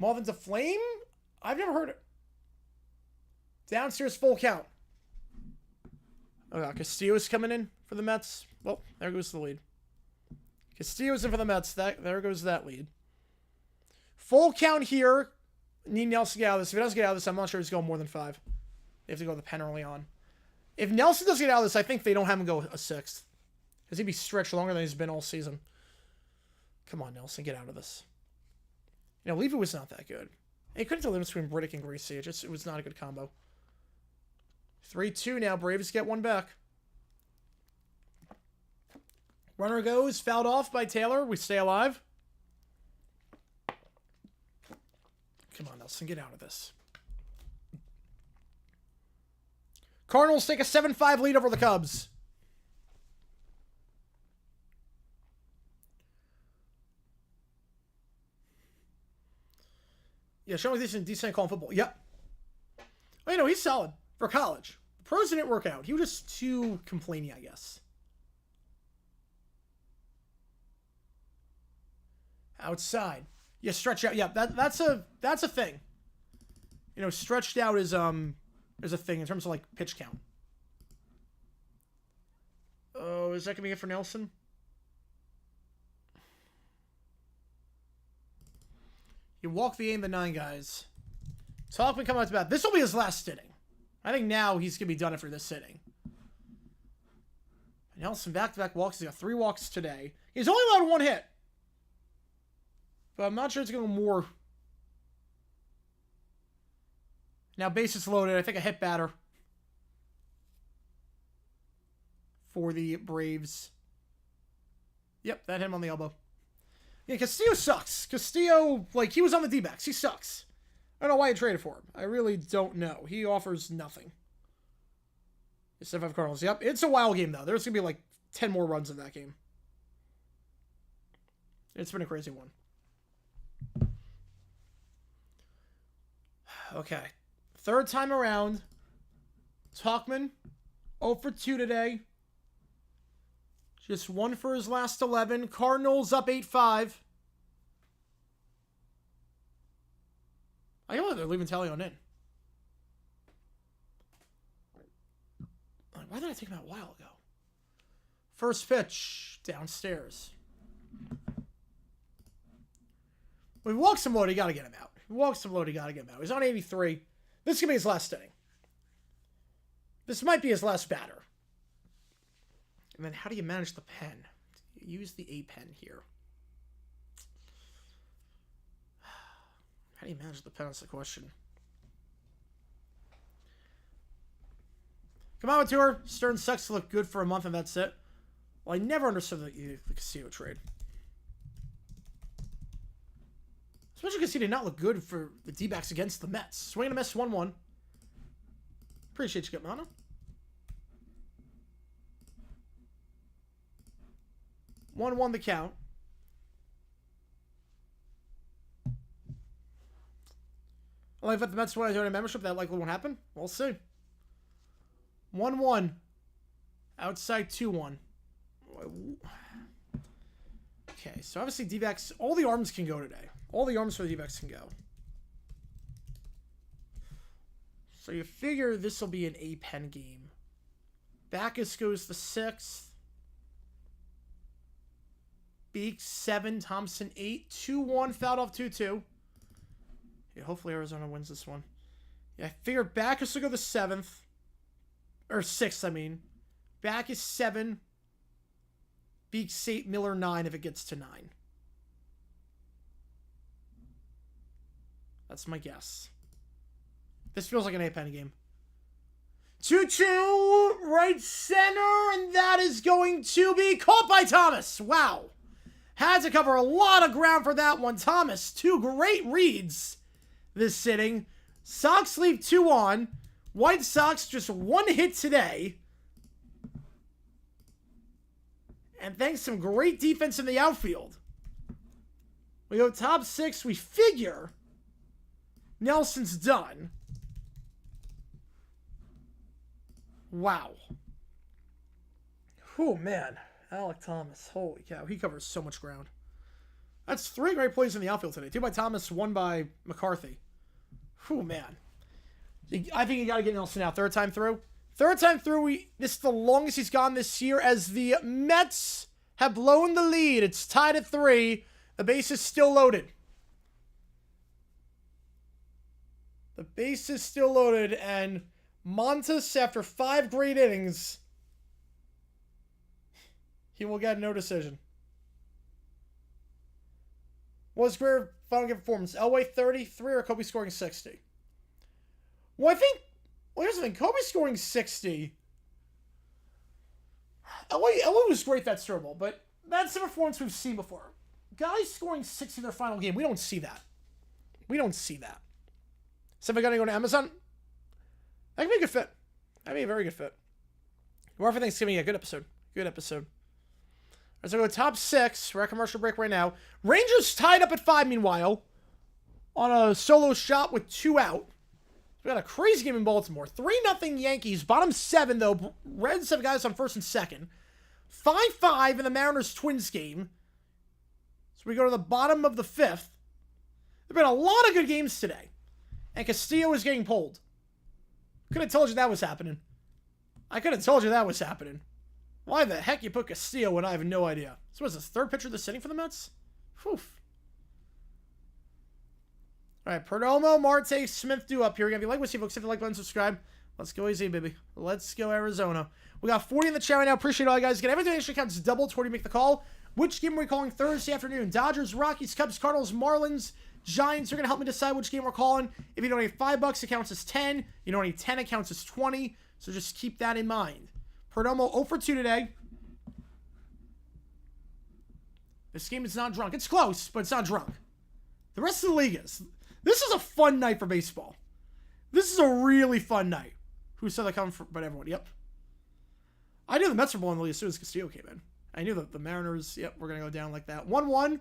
[SPEAKER 1] Marvin to Flame? I've never heard it. Downstairs full count. Oh, Castillo's coming in for the Mets. Well, there goes the lead. Castillo's in for the Mets. There goes that lead. Full count here Need Nelson to get out of this. If he doesn't get out of this, I'm not sure he's going more than 5. They have to go with the pen early on. If Nelson doesn't get out of this, I think they don't have him go a 6th. Because he'd be stretched longer than he's been all season. Come on, Nelson, get out of this. You know, Levy was not that good. He couldn't tell the difference between Riddick and Greasy. It was not a good combo. 3-2 now. Braves get one back. Runner goes. Fouled off by Taylor. We stay alive. Come on, Nelson. Get out of this. Cardinals take a 7-5 lead over the Cubs. Yeah, showing decent call in football. Yep. Oh, you know, he's solid for college. The pros didn't work out. He was just too complaining, I guess. Outside. Yeah, stretch out. Yeah, that's a thing. You know, stretched out is a thing in terms of like pitch count. Oh, is that gonna be it for Nelson? You walk the 8 and the 9 guys. Talkman coming out to bat. This will be his last sitting. I think now he's gonna be done after this sitting. Nelson back-to-back walks. He's got 3 walks today. He's only allowed 1 hit. But I'm not sure it's going to go more. Now bases loaded. I think a hit batter for the Braves. Yep, that hit him on the elbow. Yeah, Castillo sucks. Castillo, like, he was on the D-backs. He sucks. I don't know why you traded for him. I really don't know. He offers nothing. 7-5 Cardinals. Yep, it's a wild game, though. There's going to be, like, 10 more runs in that game. It's been a crazy one. Okay. 3rd time around. Talkman, 0 for 2 today. Just 1 for his last 11. Cardinals up 8-5. I know they're leaving Talion in. Why did I take him out a while ago? First pitch. Downstairs. When he walks some load, you got to get him out. If he walks some load, you got to get him out. He's on 83. This is going to be his last inning. This might be his last batter. And then how do you manage the pen? Use the A pen here. How do you manage the pen? That's the question. Come on, tour. Stern sucks to look good for a month, and that's it. Well, I never understood the Castillo trade. Especially because he did not look good for the D-backs against the Mets. Swing and a miss, 1-1. Appreciate you, Gutmano. 1-1 the count. Well, if the Mets want to join a membership, that likely won't happen. We'll see. 1-1. Outside 2-1. Okay, so obviously D-backs, all the arms can go today. All the arms for the D-backs can go. So you figure this will be an A-pen game. Backus goes the 6th. Beeks 7, Thompson 8, 2-1, fouled off 2-2. Yeah, hopefully Arizona wins this one. Yeah, I figure Backus will go the 7th. Or 6th, I mean. Backus 7. Beeks 8, Miller 9 if it gets to 9. That's my guess. This feels like an 8-pen game. 2-2, right center, and that is going to be caught by Thomas. Wow. Had to cover a lot of ground for that one. Thomas, 2 great reads this sitting. Sox leave 2 on. White Sox just 1 hit today. And thanks to some great defense in the outfield. We go top 6. We figure Nelson's done. Wow. Oh, man. Alec Thomas. Holy cow. He covers so much ground. That's 3 great plays in the outfield today. 2 by Thomas, 1 by McCarthy. Oh, man. I think you got to get Nelson out. 3rd time through. 3rd time through. This is the longest he's gone this year as the Mets have blown the lead. It's tied at 3. The base is still loaded. The base is still loaded, and Montes, after 5 great innings, he will get no decision. Was great final game performance? Elway 33 or Kobe scoring 60? Well, here's the thing. Kobe scoring 60. Elway was great that Super Bowl, but that's a performance we've seen before. Guys scoring 60 in their final game, we don't see that. So if I gotta go to Amazon, that could be a good fit. That'd be a very good fit. More for Thanksgiving, yeah, good episode. Alright, so go top 6. We're at commercial break right now. Rangers tied up at 5, meanwhile, on a solo shot with 2 out. We got a crazy game in Baltimore. 3-0 Yankees. Bottom 7, though. Reds have guys on first and second. 5-5 in the Mariners-Twins game. So we go to the bottom of the 5th. There have been a lot of good games today. And Castillo is getting pulled. Could have told you that was happening. Why the heck you put Castillo when I have no idea? So what's this, 3rd pitcher of the inning for the Mets? Whew. All right, Perdomo, Marte, Smith due up here. If you like what you see, folks, hit the like button, subscribe. Let's go easy, baby. Let's go Arizona. We got 40 in the chat right now. Appreciate all you guys. Get everything actually counts double to where you make the call. Which game are we calling Thursday afternoon? Dodgers, Rockies, Cubs, Cardinals, Marlins, Giants. You're going to help me decide which game we're calling. If you donate $5, it counts as 10. You donate 10, it counts as 20. So just keep that in mind. Perdomo 0 for 2 today. This game is not drunk. It's close, but it's not drunk. The rest of the league is. This is a fun night for baseball. This is a really fun night. Who saw that coming from? But everyone, yep. I knew the Mets were blowing the lead as soon as Castillo came in. I knew that the Mariners, yep, we're going to go down like that. 1-1.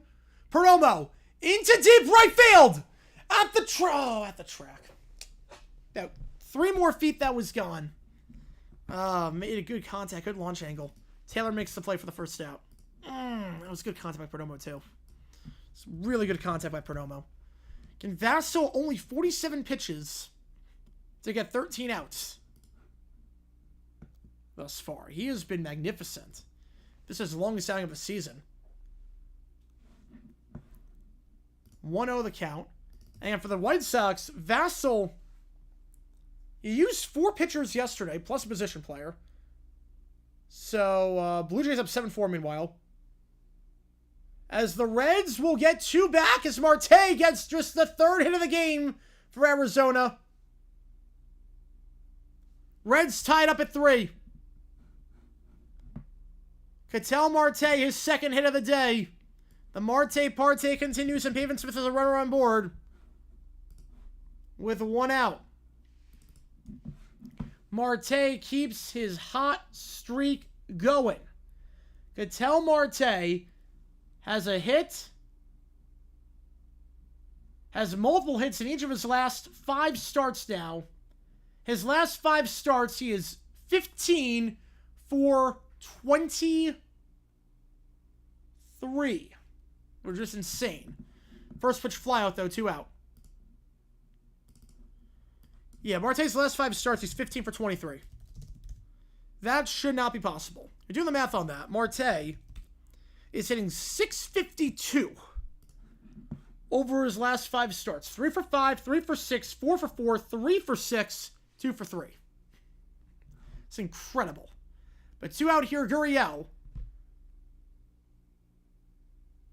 [SPEAKER 1] Perdomo into deep right field. At the track. About 3 more feet, that was gone. Made a good contact, good launch angle. Taylor makes the play for the first out. That was good contact by Perdomo, too. It's really good contact by Perdomo. Vassell only 47 pitches to get 13 outs thus far. He has been magnificent. This is his longest outing of the season. 1-0 the count. And for the White Sox, Vassell, he used 4 pitchers yesterday, plus a position player. So, Blue Jays up 7-4 meanwhile. As the Reds will get 2 back as Marte gets just the 3rd hit of the game for Arizona. Reds tied up at 3. Ketel Marte, his 2nd hit of the day. The Marte Parte continues, and Pavin Smith is a runner on board with 1 out. Marte keeps his hot streak going. Ketel Marte has a hit, has multiple hits in each of his last 5 starts now. His last 5 starts, he is 15 for 23. We're just insane. First pitch fly out, though, 2 out. Yeah, Marte's last 5 starts, he's 15 for 23. That should not be possible. You're doing the math on that. Marte is hitting .652 over his last 5 starts. 3 for 5, 3 for 6, 4 for 4, 3 for 6, 2 for 3. It's incredible. But 2 out here, Gurriel.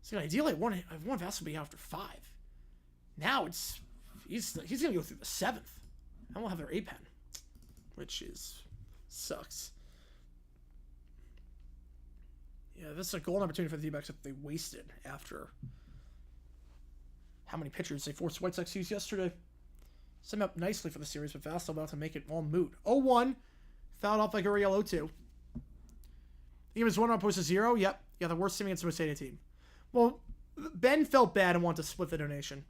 [SPEAKER 1] So ideally, I want Vassell to be after 5. Now he's going to go through the 7th. I won't have their A-pen, which sucks. Yeah, this is a golden opportunity for the D-backs that they wasted after how many pitchers they forced White Sox to use yesterday. Set up nicely for the series, but Vassell about to make it all moot. 0-1, fouled off by Gurriel. 0-2. The game is 1 opposed to 0. Yep. Yeah, the worst team against the Mercedes team. Well, Ben felt bad and wanted to split the donation.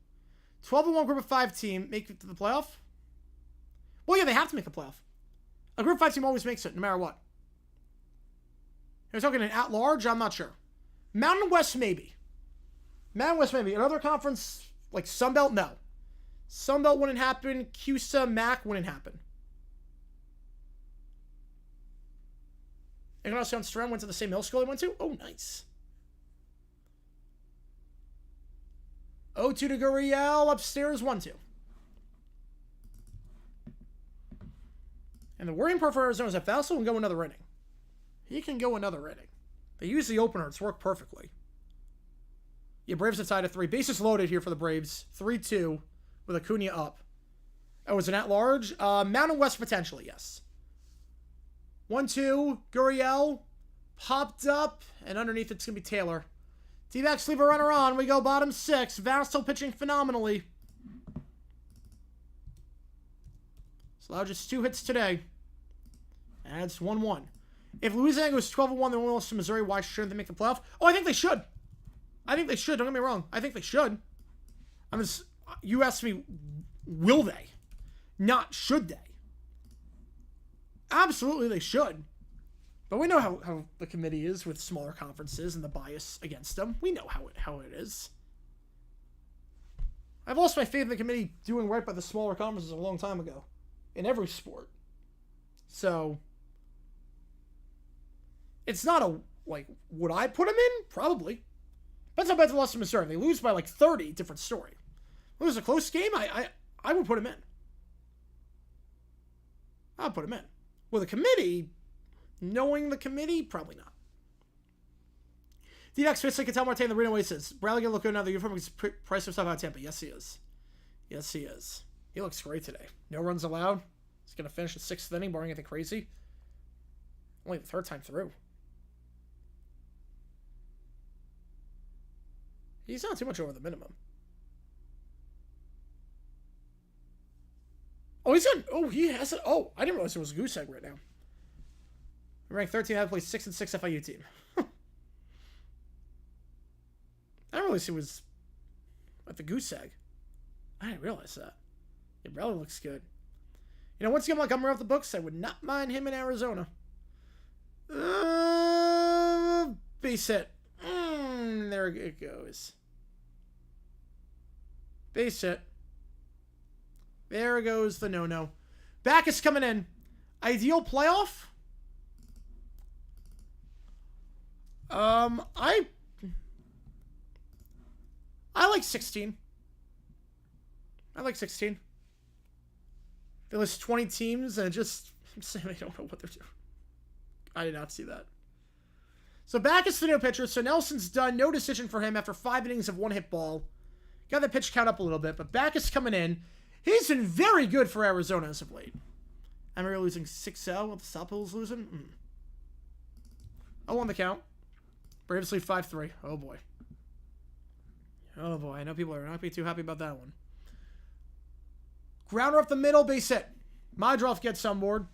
[SPEAKER 1] 12-1 group of 5 team make it to the playoff? Well, yeah, they have to make the playoff. A group of 5 team always makes it, no matter what. Are we talking an at-large? I'm not sure. Mountain West, maybe. Mountain West, maybe. Another conference, like Sunbelt, no. Sunbelt wouldn't happen. CUSA, MAC wouldn't happen. Ignacio and Strem went to the same middle school they went to? Oh, nice. 0-2 to Gurriel. Upstairs, 1-2. And the worrying part for Arizona is that Fausto can go another inning. He can go another inning. They use the opener. It's worked perfectly. Yeah, Braves are tied at 3. Bases loaded here for the Braves. 3-2 with Acuna up. Oh, is it at-large? Mountain West potentially, yes. 1-2. Gurriel popped up. And underneath it's going to be Taylor. D-backs leave a runner on. We go bottom 6. Fausto pitching phenomenally. So allowed just 2 hits today. Adds 1-1. If Louisiana goes 12-1, they're only lost to Missouri. Why shouldn't they make the playoff? Oh, I think they should. I think they should. Don't get me wrong. I think they should. You asked me, will they? Not should they. Absolutely they should. But we know how the committee is with smaller conferences and the bias against them. We know how it is. I've lost my faith in the committee doing right by the smaller conferences a long time ago. In every sport. So, it's not a, like, would I put them in? Probably. Depends how bad they lost to Missouri. If they lose by like 30, different story. If it was a close game, I would put them in. I'll put them in. With a committee, knowing the committee, probably not. D-Dex fits like Catal Marte in the Reno Aces. Bradley gonna look good now. The uniform is price of stuff out of Tampa. Yes, he is. Yes, he is. He looks great today. No runs allowed. He's going to finish the 6th inning, barring anything crazy. Only the 3rd time through. He's not too much over the minimum. Oh, he's on. Oh, he has it. Oh, I didn't realize it was a goose egg right now. Ranked 13, had to play 6-6 FIU team. I didn't realize he was at the goose egg. I didn't realize that. It really looks good. You know, once again, Montgomery off the books, I would not mind him in Arizona. Base hit. There it goes. Base hit. There goes the no-no. Backus coming in. Ideal playoff? I like 16. I like 16. They list 20 teams and just I'm saying they don't know what they're doing. I did not see that. So Backus the new pitcher. So Nelson's done. No decision for him after 5 innings of 1-hit ball. Got the pitch count up a little bit, but Backus coming in. He's been very good for Arizona as of late. Emery losing 6-0 with the South Hills losing. 0 on the count. Braves lead 5-3. Oh boy. Oh boy. I know people are not going to be too happy about that one. Grounder up the middle, base hit. Modroff gets on board.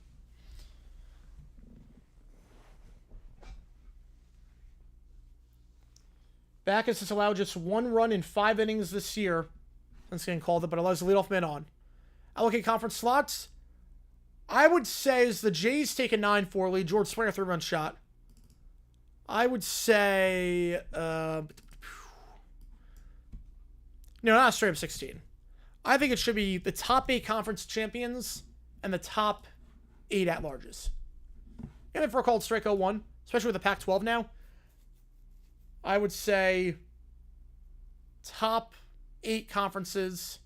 [SPEAKER 1] Backus has allowed just 1 run in 5 innings this year. That's getting called it, but allows the leadoff man on. Allocate conference slots. I would say as the Jays take a 9-4 lead, George Springer 3-run shot. I would say no, not straight up 16. I think it should be the top 8 conference champions and the top 8 at-larges. And if we're called strike 0-1, especially with the Pac-12 now, I would say top 8 conferences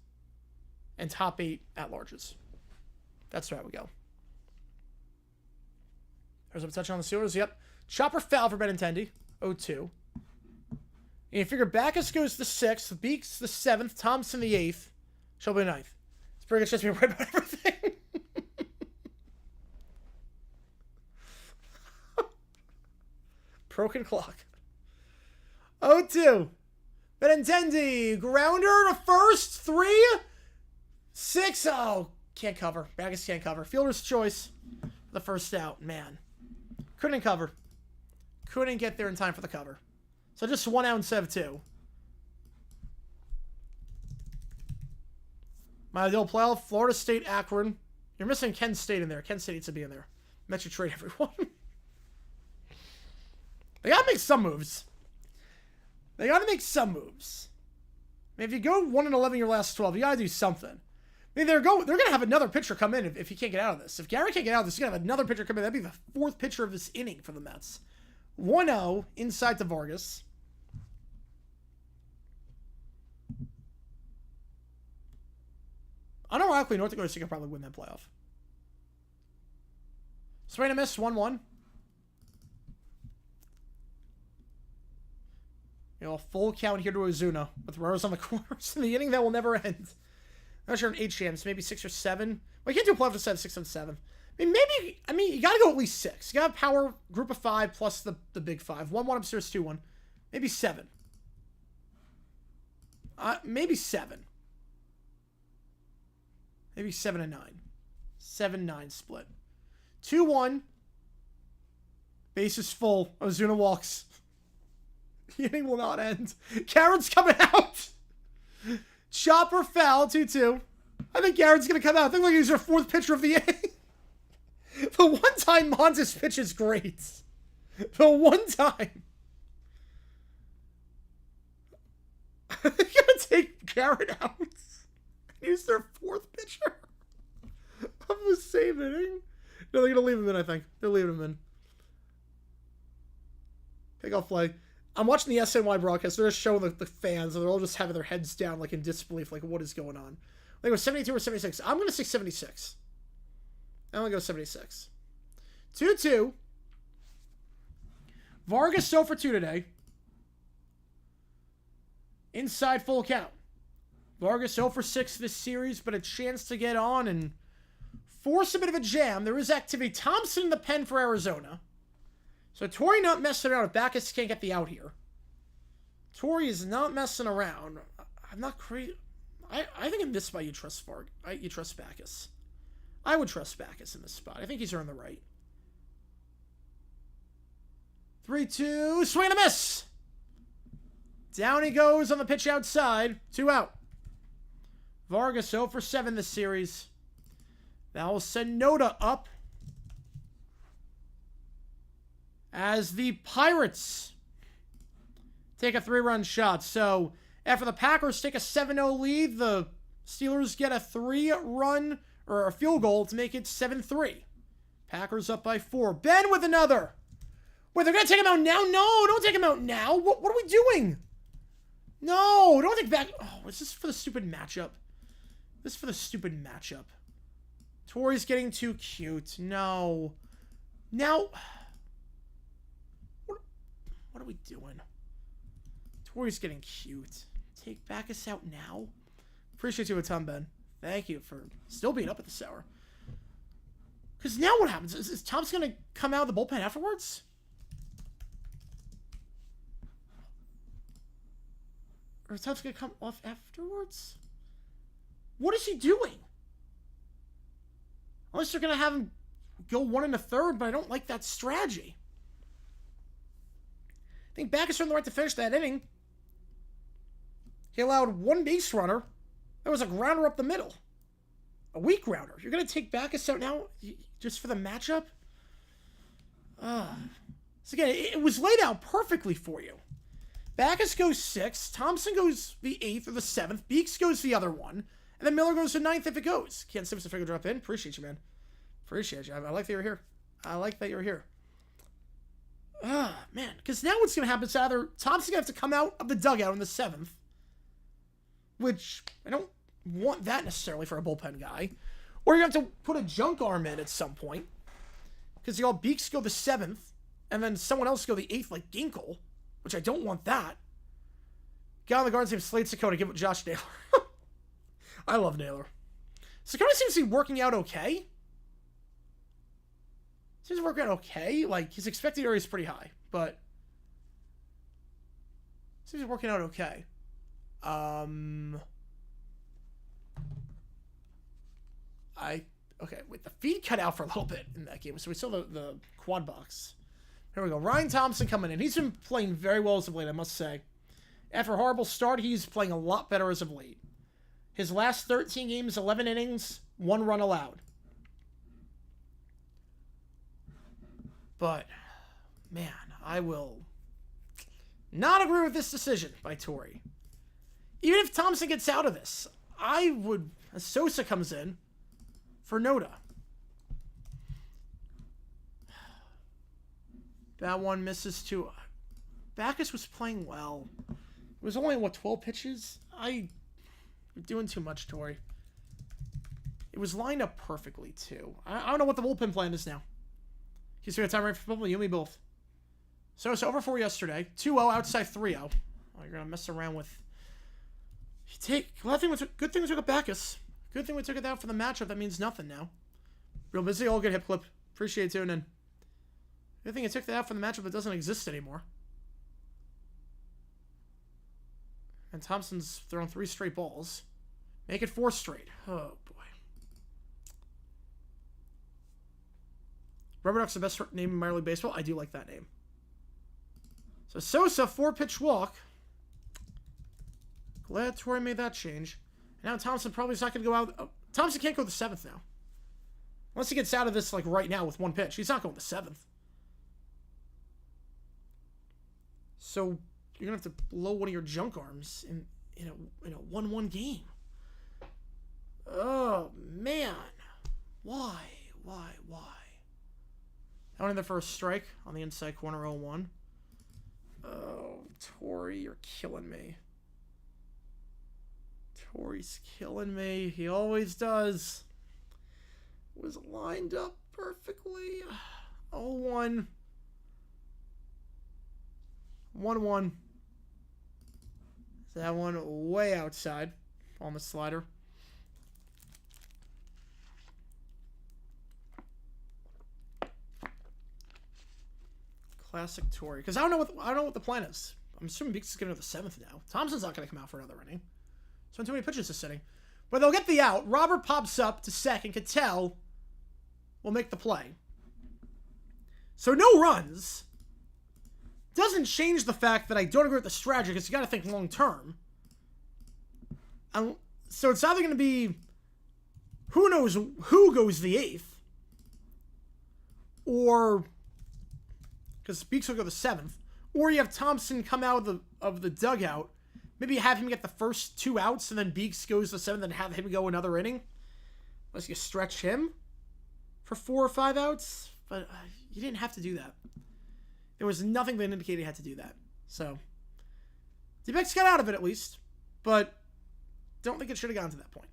[SPEAKER 1] and top 8 at-larges. That's where I would go. There's a touch on the Steelers. Yep. Chopper foul for Benintendi. 0-2. And you figure Backus goes the 6th, Beeks the 7th, Thompson the 8th, Shelby the 9th. It's pretty good chance to be right about everything. Broken clock. 0-2. Benintendi. Grounder to first. 3. 6. Oh, can't cover. Backus can't cover. Fielder's choice. The first out. Man. Couldn't cover. Couldn't get there in time for the cover. So just 1 out instead of 2. My ideal playoff, Florida State, Akron. You're missing Kent State in there. Kent State needs to be in there. Metro trade everyone. They gotta make some moves. They gotta make some moves. I mean, if you go 1-11 your last 12, you gotta do something. I mean, they're gonna have another pitcher come in if he can't get out of this. If Gary can't get out of this, you're gonna have another pitcher come in. That'd be the 4th pitcher of this inning for the Mets. 1-0 inside to Vargas. Unironically, North Dakota State could probably win that playoff. Swing and a miss, 1-1. You know, full count here to Ozuna with runners on the corners in the inning that will never end. Not sure an 8 chance, maybe 6 or 7. Well, you can't do a playoff to 6 and 7. I mean, you gotta go at least 6. You gotta have power, group of 5 plus the big 5. 1-1 upstairs, 2-1. Maybe 7. Maybe 7. Maybe 7 and 9. 7-9 split. 2-1. Base is full. Ozuna walks. The inning will not end. Garrett's coming out. Chopper foul, 2-2. I think Garrett's going to come out. I think like he's our 4th pitcher of the inning. The one time Montes pitch is great. The one time. They're going to take Garrett out. He's their 4th pitcher of the same inning. No, they're going to leave him in, I think. They're leaving him in. Pickoff flag. I'm watching the SNY broadcast. They're just showing the fans, and they're all just having their heads down, like in disbelief, like what is going on. I think it was 72 or 76. I'm going to say 76. I'm going to go 76. 2-2. Vargas 0 for 2 today. Inside full count. Vargas 0 for 6 this series, but a chance to get on and force a bit of a jam. There is activity. Thompson in the pen for Arizona. So Torrey not messing around. If Backus can't get the out here. Torrey is not messing around. I'm not crazy. I think in this spot you trust you trust Backus. I would trust Backus in this spot. I think he's earned the right. 3-2. Swing and a miss. Down he goes on the pitch outside. 2 out. Vargas 0 for 7 this series. That will send Noda up. As the Pirates take a 3-run shot. So, after the Packers take a 7-0 lead, the Steelers get a 3-run or a field goal to make it 7-3. Packers up by 4. Ben with another. Wait, they're going to take him out now? No, don't take him out now. What are we doing? No, don't take back. Oh, is this for the stupid matchup? This is for the stupid matchup. Torrey's getting too cute. No. Now... What are we doing? Torrey's getting cute. Take Backus out now? Appreciate you a ton, Ben. Thank you for still being up at this hour. Because now what happens? Is Thompson going to come out of the bullpen afterwards? Or is Thompson going to come off afterwards? What is he doing? Unless they're going to have him go 1 1/3, but I don't like that strategy. I think Backus earned the right to finish that inning. He allowed 1 base runner. That was a grounder up the middle. A weak grounder. You're going to take Backus out now just for the matchup? So again, it was laid out perfectly for you. Backus goes 6th. Thompson goes the 8th or the 7th. Beeks goes the other one. And then Miller goes to 9th if it goes. Can't Simpson figure drop in. Appreciate you, man. Appreciate you. I like that you're here. I like that you're here. Man. Because now what's going to happen is either Thompson's going to have to come out of the dugout in the 7th. Which, I don't want that necessarily for a bullpen guy. Or you're going to have to put a junk arm in at some point. Because you all Beeks go the 7th. And then someone else go the 8th like Ginkle. Which I don't want that. Guy on the Guardians named Slade Sakota. Give it Josh Naylor. I love Naylor. Sakota seems to be working out okay. Seems to work out okay. Like, his expected area is pretty high. But seems to be working out okay. Okay, wait, the feed cut out for a little bit in that game. So we saw the quad box. Here we go. Ryan Thompson coming in. He's been playing very well as of late, I must say. After a horrible start, he's playing a lot better as of late. His last 13 games, 11 innings, 1 run allowed. But, man, I will not agree with this decision by Torrey. Even if Thompson gets out of this, I would, as Sosa comes in, for Noda. That one misses too. Backus was playing well. It was only, 12 pitches? You're doing too much, Torrey. It was lined up perfectly, too. I don't know what the bullpen plan is now. He's got a time right for people. You and me both. So it's over 4 yesterday. 2-0 outside 3-0. Oh, you're gonna mess around with. You take. Well, good thing we took a Bacchus. Good thing we took it out for the matchup. That means nothing now. Real busy. All good hip clip. Appreciate tuning in. Good thing you took that out for the matchup that doesn't exist anymore. And Thompson's thrown 3 straight balls. Make it 4 straight. Oh boy. Rubber Duck's the best name in minor league baseball. I do like that name. So Sosa, 4-pitch walk. Glad Torrey made that change. And now Thompson probably is not going to go out. Thompson can't go the 7th now. Unless he gets out of this like right now with 1 pitch. He's not going the 7th. So you're going to have to blow one of your junk arms in a 1-1 game. Oh, man. Why? I went in the first strike on the inside corner, 0-1. Oh, Torrey, you're killing me. Torrey's killing me. He always does. Was lined up perfectly. 0-1. 1-1. That one way outside on the slider. Classic Torrey. Because I don't know what the plan is. I'm assuming Beeks is going to the 7th now. Thompson's not going to come out for another inning. So too many pitches is sitting. But they'll get the out. Robert pops up to second. Cattell will make the play. So no runs. Doesn't change the fact that I don't agree with the strategy because you got to think long term. So it's either going to be who knows who goes the 8th, or because Beeks will go the 7th, or you have Thompson come out of the dugout. Maybe have him get the first 2 outs, and then Beeks goes the 7th, and have him go another inning. Unless you stretch him for 4 or 5 outs, but you didn't have to do that. There was nothing that indicated he had to do that. So, D-backs got out of it at least, but don't think it should have gone to that point.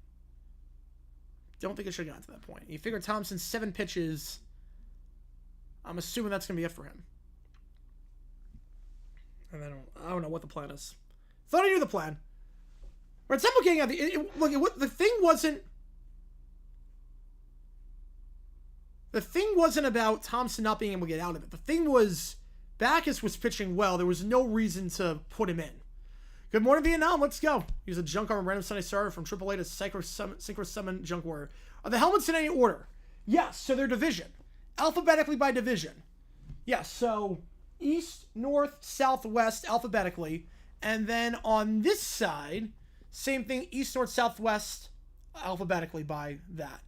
[SPEAKER 1] You figure Thompson's 7 pitches, I'm assuming that's going to be it for him. And I don't know what the plan is. Thought I knew the plan. But at some point getting out the thing wasn't about Thompson not being able to get out of it. The thing was Bacchus was pitching well. There was no reason to put him in. Good morning, Vietnam. Let's go. He was a junk arm random Sunday starter from AAA to Synchro Summon Junk Warrior. Are the helmets in any order? Yes, so they're division. Alphabetically by division. Yes, so east, north, south, west, alphabetically. And then on this side, same thing, east, north, southwest, alphabetically by that.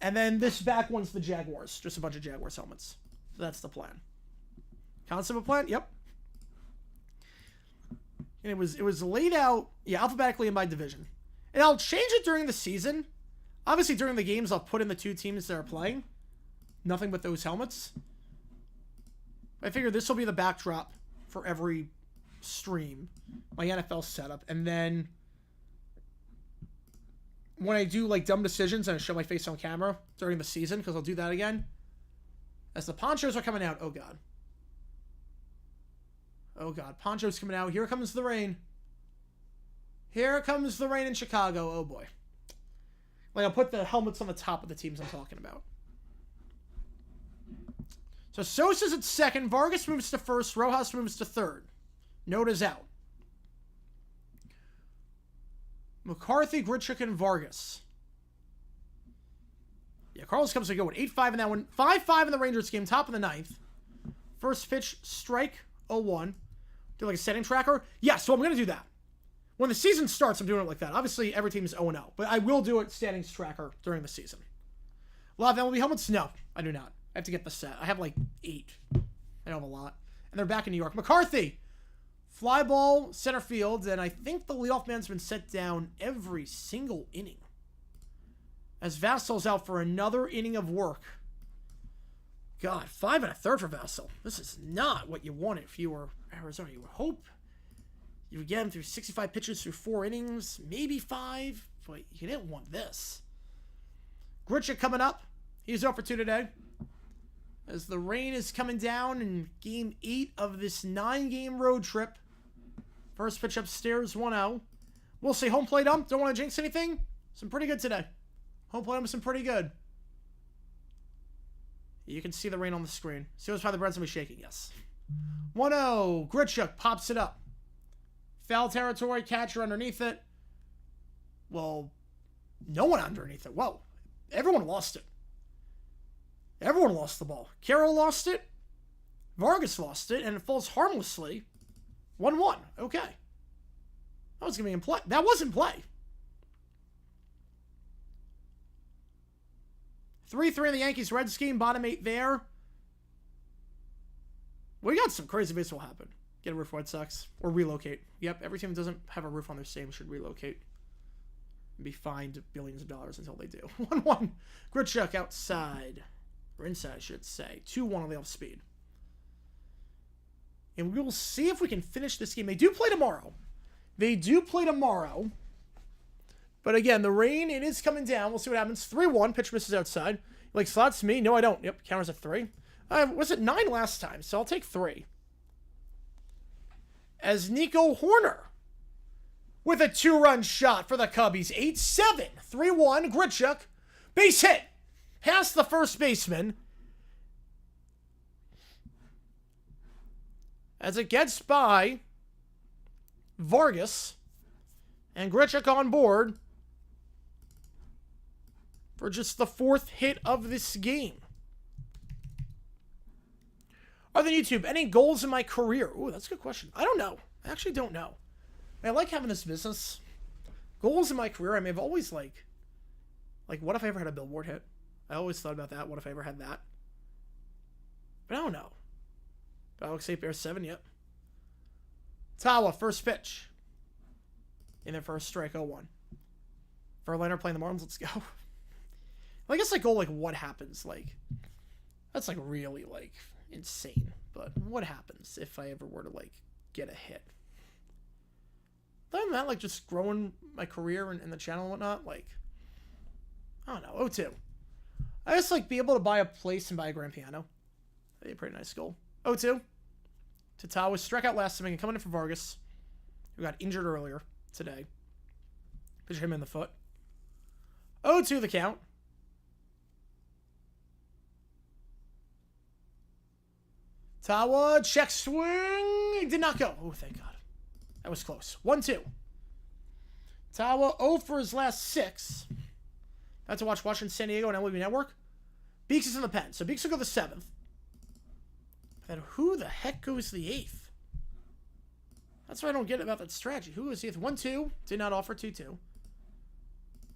[SPEAKER 1] And then this back one's the Jaguars. Just a bunch of Jaguars helmets. So that's the plan. Concept of plan? Yep. And it was laid out, alphabetically and by division. And I'll change it during the season. Obviously, during the games, I'll put in the 2 teams that are playing. Nothing but those helmets. I figure this will be the backdrop for every stream, my NFL setup, and then when I do like dumb decisions and I show my face on camera during the season, because I'll do that again, as the ponchos are coming out. Oh god, ponchos coming out. Here comes the rain in Chicago. Oh boy. Like, I'll put the helmets on the top of the teams I'm talking about. So Sosa's at second, Vargas moves to first, Rojas moves to third. Noda's out. McCarthy, Grichuk, and Vargas. Yeah, Carlos comes to go with 8-5 in that one. 5-5 in the Rangers game, top of the 9th. First pitch, strike, 0-1. Do like a setting tracker? Yeah, so I'm going to do that. When the season starts, I'm doing it like that. Obviously, every team is 0-0, but I will do it standings tracker during the season. A lot of MLB helmets? No, I do not. I have to get the set. I have like 8. I don't have a lot. And they're back in New York. McCarthy! Fly ball, center field, and I think the leadoff man's been set down every single inning. As Vassal's out for another inning of work. God, 5 1/3 for Vassal. This is not what you wanted if you were Arizona. You would hope you would get him through 65 pitches through 4 innings, maybe 5, but you didn't want this. Grichuk coming up. He's 0 for 2 today. as the rain is coming down in Game 8 of this 9-game road trip. First pitch upstairs, 1-0. We'll see. Home plate ump. Don't want to jinx anything. Some pretty good today. Home plate ump, some pretty good. You can see the rain on the screen. See what's probably the Brent's going to be shaking. Yes. 1-0. Grichuk pops it up. Foul territory. Catcher underneath it. Well, no one underneath it. Whoa. Everyone lost it. Everyone lost the ball. Carroll lost it. Vargas lost it. And it falls harmlessly. 1-1. Okay. That was going to be in play. That was in play. 3-3 in the Yankees-Reds game. Bottom 8 there. We got some crazy baseball happen. Get a roof, Red Sox. Or relocate. Yep, every team that doesn't have a roof on their stadium should relocate. And be fined billions of dollars until they do. 1-1. Grichuk outside. Or inside, I should say. 2-1 on the off-speed. And we will see if we can finish this game. They do play tomorrow. They do play tomorrow. But again, the rain, it is coming down. We'll see what happens. 3-1. Pitch misses outside. Like, slots me? No, I don't. Yep, counters at 3. Was it 9 last time? So I'll take 3. As Nico Horner with a 2-run shot for the Cubbies. 8-7. 3-1. Grichuk. Base hit. Past the first baseman. As it gets by Vargas. And Grichuk on board for just the 4th hit of this game. Other than YouTube, any goals in my career? Ooh, that's a good question. I don't know. I actually don't know. I like having this business. Goals in my career, I mean, I've always like, what if I ever had a billboard hit? I always thought about that. What if I ever had that? But I don't know. Alex 8 Bear 7, yep. Tawa, first pitch. In their first strike, 0-1. Verlander playing the Marlins, let's go. Well, I guess like goal, like what happens? Like, that's like really like insane. But what happens if I ever were to like get a hit? Other than that, like just growing my career and the channel and whatnot, like, I don't know, 0-2. I just like be able to buy a place and buy a grand piano. That'd be a pretty nice goal. 0-2. Tatawa struck out last inning and coming in for Vargas, who got injured earlier today. Pitch him in the foot. 0-2 the count. Tawa, check swing. It did not go. Oh, thank God. That was close. 1-2. Tawa 0 for his last 6. I have to watch Washington, San Diego, and MLB Network. Beeks is in the pen, so Beeks will go the 7th. Then who the heck goes the 8th? That's what I don't get about that strategy. Who goes the 8th? 1-2. Did not offer 2-2.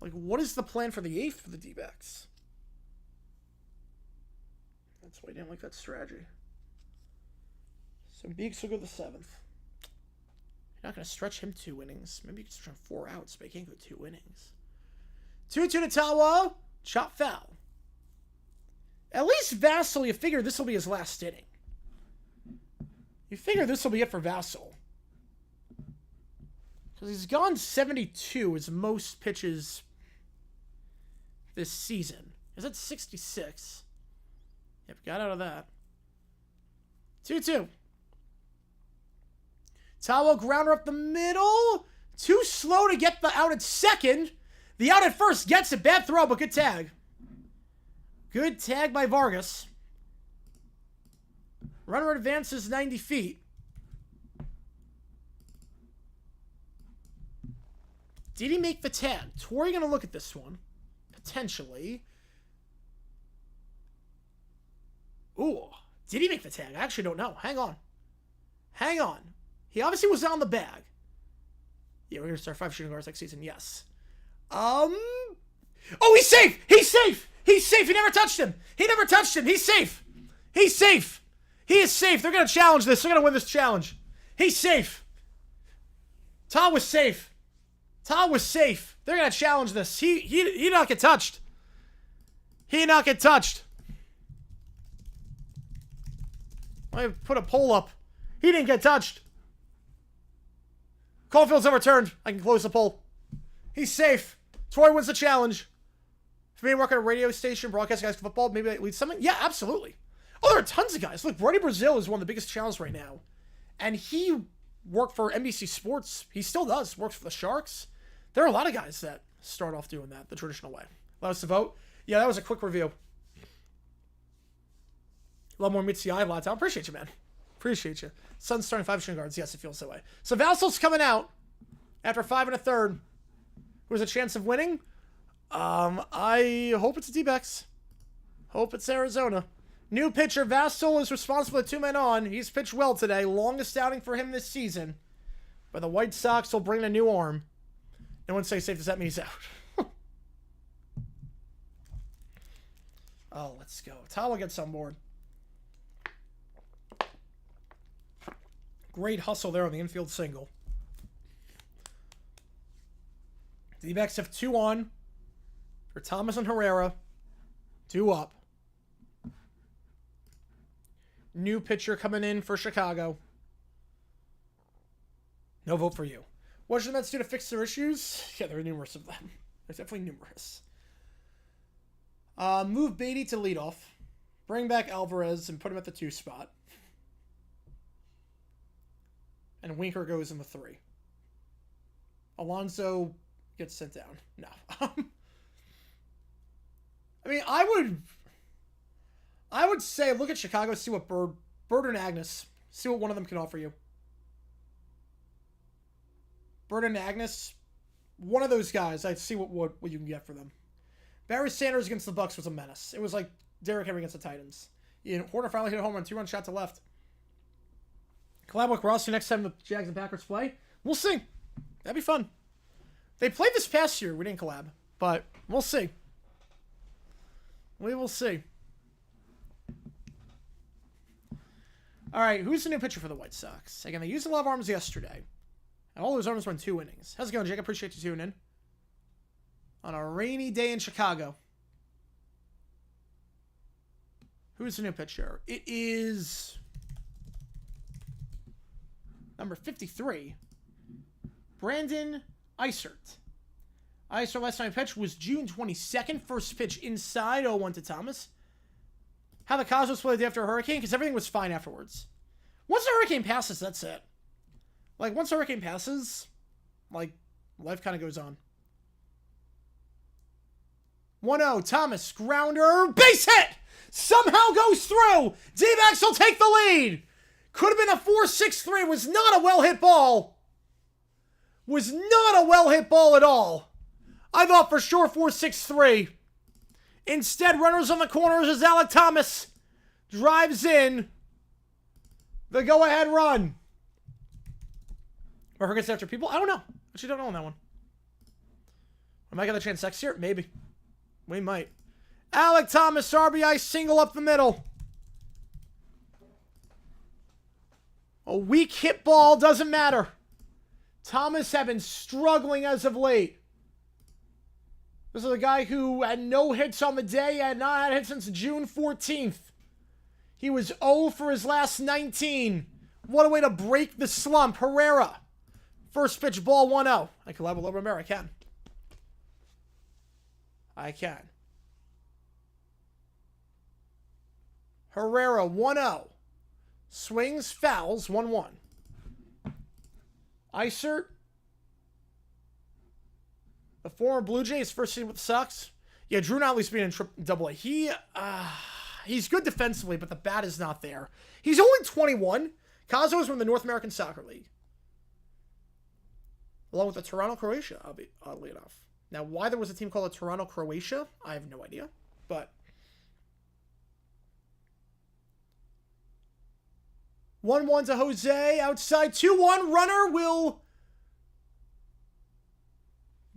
[SPEAKER 1] Like, what is the plan for the 8th for the D-backs? That's why I didn't like that strategy. So Beeks will go the 7th. You're not going to stretch him 2 innings. Maybe you can stretch him 4 outs, but you can't go 2 innings. 2-2 to Tawa. Chop foul. At least Vassell, you figure this will be his last inning. You figure this will be it for Vassell. Because he's gone 72 as most pitches this season. Is it 66? Yep, got out of that. 2-2. Tawa grounder up the middle. Too slow to get the out at second. The out at first gets it. Bad throw, but good tag. Good tag by Vargas. Runner advances 90 feet. Did he make the tag? Tori going to look at this one. Potentially. Ooh. Did he make the tag? I actually don't know. Hang on. Hang on. He obviously was on the bag. Yeah, we're going to start 5 shooting guards next season. Yes. Oh, he's safe! He's safe! He's safe! He never touched him! He never touched him! He's safe! He's safe! He is safe! They're going to challenge this. They're going to win this challenge. He's safe! Todd was safe. Todd was safe. They're going to challenge this. He did not get touched. He did not get touched. I put a poll up. He didn't get touched. Caulfield's overturned. I can close the poll. He's safe. Troy wins the challenge. For me working at a radio station, broadcasting guys football, maybe that leads something. Yeah, absolutely. Oh, there are tons of guys. Look, Brody Brazil is one of the biggest channels right now. And he worked for NBC Sports. He still does. Works for the Sharks. There are a lot of guys that start off doing that the traditional way. Allow us to vote. Yeah, that was a quick review. A lot more Mitzi-I, a lot of time. Appreciate you, man. Appreciate you. Sun's starting 5 shin guards. Yes, it feels that way. So Vassal's coming out after 5 1/3. Who has a chance of winning? I hope it's the D-backs. Hope it's Arizona. New pitcher, Vassal is responsible for 2 men on. He's pitched well today. Longest outing for him this season. But the White Sox will bring a new arm. No one say safe. Does that mean he's out? Oh, let's go. Tawa gets on board. Great hustle there on the infield single. The D-backs have 2 on for Thomas and Herrera. 2 up. New pitcher coming in for Chicago. No vote for you. What should the Mets do to fix their issues? Yeah, there are numerous of them. There's definitely numerous. Move Beatty to leadoff. Bring back Alvarez and put him at the 2 spot. And Winker goes in the 3. Alonso gets sent down. No. I mean, I would say look at Chicago, see what Bird and Agnes, see what one of them can offer you. Bird and Agnes, one of those guys, I'd see what you can get for them. Barry Sanders against the Bucks was a menace. It was like Derrick Henry against the Titans. Horner finally hit a home run, 2-run shot to left. Collab with Rossi next time the Jags and Packers play. We'll see. That'd be fun. They played this past year. We didn't collab, but we'll see. We will see. All right, who's the new pitcher for the White Sox? Again, they used a lot of arms yesterday. And all those arms were in 2 innings. How's it going, Jake? I appreciate you tuning in. On a rainy day in Chicago. Who's the new pitcher? It is number 53, Brandon Eisert. Eisert last time pitched was June 22nd. First pitch inside, 0-1 to Thomas. How the Cosmos played the day after a hurricane? Because everything was fine afterwards. Once the hurricane passes, that's it. Like, once the hurricane passes, like, life kind of goes on. 1-0, Thomas, grounder, base hit! Somehow goes through! D-backs will take the lead! Could have been a 4-6-3. Was not a well-hit ball. Was not a well-hit ball at all. I thought for sure 4-6-3. Instead, runners on the corners as Alec Thomas drives in the go-ahead run. Or gets after people? I don't know. Actually, don't know on that one. Am I going to chance next year? Maybe. We might. Alec Thomas, RBI single up the middle. A weak hit ball doesn't matter. Thomas had been struggling as of late. This is a guy who had no hits on the day, had not had hits since June 14th. He was 0 for his last 19. What a way to break the slump. Herrera. First pitch ball 1-0. I can level over Romero. I can. Herrera 1-0. Swings, fouls, 1-1. Eisert, the former Blue Jays, first season with the Sox. Yeah, Drew Notley's been in Double-A. He's good defensively, but the bat is not there. He's only 21. Kazo is from the North American Soccer League. Along with the Toronto Croatia, oddly enough. Now, why there was a team called the Toronto Croatia, I have no idea. But 1-1 to Jose. Outside 2-1. Runner will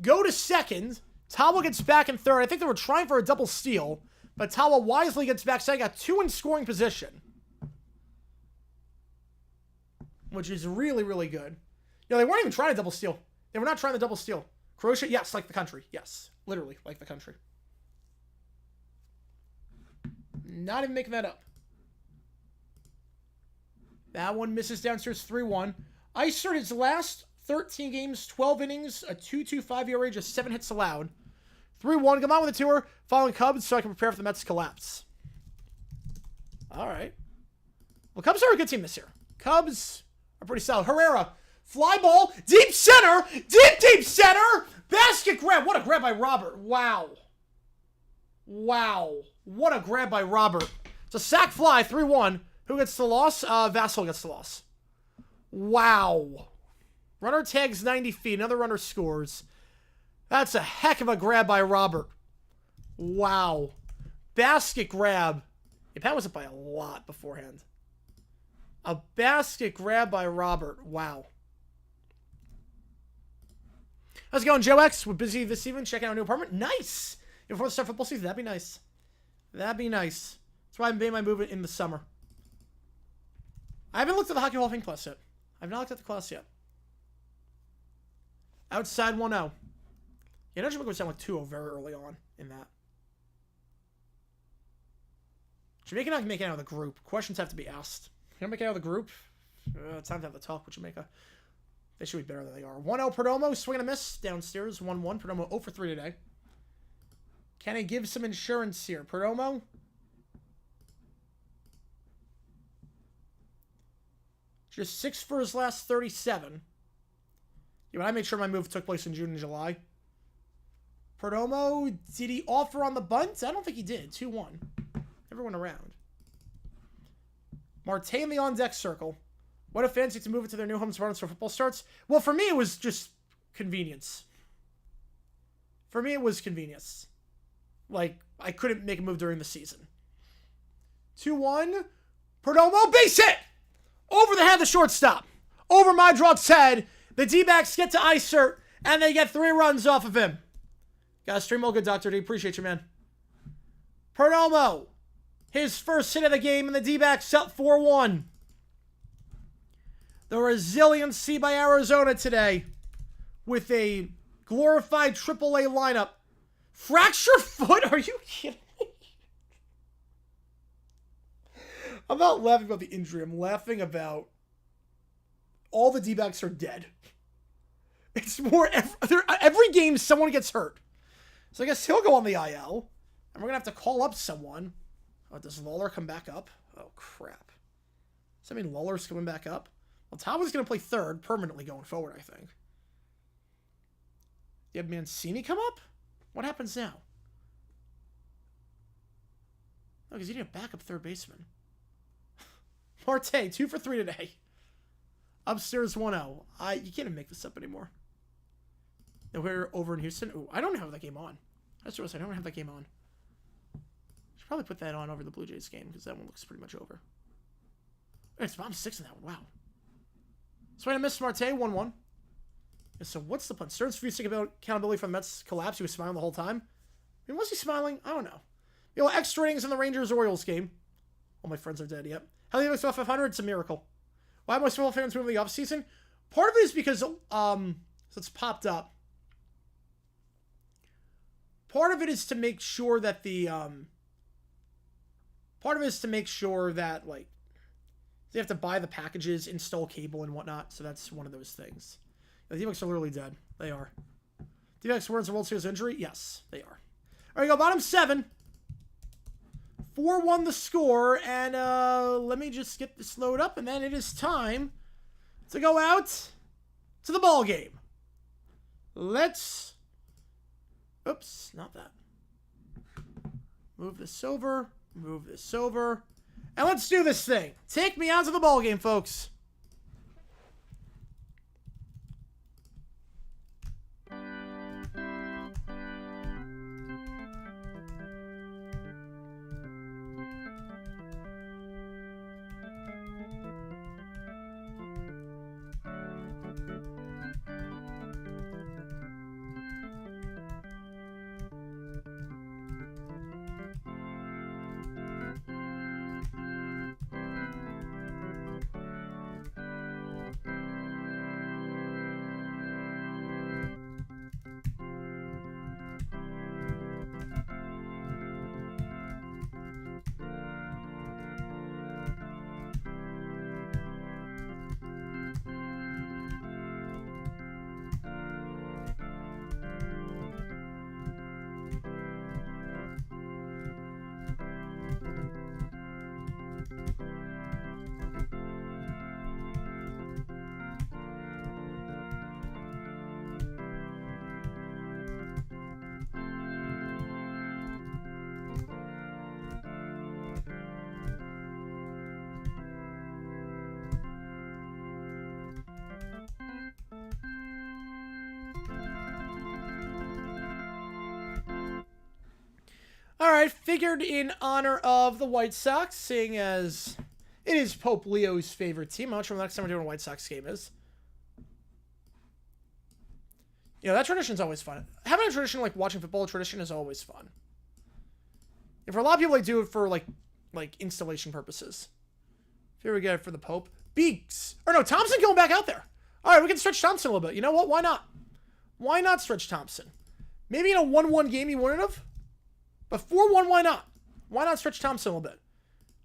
[SPEAKER 1] go to second. Tawa gets back in third. I think they were trying for a double steal, but Tawa wisely gets back. So I got 2 in scoring position, which is really, really good. You know, they weren't even trying to double steal. They were not trying to double steal. Croatia, yes, like the country. Yes, literally like the country. Not even making that up. That one misses downstairs 3-1. Eisert, his last 13 games, 12 innings, a 2.25 ERA, just 7 hits allowed. 3-1. Come on with the tour. Following Cubs so I can prepare for the Mets' collapse. All right. Well, Cubs are a good team this year. Cubs are pretty solid. Herrera, fly ball, deep center, deep center, basket grab. What a grab by Robert. Wow. Wow. What a grab by Robert. It's a sac fly, 3-1. Who gets the loss? Vassell gets the loss. Wow. Runner tags 90 feet. Another runner scores. That's a heck of a grab by Robert. Wow. Basket grab. Yeah, Pat was up by a lot beforehand. A basket grab by Robert. Wow. How's it going, Joe X? We're busy this evening checking out a new apartment. Nice. Before the start of football season, that'd be nice. That'd be nice. That's why I made my move in the summer. I haven't looked at the Hockey Hall of Fame class yet. I've not looked at the class yet. Outside 1-0. Yeah, no, Jamaica was down like 2-0 very early on in that. Jamaica not making it out of the group. Questions have to be asked. Can I make it out of the group? It's time to have the talk with Jamaica. They should be better than they are. 1-0 Perdomo, swing and a miss. Downstairs, 1-1. Perdomo 0 for 3 today. Can I give some insurance here? Perdomo? Just 6 for his last 37. Yeah, but I made sure my move took place in June and July. Perdomo, did he offer on the bunt? I don't think he did. 2-1. Everyone around. Marte in the on-deck circle. What a fancy to move it to their new homes for football starts. Well, for me, it was just convenience. For me, it was convenience. Like, I couldn't make a move during the season. 2-1. Perdomo, base hit! Over the head of the shortstop. Over Madrock's head. The D-backs get to Isert, and they get 3 runs off of him. Gotta stream all good, Dr. D. Appreciate you, man. Perdomo. His first hit of the game, and the D-backs up 4-1. The resiliency by Arizona today with a glorified AAA lineup. Fracture foot? Are you kidding me? I'm not laughing about the injury. I'm laughing about all the D-backs are dead. It's more every game someone gets hurt. So I guess he'll go on the IL. And we're going to have to call up someone. Oh, does Lawler come back up? Oh, crap. Does that mean Lawler's coming back up? Well, Tawa's going to play third permanently going forward, I think. You have Mancini come up? What happens now? No, because you need a backup third baseman. Marte, 2 for 3 today. Upstairs 1-0. You can't even make this up anymore. No, we're over in Houston. Ooh, I don't have that game on. I don't have that game on. Should probably put that on over the Blue Jays game because that one looks pretty much over. It's bottom 6 in that one. Wow. Swing and miss, Marte, 1-1. So what's the punt? Stearns refused to take accountability for the Mets' collapse. He was smiling the whole time. I mean, was he smiling? I don't know. You know, extra innings in the Rangers-Orioles game. All my friends are dead, yep. How do you make 500? It's a miracle. Why are most football fans moving the offseason? Part of it is because, so it's popped up. Part of it is to make sure that like, they have to buy the packages, install cable and whatnot. So that's one of those things. The D-backs are literally dead. They are. D-backs were in the World Series injury? Yes, they are. All right, go bottom 7. 4-1 the score. And let me just get this load up. And then it is time to go out to the ball game. Let's... Oops, not that. Move this over. Move this over. And let's do this thing. Take me out to the ball game, folks. All right, figured in honor of the White Sox, seeing as it is Pope Leo's favorite team. I'm not sure when the next time we're doing a White Sox game is. You know, that tradition's always fun. Having a tradition like watching football tradition is always fun. And for a lot of people, they do it for like installation purposes. Here we go for the Pope. Beaks. Or no, Thompson going back out there. All right, we can stretch Thompson a little bit. You know what? Why not? Why not stretch Thompson? Maybe in a 1-1 game you wouldn't have. But 4-1, why not? Why not stretch Thompson a little bit?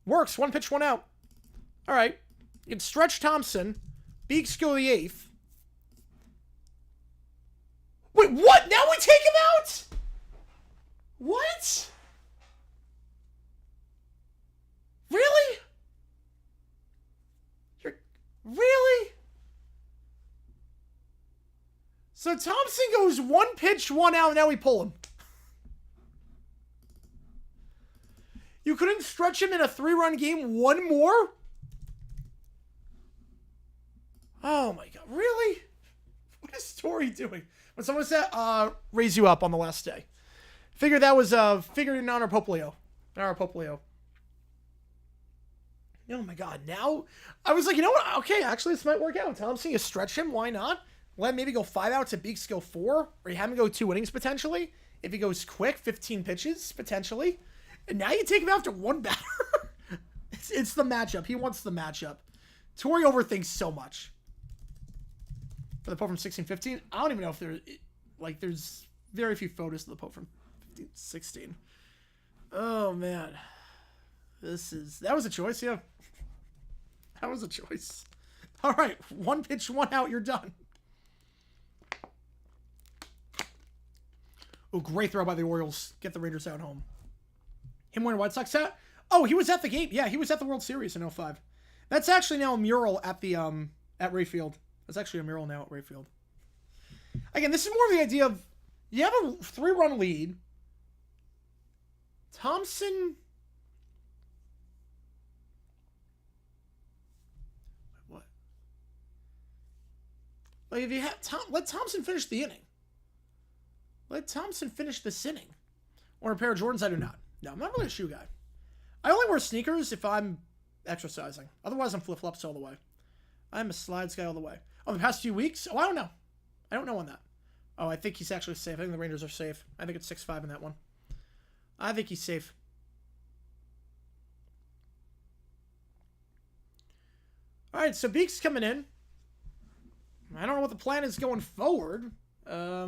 [SPEAKER 1] Works. 1 pitch, 1 out. All right. You can stretch Thompson. Beaks go the 8th. Wait, what? Now we take him out? What? Really? Really? So Thompson goes 1 pitch, 1 out, and now we pull him. You couldn't stretch him in a 3-run game 1 more? Oh my God, really? What is Tori doing? When someone said, raise you up on the last day. Figured that was, figured in honor of Pope Leo. Honor of Pope Leo. Oh my God, now, I was like, you know what? Okay, actually, this might work out. Thompson, you stretch him, why not? Let him maybe go 5 outs and Beaks go 4. Or you have him go 2 innings, potentially. If he goes quick, 15 pitches, potentially. And now you take him after 1 batter? it's the matchup. He wants the matchup. Tori overthinks so much. For the Pope from 16-15, I don't even know if there's very few photos of the Pope from 15-16. Oh, man. That was a choice, yeah. That was a choice. All right, 1 pitch, 1 out, you're done. Oh, great throw by the Orioles. Get the Raiders out home. Him wearing a White Sox hat? Oh, he was at the game. Yeah, he was at the World Series in 05. That's actually now a mural at the at Rayfield. That's actually a mural now at Rayfield. Again, this is more of the idea of you have a 3-run lead. Thompson. What? Like if you have let Thompson finish the inning. Let Thompson finish this inning. Or a pair of Jordans, I do not. No, I'm not really a shoe guy. I only wear sneakers if I'm exercising. Otherwise, I'm flip-flops all the way. I'm a slides guy all the way. Oh, the past few weeks? Oh, I don't know. I don't know on that. Oh, I think he's actually safe. I think the Rangers are safe. I think it's 6-5 in that one. I think he's safe. All right, so Beaks coming in. I don't know what the plan is going forward. I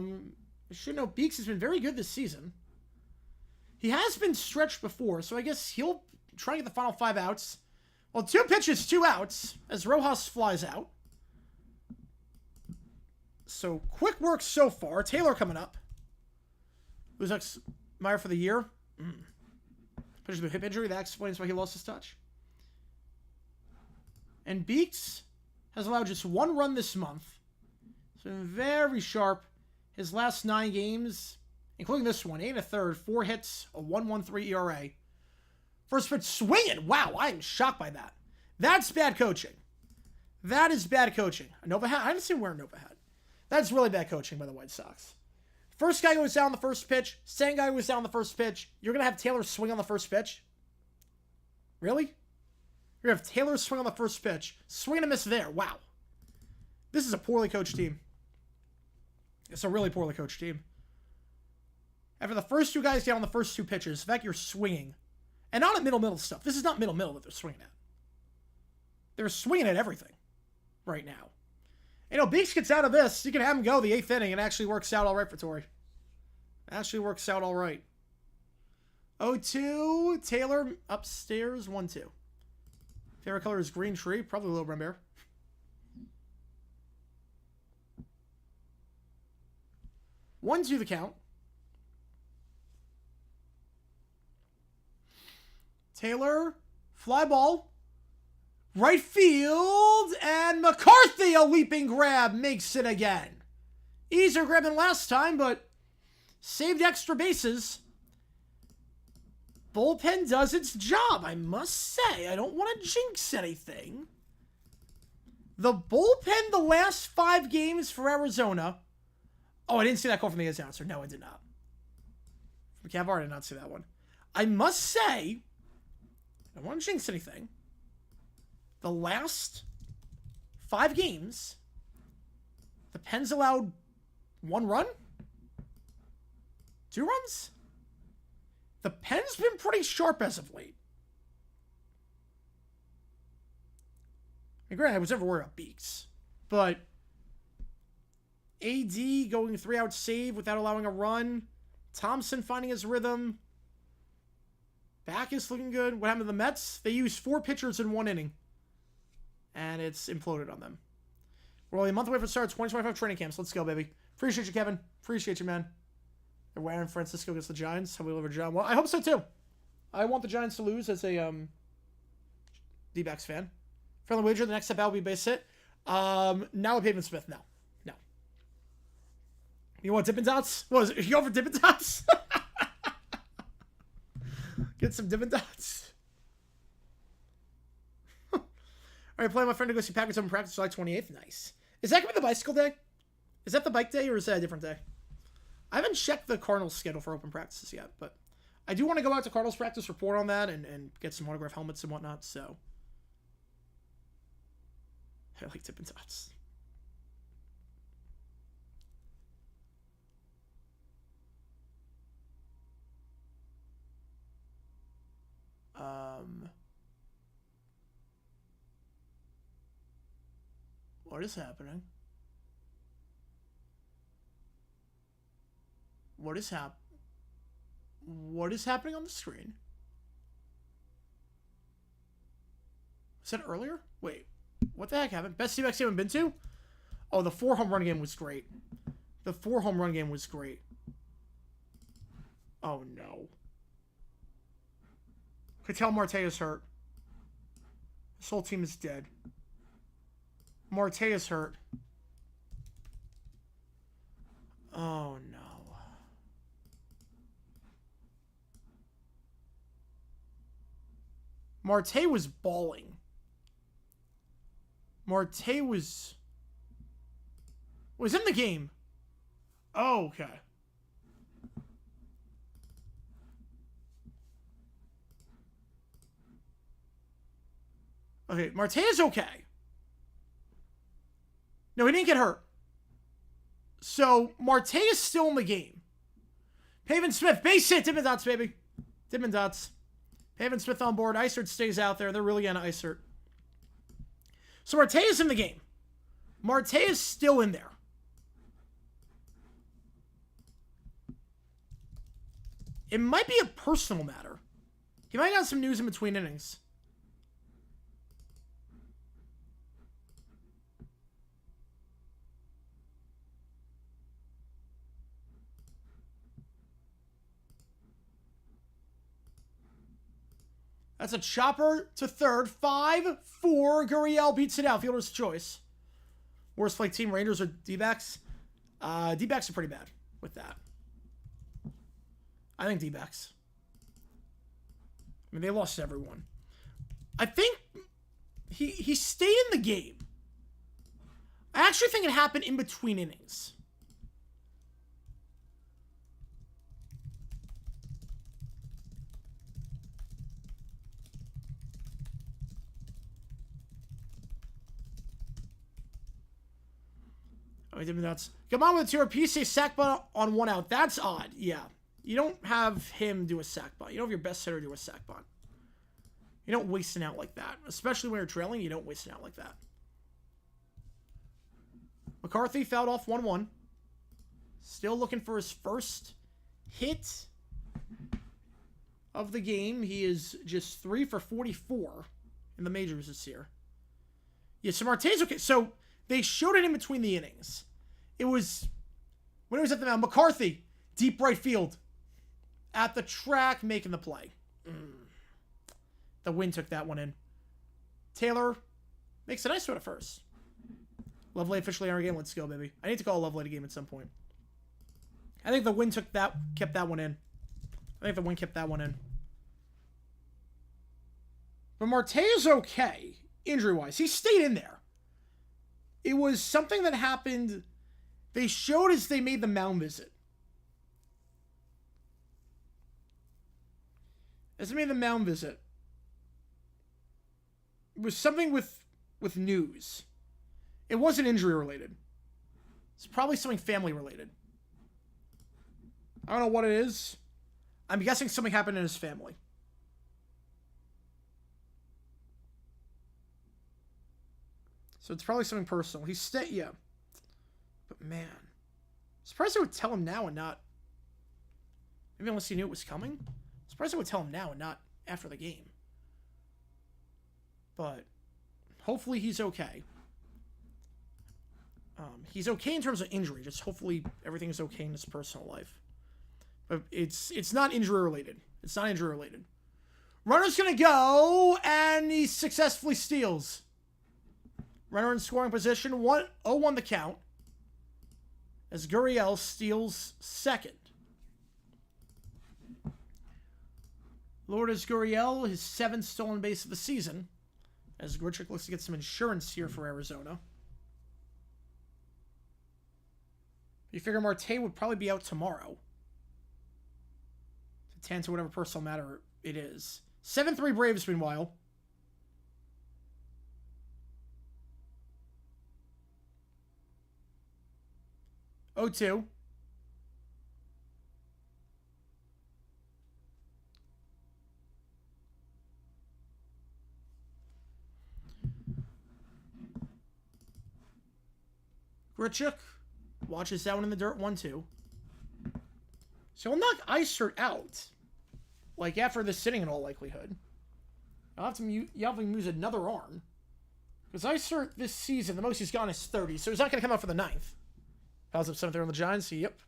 [SPEAKER 1] should know Beaks has been very good this season. He has been stretched before, so I guess he'll try to get the final 5 outs. Well, 2 pitches, 2 outs, as Rojas flies out. So, quick work so far. Taylor coming up. Who's next? Meyer for the year. Pitches with a hip injury. That explains why he lost his touch. And Beaks has allowed just 1 run this month. So, very sharp. His last 9 games, including this one, 8 1/3, 4 hits, a 1.13 ERA. First pitch swinging. Wow, I am shocked by that. That's bad coaching. That is bad coaching. A Nova hat? I didn't see him wear a Nova hat. That's really bad coaching by the White Sox. First guy goes down the first pitch. Second guy goes down the first pitch. You're going to have Taylor swing on the first pitch? Really? You're going to have Taylor swing on the first pitch. Swing and a miss there. Wow. This is a poorly coached team. It's a really poorly coached team. After the first 2 guys down the first 2 pitches, the fact you're swinging, and not at middle stuff. This is not middle that they're swinging at. They're swinging at everything right now. You know, Beaks gets out of this. You can have him go the 8th inning. It actually works out all right for Tori. Actually works out all right. 0-2. Taylor upstairs. 1-2. Favorite color is green tree. Probably Little Brown Bear. One, 2 the count. Taylor, fly ball, right field, and McCarthy, a leaping grab, makes it again. Easier grab than last time, but saved extra bases. Bullpen does its job, I must say. I don't want to jinx anything. The bullpen the last 5 games for Arizona. Oh, I didn't see that call from the announcer. No, I did not. From Cavar, I did not see that one. I must say, I don't want to jinx anything. The last 5 games, the Pens allowed 1 run? 2 runs? The Pens been pretty sharp as of late. I mean, granted, I was never worried about Beaks. But AD going 3-out save without allowing a run. Thompson finding his rhythm. Back is looking good. What happened to the Mets? They used 4 pitchers in 1 inning. And it's imploded on them. We're only a month away from the start of 2025 training camps. Let's go, baby. Appreciate you, Kevin. Appreciate you, man. They're wearing Francisco against the Giants. Have we over John? Well, I hope so, too. I want the Giants to lose as a D-backs fan. Friendly wager, the next step out will be base hit. Now with Pavement Smith. No. You want Dippin' Dots? What is it? You go for Dippin' Dots? Get some Dippin' Dots. All right, playing my friend to go see Packers open practice July 28th. Nice. Is that going to be the bicycle day? Is that the bike day or is that a different day? I haven't checked the Cardinals schedule for open practices yet, but I do want to go out to Cardinals practice, report on that, and get some autograph helmets and whatnot, so. I like Dippin' Dots. What is happening? What is happening on the screen? Was that earlier? Wait, what the heck happened? Best D-backs you haven't been to? Oh, the 4 home run game was great. The 4 home run game was great. Oh no. Ketel Marte is hurt. This whole team is dead. Marte is hurt. Oh no. Marte was balling. Marte was in the game. Oh, okay. Okay, Marte is okay. No, he didn't get hurt. So, Marte is still in the game. Pavin Smith, base hit. Dippin' Dots, baby. Dippin' Dots. Pavin Smith on board. Isert stays out there. They're really on Isert. So, Marte is in the game. Marte is still in there. It might be a personal matter. He might have some news in between innings. That's a chopper to third. 5-4. Gurriel beats it out. Fielder's choice. Worst play team, Rangers or D-backs? D-backs are pretty bad with that. I think D-backs. I mean, they lost everyone. I think he stayed in the game. I actually think it happened in between innings. Oh, he did nuts. Come on with a 2-piece, a sack bunt on 1 out. That's odd. Yeah. You don't have him do a sack bunt. You don't have your best hitter do a sack bunt. You don't waste an out like that. Especially when you're trailing, you don't waste an out like that. McCarthy fouled off 1-1. Still looking for his first hit of the game. He is just 3 for 44 in the majors this year. Yeah, so Marte's okay. So they showed it in between the innings. It was when it was at the mound. McCarthy, deep right field. At the track, making the play. The wind took that one in. Taylor makes a nice throw at first. Lovelady officially in our game. Let's go, baby. I need to call a Lovelady game at some point. I think the wind kept that one in. But Marte is okay, injury-wise. He stayed in there. It was something that happened. They showed as they made the mound visit. Doesn't mean the mound visit. It was something with news. It wasn't injury related. It's probably something family related. I don't know what it is. I'm guessing something happened in his family. So it's probably something personal. Yeah. But man, surprised I would tell him now and not. Maybe unless he knew it was coming. Surprised I would tell him now and not after the game. But hopefully he's okay. He's okay in terms of injury. Just hopefully everything is okay in his personal life. But it's not injury related. It's not injury related. Runner's gonna go, and he successfully steals. Runner in scoring position, 0-1 the count. As Gurriel steals second. Lourdes Gurriel, his 7th stolen base of the season. As Grichuk looks to get some insurance here for Arizona. You figure Marte would probably be out tomorrow. To tend to whatever personal matter it is. 7-3 Braves, meanwhile. Oh, 2. Grichuk watches that one in the dirt, 1-2. So he'll knock Eisert out. Like, after this sitting in all likelihood. You'll have to use another arm. Because Eisert this season, the most he's gone is 30, so he's not going to come out for the 9th. Fouls up 7th on the Giants, yep.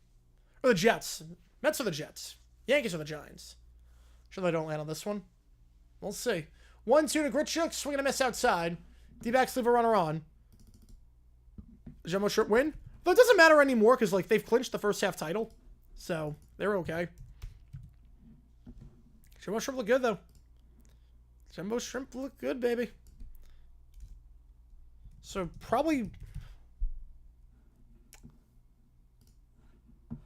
[SPEAKER 1] Or the Jets. Mets or the Jets. Yankees or the Giants. Sure they don't land on this one. We'll see. 1-2 to Grichuk, swing and a miss outside. D-backs leave a runner on. Jumbo short win. But it doesn't matter anymore because, like, they've clinched the first half title. So, they're okay. Jumbo shrimp look good, though. Jumbo shrimp look good, baby. So, probably...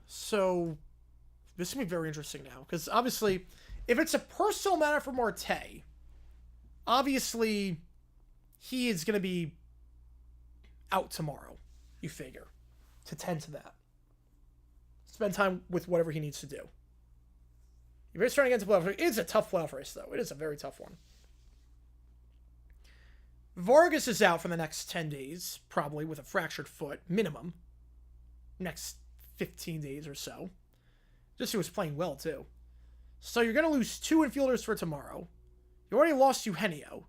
[SPEAKER 1] So, this is going to be very interesting now. Because, obviously, if it's a personal matter for Marte, obviously, he is going to be out tomorrow, you figure, to tend to that. Spend time with whatever he needs to do. You're starting to get into playoff. It is a tough playoff race, though. It is a very tough one. Vargas is out for the next 10 days, probably with a fractured foot, minimum. Next 15 days or so. Just he was playing well, too. So you're going to lose 2 infielders for tomorrow. You already lost Eugenio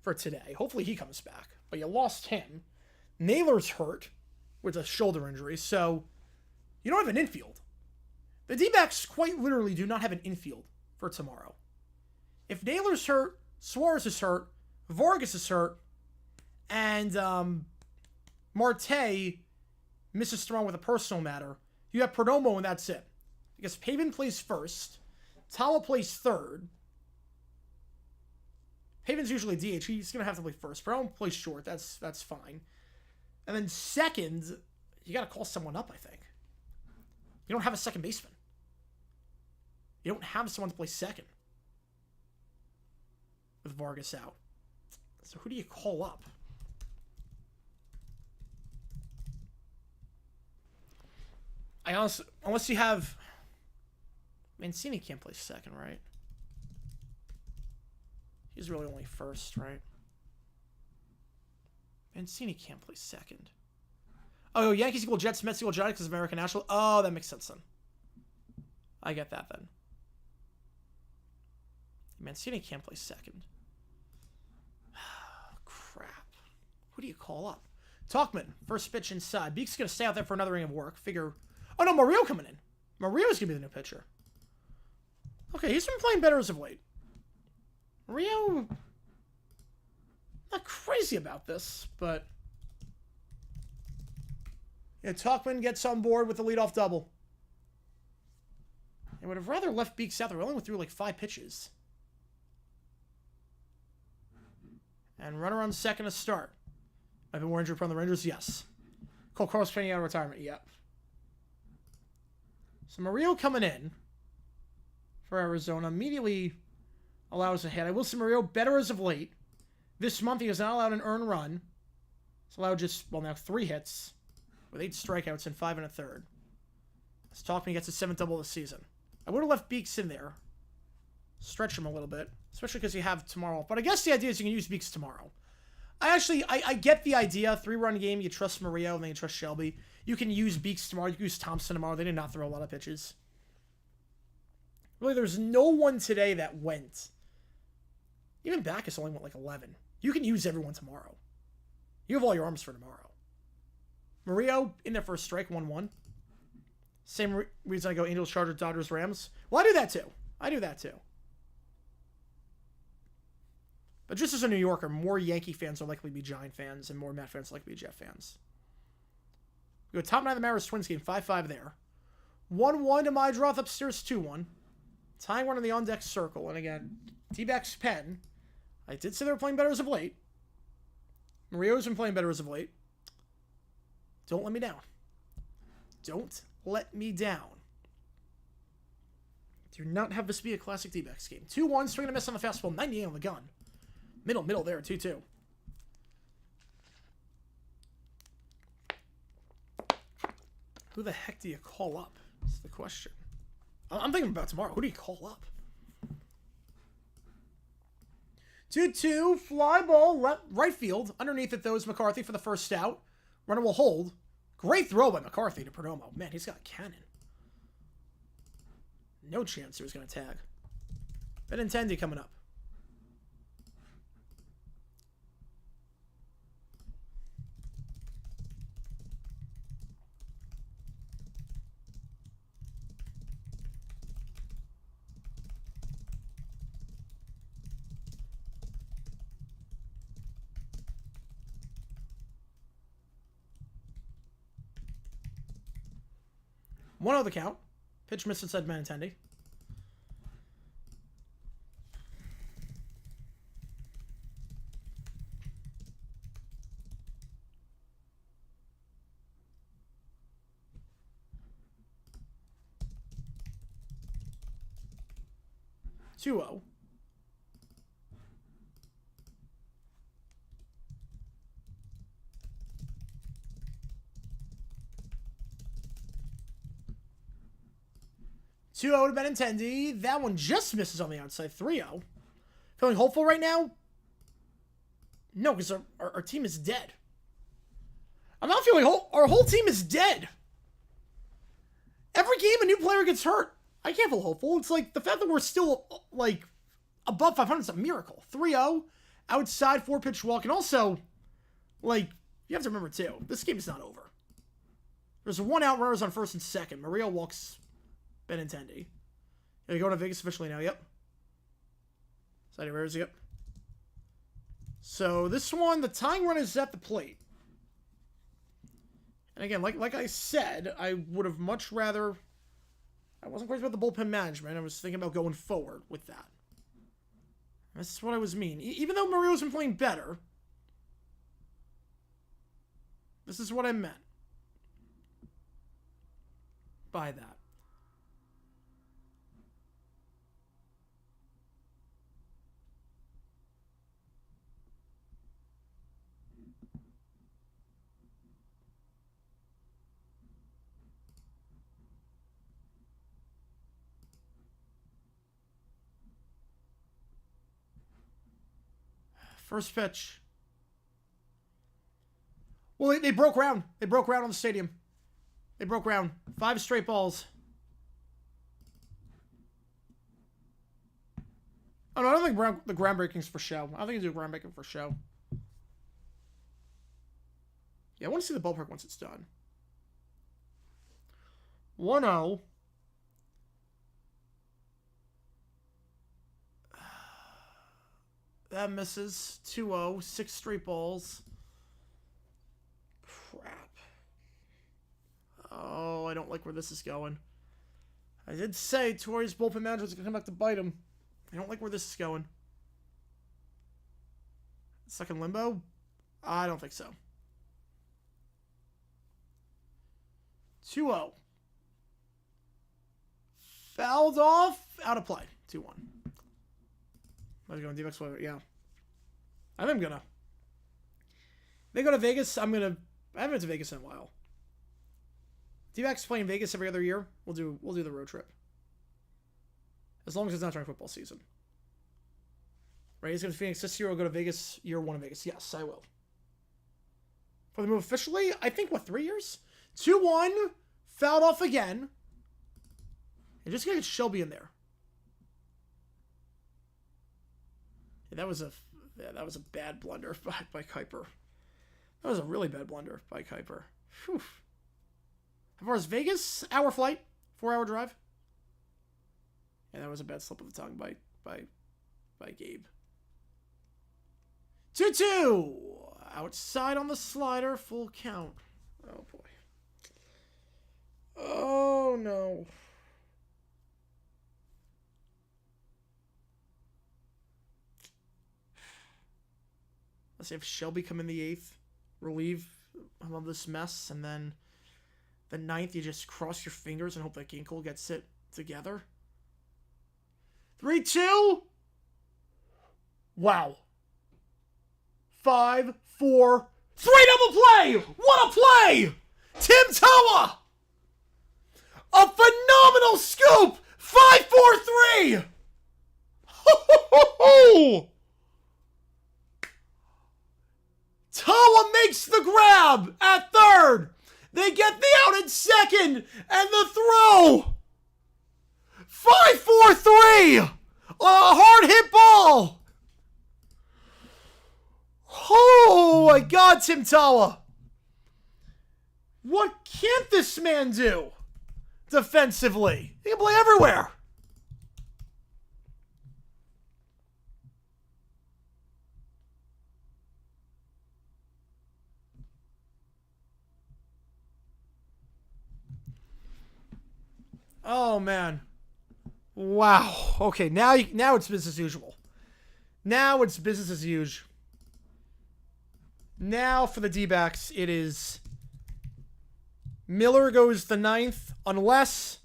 [SPEAKER 1] for today. Hopefully he comes back. But you lost him. Naylor's hurt with a shoulder injury, so you don't have an infield. The D-backs quite literally do not have an infield for tomorrow. If Naylor's hurt, Suarez is hurt, Vargas is hurt, and Marte misses tomorrow with a personal matter, you have Perdomo and that's it. Because Pavin plays first, Tala plays third. Pavin's usually DH. He's going to have to play first. Perdomo plays short. That's fine. And then second, you got to call someone up, I think. You don't have a second baseman. You don't have someone to play second with Vargas out. So who do you call up? I honestly, unless you have Mancini can't play second, right? He's really only first, right? Mancini can't play second. Oh, Yankees equal Jets, Mets equal Giants because American National. Oh, that makes sense then. I get that then. Mancini can't play second. Crap. Who do you call up? Talkman, first pitch inside. Beek's going to stay out there for another inning of work. Figure... Oh, no, Murillo coming in. Murillo's going to be the new pitcher. Okay, he's been playing better as of late. Murillo... Not crazy about this, but... Yeah, Talkman gets on board with the leadoff double. I would have rather left Beeks out there. We only went through like 5 pitches. And runner on second to start. I've been more injured from the Rangers? Yes. Cole Carlos training out of retirement? Yep. So Murillo coming in. for Arizona. Immediately allows a hit. I will say Murillo better as of late. This month he has not allowed an earned run. He's allowed just, well, now 3 hits with 8 strikeouts and 5 1/3. Let's talk when he gets his 7th double of the season. I would have left Beeks in there. Stretch him a little bit, especially because you have tomorrow. But I guess the idea is you can use Beeks tomorrow. I get the idea. 3-run game, you trust Murillo, and then you trust Shelby. You can use Beeks tomorrow. You can use Thompson tomorrow. They did not throw a lot of pitches. Really, there's no one today that went. Even Backus only went like 11. You can use everyone tomorrow. You have all your arms for tomorrow. Murillo in there for a strike, 1-1. Same reason I go Angels, Chargers, Dodgers, Rams. Well, I do that too. But just as a New Yorker, more Yankee fans are likely to be Giant fans, and more Met fans are likely to be Jet fans. We go top 9 of the Mariners Twins game, 5-5 there. 1-1 to my draw upstairs, 2-1. Tying one in the on-deck circle. And again, D-backs pen. I did say they were playing better as of late. Murillo's been playing better as of late. Don't let me down. Don't let me down. Do not have this be a classic D-backs game. 2-1, swing and a miss on the fastball, 98 on the gun. Middle there, 2-2. Who the heck do you call up? That's the question. I'm thinking about tomorrow. Who do you call up? 2-2, fly ball, right field. Underneath it, though, is McCarthy for the first out. Runner will hold. Great throw by McCarthy to Perdomo. Man, he's got a cannon. No chance he was going to tag. Benintendi coming up. One of the count. Pitch missed inside Benintendi. Two-0. 2-0 to Benintendi. That one just misses on the outside. 3-0. Feeling hopeful right now? No, because our team is dead. I'm not feeling hopeful. Our whole team is dead. Every game a new player gets hurt. I can't feel hopeful. It's like the fact that we're still like above 500 is a miracle. 3-0. Outside 4-pitch walk. And also, like, you have to remember too, this game is not over. There's 1 out, runners on first and second. Murillo walks Benintendi. Are you going to Vegas officially now? Yep. Side where is he? Yep. So this one, the tying run is at the plate. And again, like I said, I would have much rather. I wasn't crazy about the bullpen management. I was thinking about going forward with that. That's what I was mean. Even though Murillo's been playing better, this is what I meant by that. First pitch. Well, they broke ground. They broke ground on the stadium. They broke ground. 5 straight balls. Oh, no, I don't think the groundbreaking's for show. I don't think you do groundbreaking for show. Yeah, I want to see the ballpark once it's done. 1-0. That misses. 2-0. 6 straight balls. Crap. Oh, I don't like where this is going. I did say Torrey's bullpen manager was going to come back to bite him. I don't like where this is going. Second limbo? I don't think so. 2-0. Fouled off. out of play. 2-1. I was going D-backs. Yeah. I think I'm gonna. They go to Vegas. I haven't been to Vegas in a while. D-backs playing Vegas every other year. We'll do the road trip. As long as it's not during football season. Right? He's going to Phoenix this year. We'll go to Vegas year 1 in Vegas. Yes, I will. For the move officially, I think, 3 years? 2-1. Fouled off again. And just going to get Shelby in there. Yeah, that was a bad blunder by Kuiper. That was a really bad blunder by Kuiper. Whew. As far as Vegas, hour flight, 4-hour drive. Yeah, that was a bad slip of the tongue by Gabe. 2-2. Outside on the slider, full count. Oh boy. Oh no. Let's see if Shelby come in the 8th, relieve him of this mess, and then the 9th you just cross your fingers and hope that Ginkle gets it together. 3-2. Wow. 5-4. 3 double play. What a play! Tim Toa. A phenomenal scoop. 5-4-3. Ho ho ho ho. Toa makes the grab at third. They get the out at second, and the throw. 5-4-3. A hard hit ball. Oh my God, Tim Toa. What can't this man do defensively? He can play everywhere. Oh man. Wow. Okay, now it's business as usual. Now it's business as usual. Now for the D-backs, it is Miller goes the 9th unless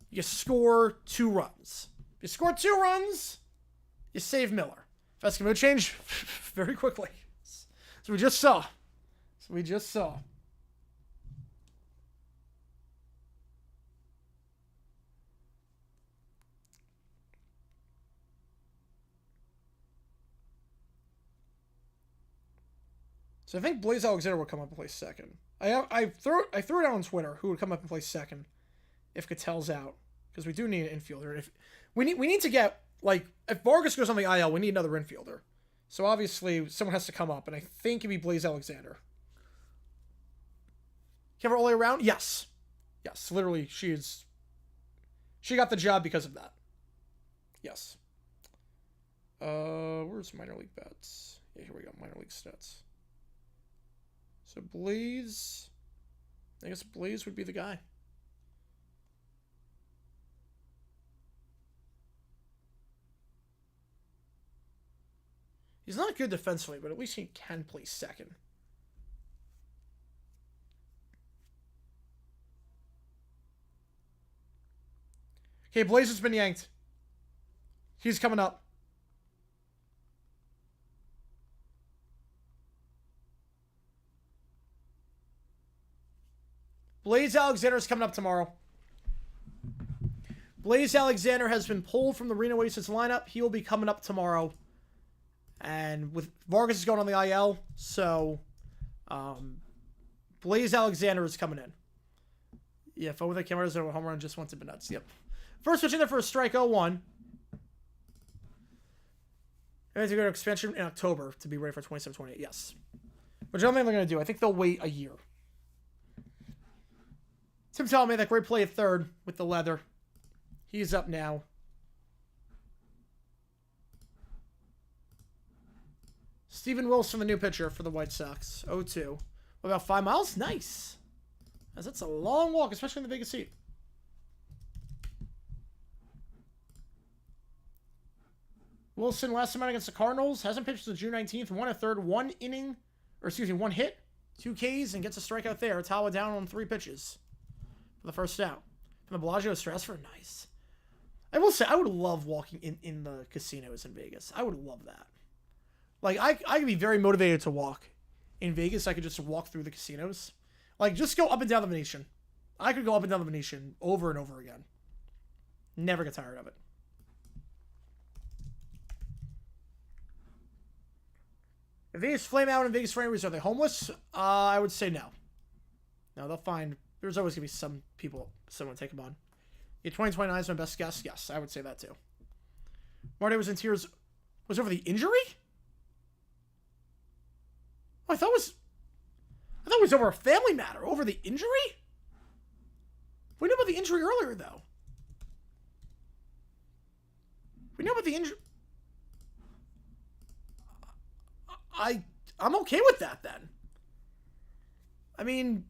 [SPEAKER 1] you score 2 runs. If you score 2 runs, you save Miller. That's going to change very quickly. So we just saw. So I think Blaze Alexander would come up and play second. I threw it out on Twitter who would come up and play second if Catel's out, because we do need an infielder. If we need to get, like, if Vargas goes on the IL, we need another infielder. So obviously someone has to come up, and I think it'd be Blaze Alexander. Can we all the way around? Yes, literally she got the job because of that. Yes. Where's minor league bets? Yeah, here we go. Minor league stats. So Blaze, I guess Blaze would be the guy. He's not good defensively, but at least he can play second. Okay, Blaze has been yanked. He's coming up. Blaze Alexander is coming up tomorrow. Blaze Alexander has been pulled from the Reno Oasis lineup. He will be coming up tomorrow. And with Vargas is going on the IL, so Blaze Alexander is coming in. Yeah, phone with the cameras and a home run just went to be nuts. Yep. First pitch in there for a strike, 0-1. They're going to go to expansion in October to be ready for 27-28. Yes. Which I don't think they're going to do. I think they'll wait a year. Tim Toa made that great play at third with the leather. He's up now. Steven Wilson, the new pitcher for the White Sox. 0-2. About 5 miles? Nice. As that's a long walk, especially in the biggest seat. Wilson, last time out against the Cardinals, hasn't pitched until June 19th. 1 1/3, 1 inning, or excuse me, 1 hit, 2 Ks, and gets a strikeout there. Toa down on 3 pitches for the first out. From the Bellagio, Strasburg, nice. I will say, I would love walking in the casinos in Vegas. I would love that. Like, I could be very motivated to walk in Vegas. I could just walk through the casinos. Like, just go up and down the Venetian. I could go up and down the Venetian over and over again. Never get tired of it. If Vegas flame out and Vegas framers, are they homeless? I would say no. No, they'll find... There's always going to be some people, someone take them on. Yeah, 2029 is my best guess. Yes, I would say that too. Marty was in tears. Was over the injury? Oh, I thought it was over a family matter. Over the injury? We knew about the injury earlier, though. We knew about the injury. I'm okay with that, then. I mean,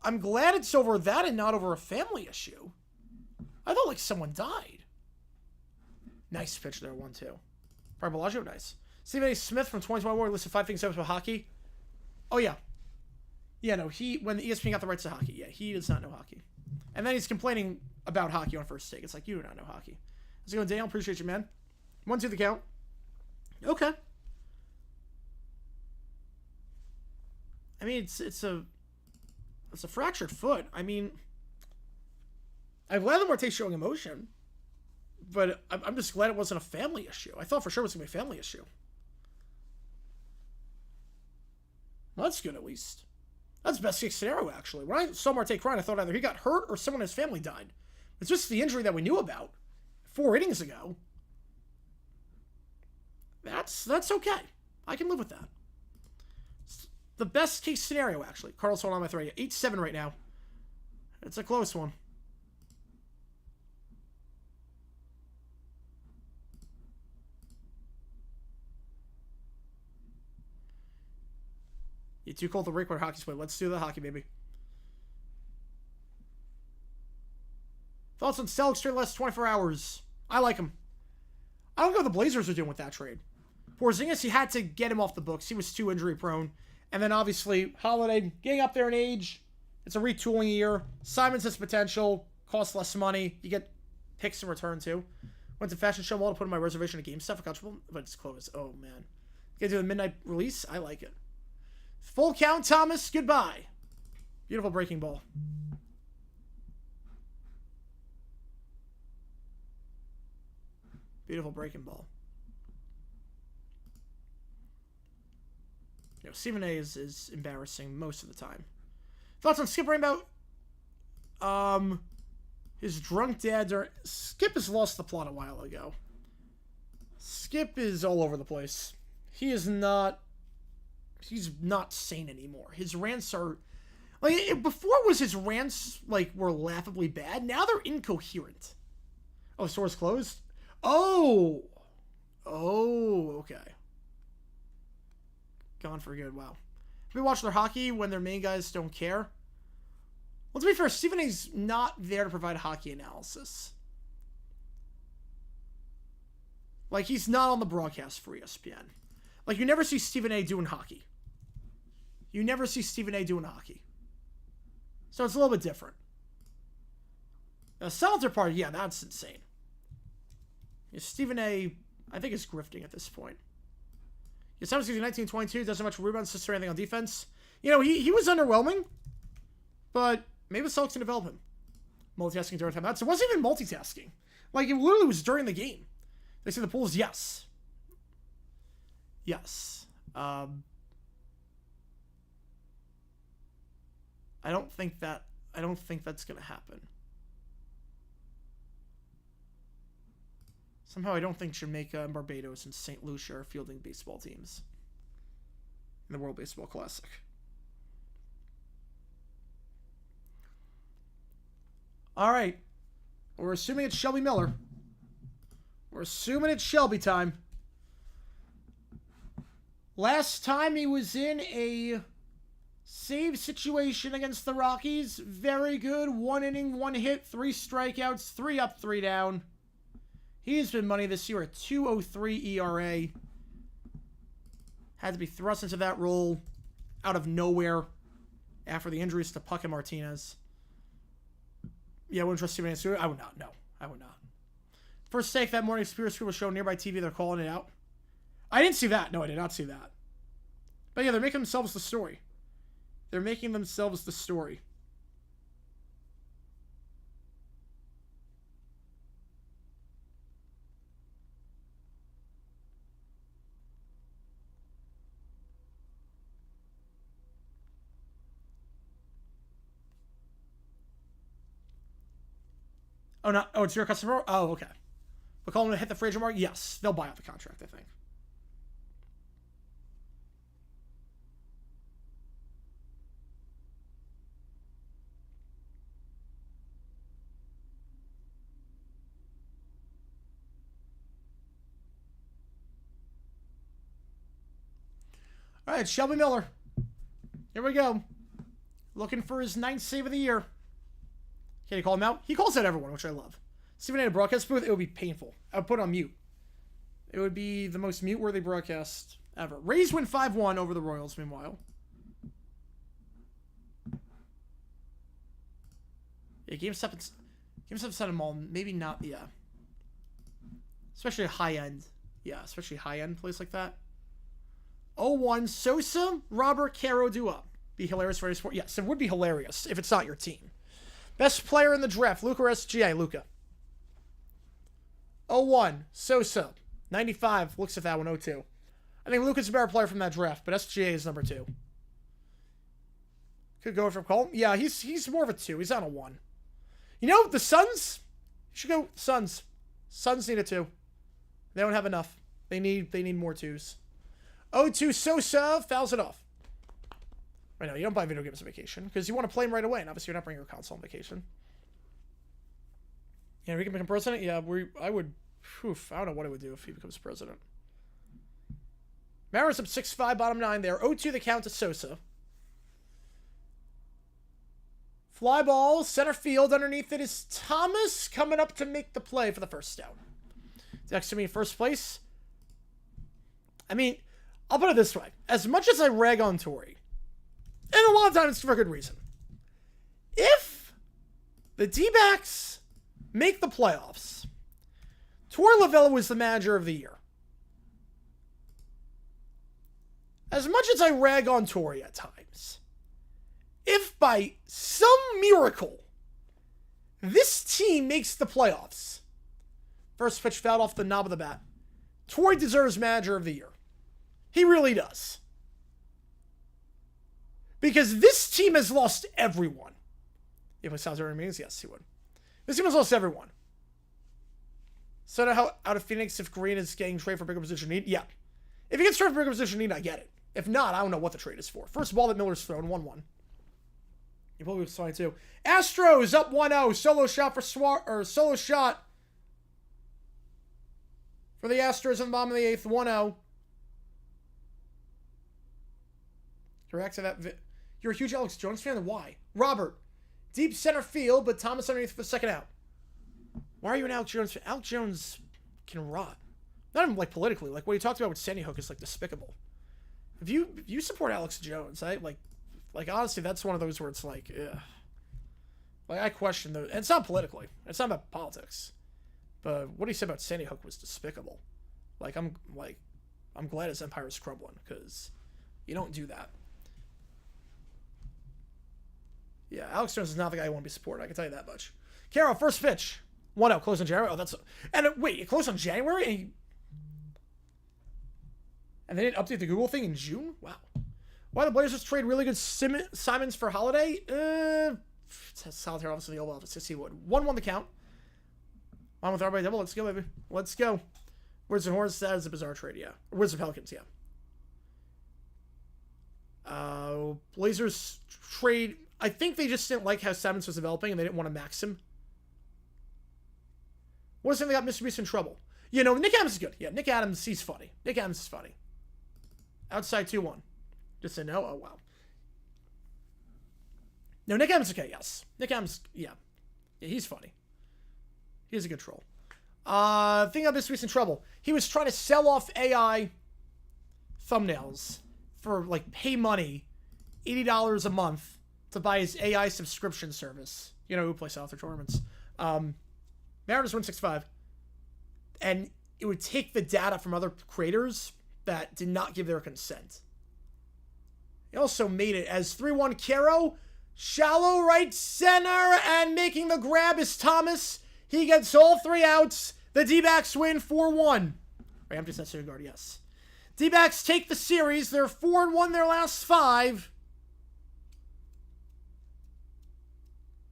[SPEAKER 1] I'm glad it's over that and not over a family issue. I thought, like, someone died. Nice pitch there, 1-2. Probably Bellagio, nice. Stephen A. Smith from 2021 listed 5 things about hockey. Oh, yeah. Yeah, no, when the ESPN got the rights to hockey, yeah, he does not know hockey. And then he's complaining about hockey on First Take. It's like, you do not know hockey. How's it going, Daniel? Appreciate you, man. 1-2 the count. Okay. I mean, it's a fractured foot. I mean, I'm glad that Marte's showing emotion, but I'm just glad it wasn't a family issue. I thought for sure it was going to be a family issue. Well, that's good, at least. That's best case scenario, actually. When I saw Marte crying, I thought either he got hurt or someone in his family died. It's just the injury that we knew about 4 innings ago. That's okay. I can live with that. It's the best case scenario, actually. Carl's holding on my thread. 8-7 right now. It's a close one. You too cold to break where hockey's played. Let's do the hockey, baby. Thoughts on Selleck's trade last 24 hours? I like him. I don't know what the Blazers are doing with that trade. Porzingis, he had to get him off the books. He was too injury prone. And then obviously, Holiday getting up there in age. It's a retooling year. Simons has potential. Costs less money. You get picks in return too. Went to Fashion Show Mall to put in my reservation at GameStop. Comfortable, but it's closed. Oh man. You do the midnight release? I like it. Full count, Thomas. Goodbye. Beautiful breaking ball. Beautiful breaking ball. You know, Stephen A is embarrassing most of the time. Thoughts on Skip Rainbow? His drunk dad. Skip has lost the plot a while ago. Skip is all over the place. He's not sane anymore. His rants are like before was his rants like were laughably bad. Now they're incoherent. Oh, store's closed? Oh, okay. Gone for good. Wow. We watch their hockey when their main guys don't care. Well, to be fair, Stephen A's not there to provide hockey analysis. Like, he's not on the broadcast for ESPN. Like, you never see Stephen A doing hockey. You never see Stephen A doing hockey. So it's a little bit different. The Seltzer part, yeah, that's insane. Yeah, Stephen A, I think, is grifting at this point. Yeah, Simons 19-22, doesn't much rebound assist or anything on defense. You know, he was underwhelming, but maybe the Celtics can develop him. Multitasking during timeouts. It wasn't even multitasking. Like, it literally was during the game. They say the Bulls, yes. Yes. I don't think that's going to happen. Somehow I don't think Jamaica and Barbados and St. Lucia are fielding baseball teams in the World Baseball Classic. All right. We're assuming it's Shelby Miller. We're assuming it's Shelby time. Last time he was in a save situation against the Rockies. Very good. 1 inning, 1 hit, 3 strikeouts, 3 up, 3 down. He's been money this year at 2.03 ERA. Had to be thrust into that role out of nowhere after the injuries to Puck and Martinez. Yeah, I wouldn't trust Steven A. I would not. No, I would not. First take that morning, Spears Crew was shown nearby TV. They're calling it out. I didn't see that. No, I did not see that. But yeah, they're making themselves the story. They're making themselves the story. Oh, no. Oh, it's your customer? Oh, okay. We'll call them to hit the Frazier mark? Yes. They'll buy out the contract, I think. All right, Shelby Miller. Here we go. Looking for his 9th save of the year. Can you call him out? He calls out everyone, which I love. Stephen in a broadcast booth, it would be painful. I would put it on mute. It would be the most mute-worthy broadcast ever. Rays win 5-1 over the Royals, meanwhile. Yeah, Game 7 set them all. Maybe not, yeah. Especially a high-end. Yeah, especially high-end place like that. 0-1, Sosa, Robert Caro do up. Be hilarious for any sport. Yes, it would be hilarious if it's not your team. Best player in the draft, Luca or SGA? Luca. 0-1, Sosa. 95, looks at that one, 0-2. I think Luca's a better player from that draft, but SGA is number 2. Could go from Cole. Yeah, he's more of a 2. He's on a 1. You know, the Suns, you should go Suns. Suns need a 2. They don't have enough. They need more 2s. 0-2, Sosa fouls it off. Right now, you don't buy video games on vacation because you want to play them right away, and obviously you're not bringing your console on vacation. Yeah, we can become president? Yeah, I would. Oof, I don't know what I would do if he becomes president. Mariners up 6-5, bottom 9 there. 0-2 the count to Sosa. Fly ball, center field. Underneath it is Thomas coming up to make the play for the first down. Next to me in first place. I mean, I'll put it this way. As much as I rag on Torrey, and a lot of times it's for a good reason. If the D-backs make the playoffs, Torrey Lovullo was the manager of the year. As much as I rag on Torrey at times, if by some miracle this team makes the playoffs, first pitch fouled off the knob of the bat, Torrey deserves manager of the year. He really does. Because this team has lost everyone. If it sounds right means, yes, he would. This team has lost everyone. So how out of Phoenix if Green is getting traded for bigger position need? Yeah. If he gets traded for bigger position need, I get it. If not, I don't know what the trade is for. First ball that Miller's thrown, 1-1. He probably was fine too. Astros up 1-0. Solo shot for the Astros in the bottom of the 8th, 1-0. Correct to that. You're a huge Alex Jones fan? Then why? Robert, deep center field, but Thomas underneath for the second out. Why are you an Alex Jones fan? Alex Jones can rot. Not even like politically. Like what he talked about with Sandy Hook is like despicable. If you support Alex Jones, like honestly, that's one of those where it's like, ugh. Like I question those. And it's not politically. It's not about politics. But what he said about Sandy Hook was despicable. I'm glad his empire is crumbling because you don't do that. Yeah, Alex Jones is not the guy I want to be supported. I can tell you that much. Carroll, first pitch. 1-0, close on January. Oh, that's... wait, it closed on January? And they didn't update the Google thing in June? Wow. Why the Blazers trade really good Simons for Holiday? Solitaire office in the Oval Office. Yes, he would. 1-1 the count. On with everybody double. Let's go, baby. Let's go. Wizards and Hornets, that is a bizarre trade, yeah. Wizards and Pelicans, yeah. Blazers trade... I think they just didn't like how Simons was developing and they didn't want to max him. What is it they got Mr. Beast in trouble? You know, Nick Adams is good. Yeah, Nick Adams, he's funny. Nick Adams is funny. Outside 2-1. Just a no? Oh, wow. No, Nick Adams is okay, yes. Nick Adams, yeah. Yeah, he's funny. He's a good troll. Thing about Mr. Beast in trouble. He was trying to sell off AI thumbnails for, like, pay money, $80 a month, to buy his AI subscription service. You know, who plays South tournaments. Mariners win 6-5. and it would take the data from other creators that did not give their consent. He also made it as 3-1 Caro. Shallow right center, and making the grab is Thomas. He gets all 3 outs. The D-backs win 4-1. Right, I'm just necessary guard, yes. D-backs take the series. They're 4-1 their last 5.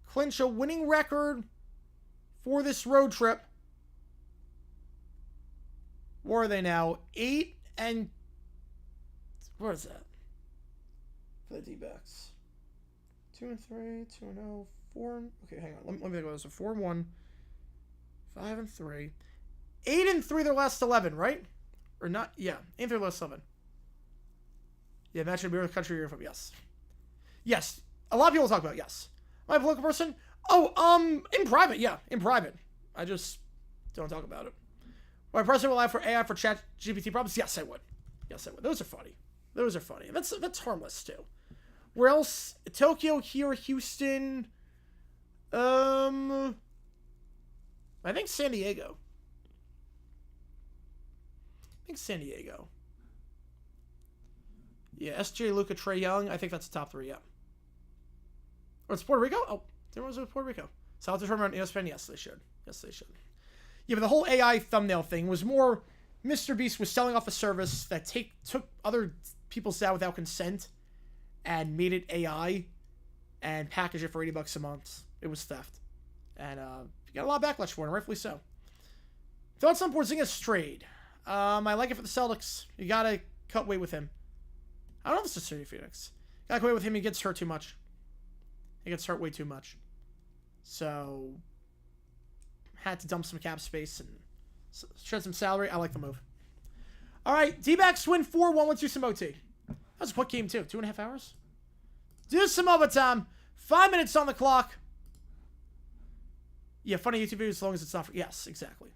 [SPEAKER 1] Clinch a winning record for this road trip. Where are they now? 8 and... Where is that? For the D-backs. 2-3, 2-0, 4. Okay, hang on. Let me think about this. So 4-1, 5-3, 8-3 their last 11, right? Or not? Yeah, 8-3 their last 11. Yeah, match in the country you're from. Yes, yes. A lot of people talk about it, yes. Am I a political person? Oh, in private, yeah, in private. I just don't talk about it. Would my president allow for AI for chat GPT problems? Yes, I would. Yes, I would. Those are funny. Those are funny. That's harmless too. Where else? Tokyo, here, Houston. I think San Diego. Yeah, SJ, Luca, Trey Young. I think that's the top 3, yeah. Or it's Puerto Rico? Oh, there was Puerto Rico. South Dakota on ESPN? Yes, they should. Yes, they should. Yeah, but the whole AI thumbnail thing was more Mr. Beast was selling off a service that took other people's data without consent and made it AI and packaged it for $80 a month. It was theft. And you got a lot of backlash for it, rightfully so. Thoughts on Porzingis trade? I like it for the Celtics. You gotta cut weight with him. I don't know if this is Phoenix. Gotta cut weight with him. He gets hurt too much. He gets hurt way too much. So, had to dump some cap space and shed some salary. I like the move. All right, D-backs win 4-1. Let's do some OT. That was a quick game, too. 2.5 hours. Do some overtime. 5 minutes on the clock. Yeah, funny YouTube videos as long as it's not for... Yes, exactly.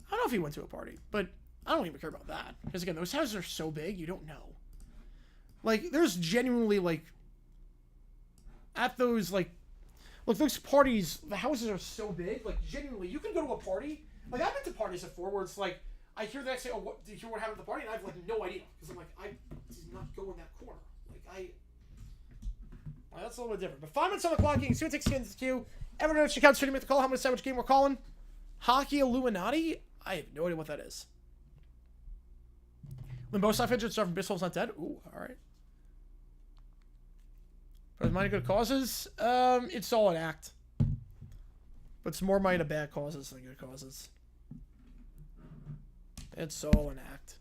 [SPEAKER 1] I don't know if he went to a party, but I don't even care about that. Because, again, those houses are so big, you don't know. Like, there's genuinely, like... At those, like... Look, those parties, the houses are so big. Like, genuinely, you can go to a party... Like, I've been to parties before where it's like... I hear that say, oh, did you hear what happened at the party? And I have, like, no idea. Because I'm like, I did not go in that corner. Like, well, that's a little bit different. But 5 minutes on the clock. You can see what takes against the queue. Everyone knows check out streaming at the call. How much sandwich game we're calling? Hockey Illuminati? I have no idea what that is. Limbo Soft Fidget Star from Bissell's Not Dead? Ooh, alright. But is money good causes? It's all an act. But it's more money to bad causes than good causes. It's all an act.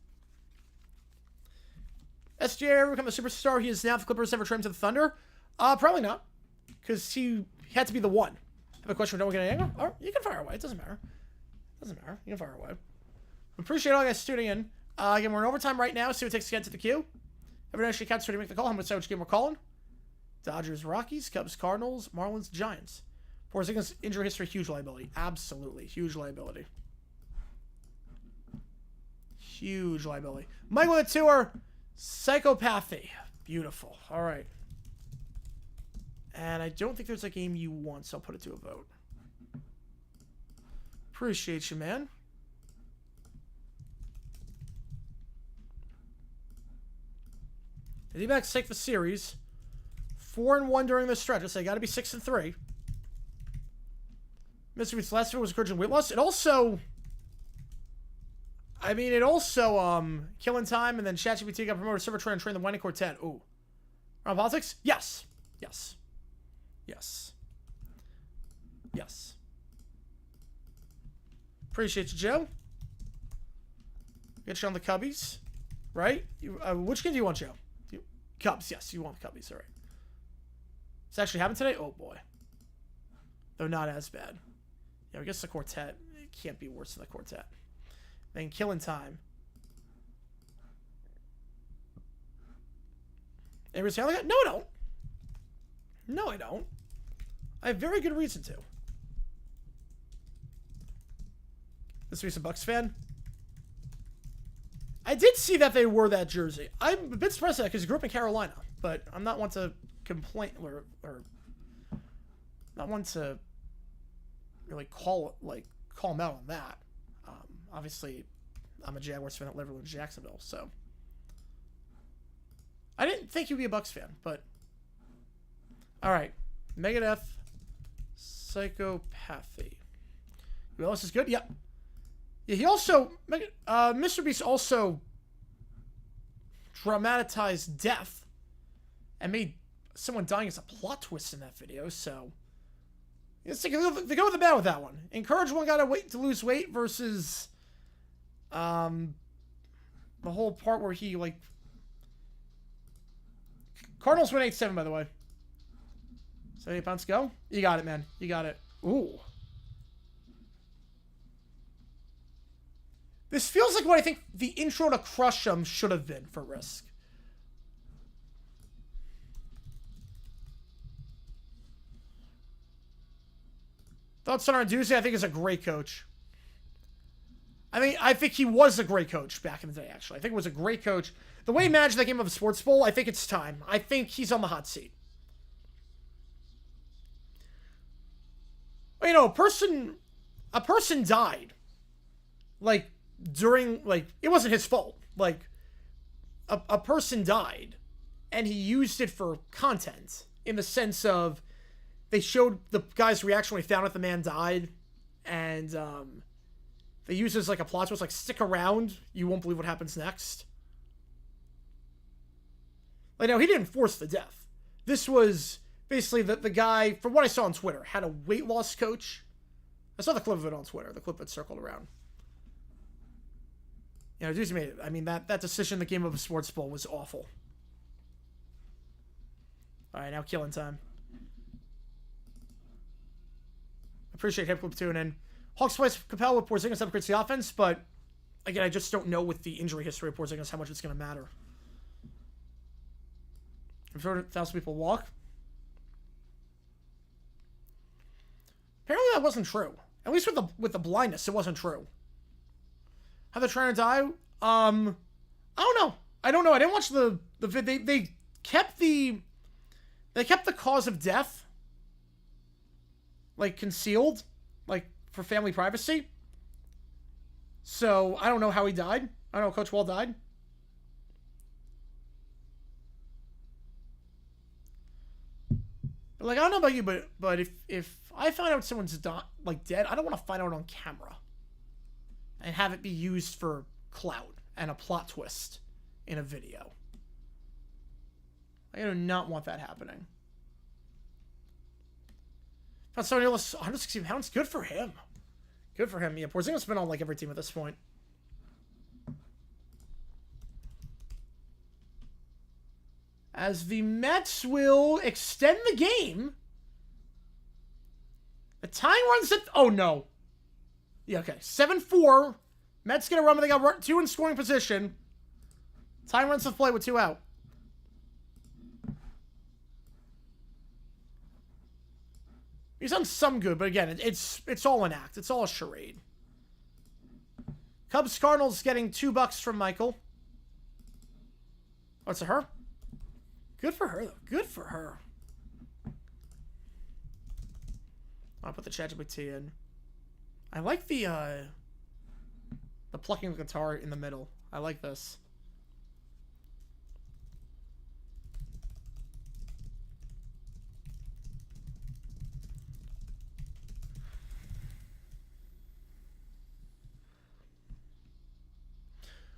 [SPEAKER 1] SJ ever become a superstar? He is now. The Clippers ever trimmed to the Thunder? Probably not. Because he had to be the one. I have a question. Don't we get an angle? Or you can fire away. It doesn't matter. Doesn't matter. You can fire away. Appreciate all you guys tuning in. Again, we're in overtime right now. See what it takes to get to the queue. Everyone actually counts to make the call. How much which game we're calling? Dodgers, Rockies, Cubs, Cardinals, Marlins, Giants. Porzingis injury history, huge liability. Absolutely. Huge liability. Huge liability. Michael with a tour. Psychopathy. Beautiful. All right. And I don't think there's a game you want, so I'll put it to a vote. Appreciate you, man. The D-backs take the series. 4-1 during this stretch. So they got to be 6-3. Mr. Beast's last video was encouraging weight loss. It also... I mean, it also, Killing Time and then ChatGPT got promoted to server train and train the Whining Quartet. Ooh. Around politics? Yes. Yes. Yes. Yes. Appreciate you, Joe. Get you on the Cubbies. Right? Which game do you want, Joe? Cubs, yes. You want the Cubbies, all right. This actually happened today? Oh, boy. Though not as bad. Yeah, I guess the Quartet. It can't be worse than the Quartet. Then Killing Time. Everybody say like that? No, I don't. No, I don't. I have very good reason to. This week's a Bucks fan. I did see that they wore that jersey. I'm a bit surprised at that because he grew up in Carolina, but I'm not one to complain or not one to really call him out on that. Obviously, I'm a Jaguars fan that lived in Jacksonville, so I didn't think he'd be a Bucks fan, but all right. Megadeth, Psychopathy. Who else is good? Yep. Yeah, he also Mr. Beast also dramatized death and made someone dying as a plot twist in that video, so they go with the bad with that one. Encourage one guy to lose weight versus the whole part where he like Cardinals win 8-7, by the way. 78 pounds go. You got it, man. You got it. Ooh. This feels like what I think the intro to Crush 'Em should have been for Risk. Thoughts on Arduzzi? I think is a great coach. I think he was a great coach back in the day, actually. I think it was a great coach. The way he managed that game of a sports bowl, I think it's time. I think he's on the hot seat. You know, a person died. Like, during, like, it wasn't his fault. Like, a person died, and he used it for content, in the sense of they showed the guy's reaction when he found out the man died, and they used it as like a plot twist, like, stick around, you won't believe what happens next. Like, no, he didn't force the death. This was basically the guy, from what I saw on Twitter, had a weight loss coach. I saw the clip of it on Twitter, the clip that circled around. You know, Deuce made it. I mean, that decision in the game of a sports bowl was awful. All right, now killing time. Appreciate Hip Clip tuning in. Hawks plays Capel with Porzingis upgrades the offense, but again, I just don't know with the injury history of Porzingis how much it's going to matter. I've heard 1,000 people walk. Apparently that wasn't true. At least with the blindness, it wasn't true. How they're trying to die? I don't know. I didn't watch the vid. They kept the cause of death like concealed, like for family privacy. So I don't know how he died. I don't know how Coach Wall died. But like, I don't know about you, but if I find out someone's dead, I don't want to find out on camera and have it be used for clout and a plot twist in a video. I do not want that happening. Found someone else 160 pounds. Good for him. Good for him. Yeah, Porzingis has been on like every team at this point. As the Mets will extend the game. The tying runs at... Oh, no. Yeah, okay. 7-4. Mets get a run, but they got 2 in scoring position. Tying runs to play with 2 out. He's done some good, but again, it's all an act. It's all a charade. Cubs Cardinals getting $2 from Michael. Oh, it's a her? Good for her, though. Good for her. I'll put the ChatGPT in. I like the plucking the guitar in the middle. I like this.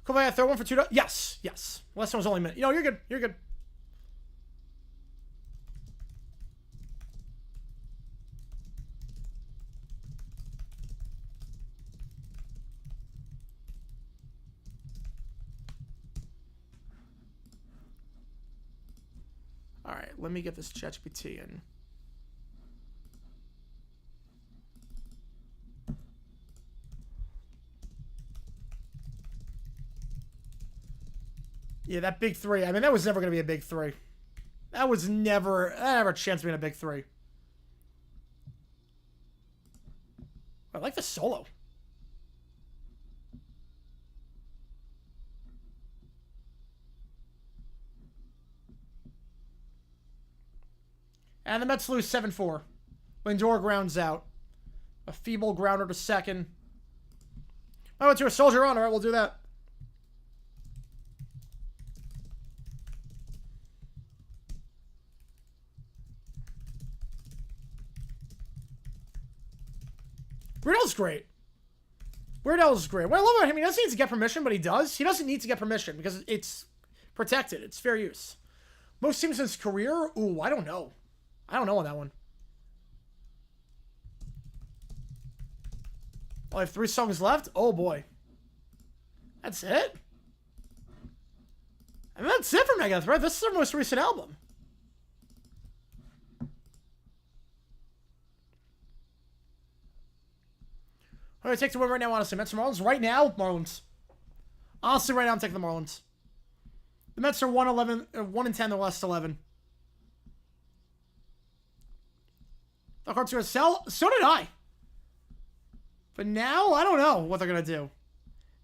[SPEAKER 1] Come on, throw one for $2. Yes, yes. Last one was only a minute. You know, you're good. You're good. All right, let me get this ChatGPT in. Yeah, that big 3. I mean, that was never going to be a big 3. That was never a chance of being a big 3. I like the solo. And the Mets lose 7-4. Lindor grounds out. A feeble grounder to second. I went to a soldier on. All right, we'll do that. Weird Al's great. Weird Al's great. What I love about him, he doesn't need to get permission, but he does. He doesn't need to get permission because it's protected. It's fair use. Most teams in his career? Ooh, I don't know. I don't know on that one. I have 3 songs left? Oh, boy. That's it? I mean, that's it for Megadeth, right? This is their most recent album. Who do I take to win right now, honestly? Mets or Marlins? Right now, Marlins. Honestly, right now, I'm taking the Marlins. The Mets are 1-10 the last 11. The Cards are going to sell? So did I. But now, I don't know what they're going to do.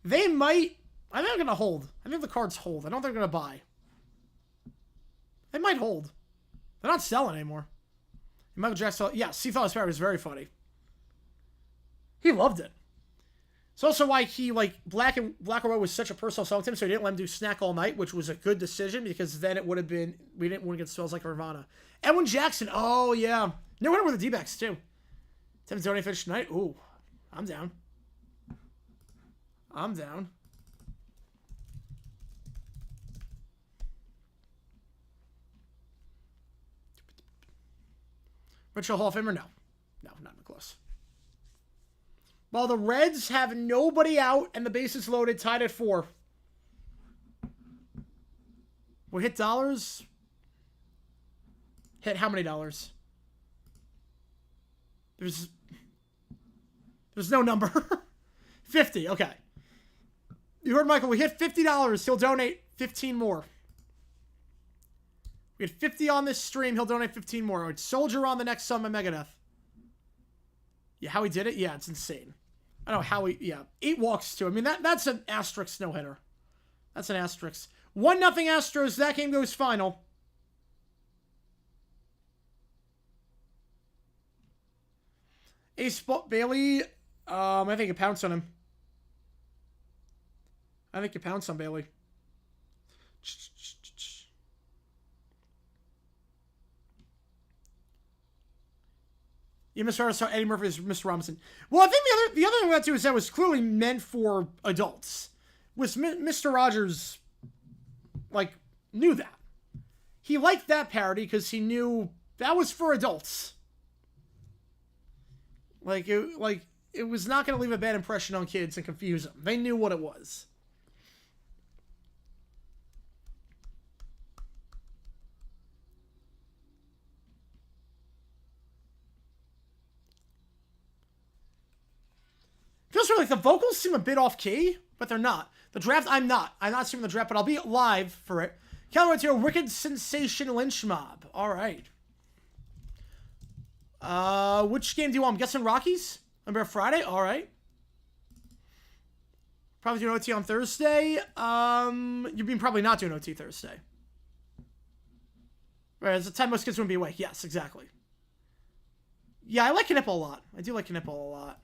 [SPEAKER 1] They might... I think they're going to hold. I think the Cards hold. I don't think they're going to buy. They might hold. They're not selling anymore. Michael Jackson... Yeah, C. Thought Sparrow was very funny. He loved it. It's also why he, like, Black or White was such a personal song to him, so he didn't let him do Snack All Night, which was a good decision, because then it would have been... We didn't want to get Smells Like Nirvana. Edwin Jackson. Oh, yeah. No winner with the D-backs, too. Tim Tony finished tonight. Ooh. I'm down. I'm down. Mitchell Hall of Famer? No. No, not even close. Well, the Reds have nobody out and the bases loaded, tied at 4. We hit dollars. Hit how many dollars? There's no number. 50, okay. You heard Michael, we hit $50. He'll donate 15 more. We had 50 on this stream. He'll donate 15 more. Right, Soldier on the next Summon Megadeth. Yeah, how he did it? Yeah, it's insane. I don't know how he... Yeah, 8 walks too. I mean, that's an asterisk no-hitter. That's an asterisk. 1-0 Astros. That game goes final. Ace Bailey... I think you pounced on him. I think you pounced on Bailey. You misheard Eddie Murphy is Mr. Robinson. Well, I think the other thing about too is that was clearly meant for adults. Was Mr. Rogers, like, knew that. He liked that parody because he knew that was for adults. It was not going to leave a bad impression on kids and confuse them. They knew what it was. Feels like the vocals seem a bit off key, but they're not. The draft, I'm not. I'm not seeing the draft, but I'll be live for it. Calvin to a Wicked Sensation Lynch Mob. All right. Which game do you want? I'm guessing Rockies? Remember Friday? All right. Probably doing OT on Thursday. You've been probably not doing OT Thursday. Right, it's the time most kids wouldn't be awake. Yes, exactly. Yeah, I like Knipple a lot. I do like Knipple a lot.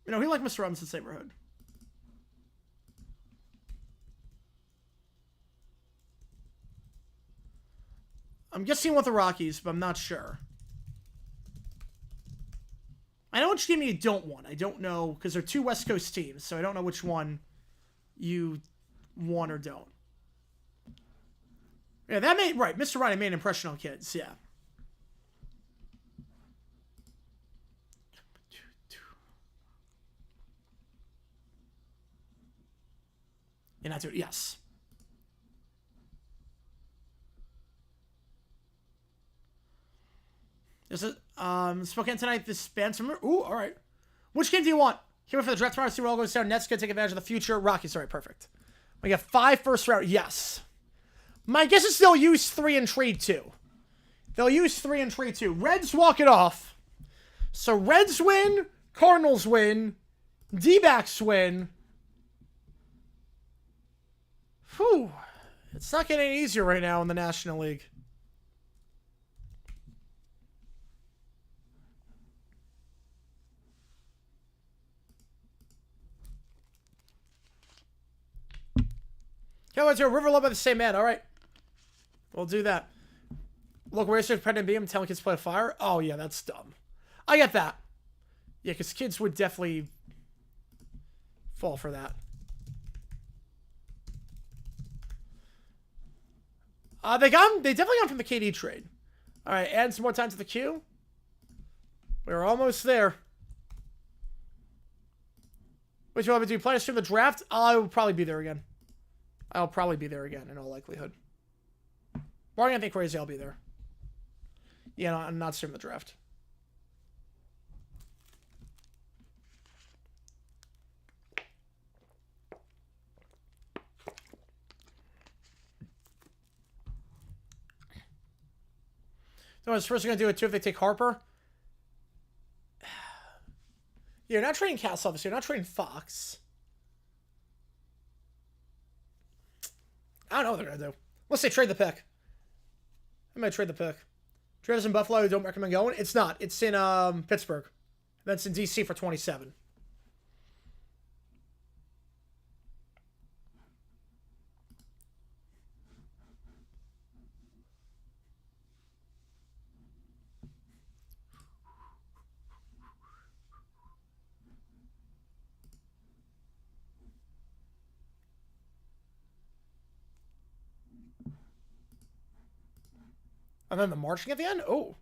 [SPEAKER 1] You know, he liked Mr. Robinson's neighborhood. I'm guessing with the Rockies, but I'm not sure. I know which team you don't want. I don't know, because they're 2 West Coast teams, so I don't know which one you want or don't. Yeah, that made... Right, Mr. Ryan made an impression on kids, yeah. You're not doing... Yes. Is it Spokane tonight? This band's from... Ooh, all right. Which game do you want? Here for the draft tomorrow. See where all goes down. Nets gonna take advantage of the future. Rockies, all right, perfect. We got 5 first round. Yes. My guess is they'll use 3 and trade 2. They'll use 3 and trade 2. Reds walk it off. So Reds win. Cardinals win. D-backs win. Whew. It's not getting any easier right now in the National League. Okay, let's do a river love by the same man. All right. We'll do that. Look, where's your pregnant beam? Telling kids to play with fire? Oh, yeah, that's dumb. I get that. Yeah, because kids would definitely fall for that. They definitely got from the KD trade. All right, add some more time to the queue. We're almost there. What you want me to do? Plan to stream the draft? I will probably be there again. I'll probably be there again in all likelihood. Barring anything crazy, I'll be there. Yeah, no, I'm not streaming the draft. No, it's first going to do it too if they take Harper. You're not trading Castle, obviously. You're not trading Fox. I don't know what they're going to do. Let's say trade the pick. I might trade the pick. Travis in Buffalo, don't recommend going. It's not. It's in Pittsburgh. That's in DC for 27. And then the marching at the end? Oh.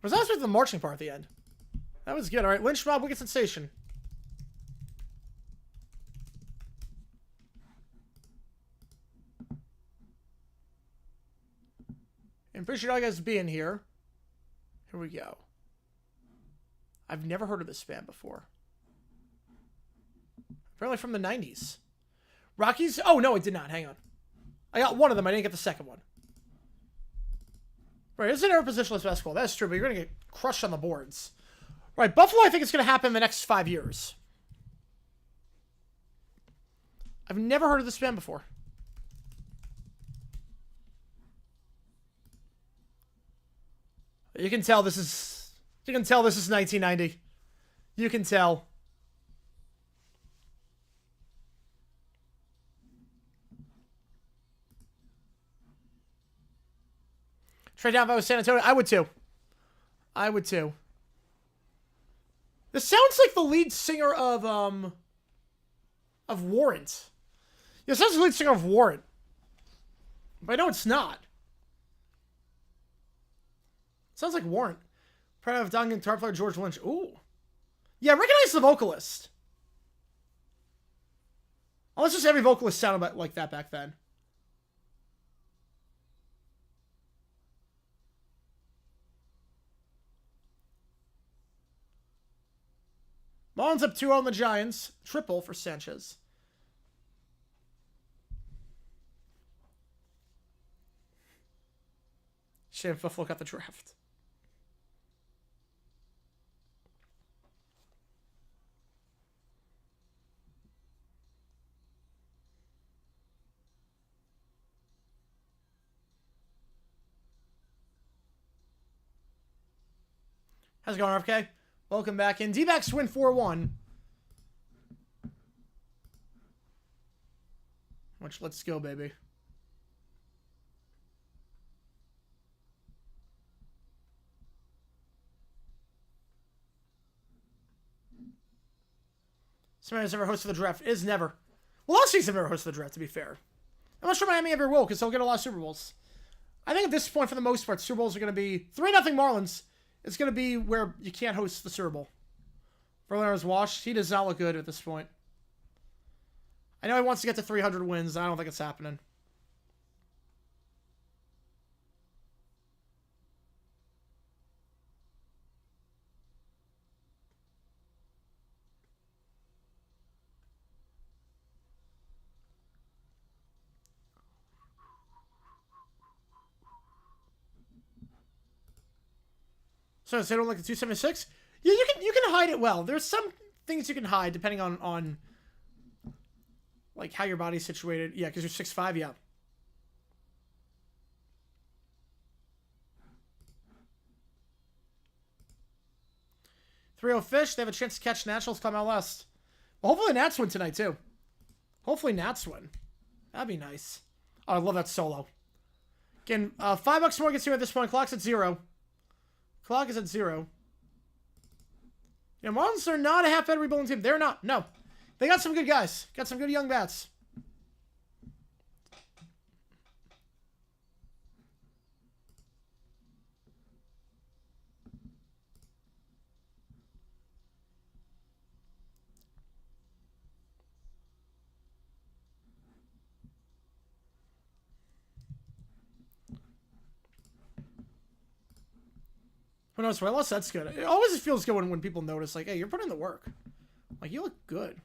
[SPEAKER 1] Was that with the marching part at the end? That was good. All right, Lynch Mob, Wicked Sensation. And appreciate all you guys being here. Here we go. I've never heard of this band before. Apparently from the 90s. Rockies? Oh, no, I did not. Hang on. I got one of them. I didn't get the second one. Right, it's an air positionless basketball. That's true, but you're going to get crushed on the boards. Right, Buffalo, I think it's going to happen in the next 5 years. I've never heard of this band before. You can tell this is 1990. You can tell. Trade down if I was San Antonio. I would too. I would too. This sounds like the lead singer of Warrant. Yeah, it sounds like the lead singer of Warrant. But I know it's not. Sounds like Warrant. Proud of Duncan guitar player George Lynch. Ooh. Yeah, recognize the vocalist. Unless just every vocalist sounded like that back then. Marlins up 2-0 on the Giants. Triple for Sanchez. Shame Buffalo got the draft. How's it going, RFK? Welcome back in. D-backs win 4-1. Which, let's go, baby. Somebody who's ever hosted the draft is never. Well, last season never hosted the draft, to be fair. I'm not sure Miami ever will, because they'll get a lot of Super Bowls. I think at this point, for the most part, Super Bowls are going to be 3-0 Marlins. It's going to be where you can't host the Super Bowl. Verlander is washed. He does not look good at this point. I know he wants to get to 300 wins. I don't think it's happening. So they don't like the 276? Yeah, you can hide it well. There's some things you can hide depending on Like, how your body's situated. Yeah, because you're 6'5", yeah. 3-0 Fish. They have a chance to catch Nationals come out last. Well, hopefully Nats win tonight, too. Hopefully Nats win. That'd be nice. Oh, I love that solo. Again, $5 more gets you at this point. Clock's at 0. Clock is at 0. Yeah, Marlins are not a half-bad rebuilding team. They're not. No. They got some good guys. Got some good young bats. Who knows? Well, that's good. It always feels good when people notice, like, hey, you're putting in the work. Like, you look good.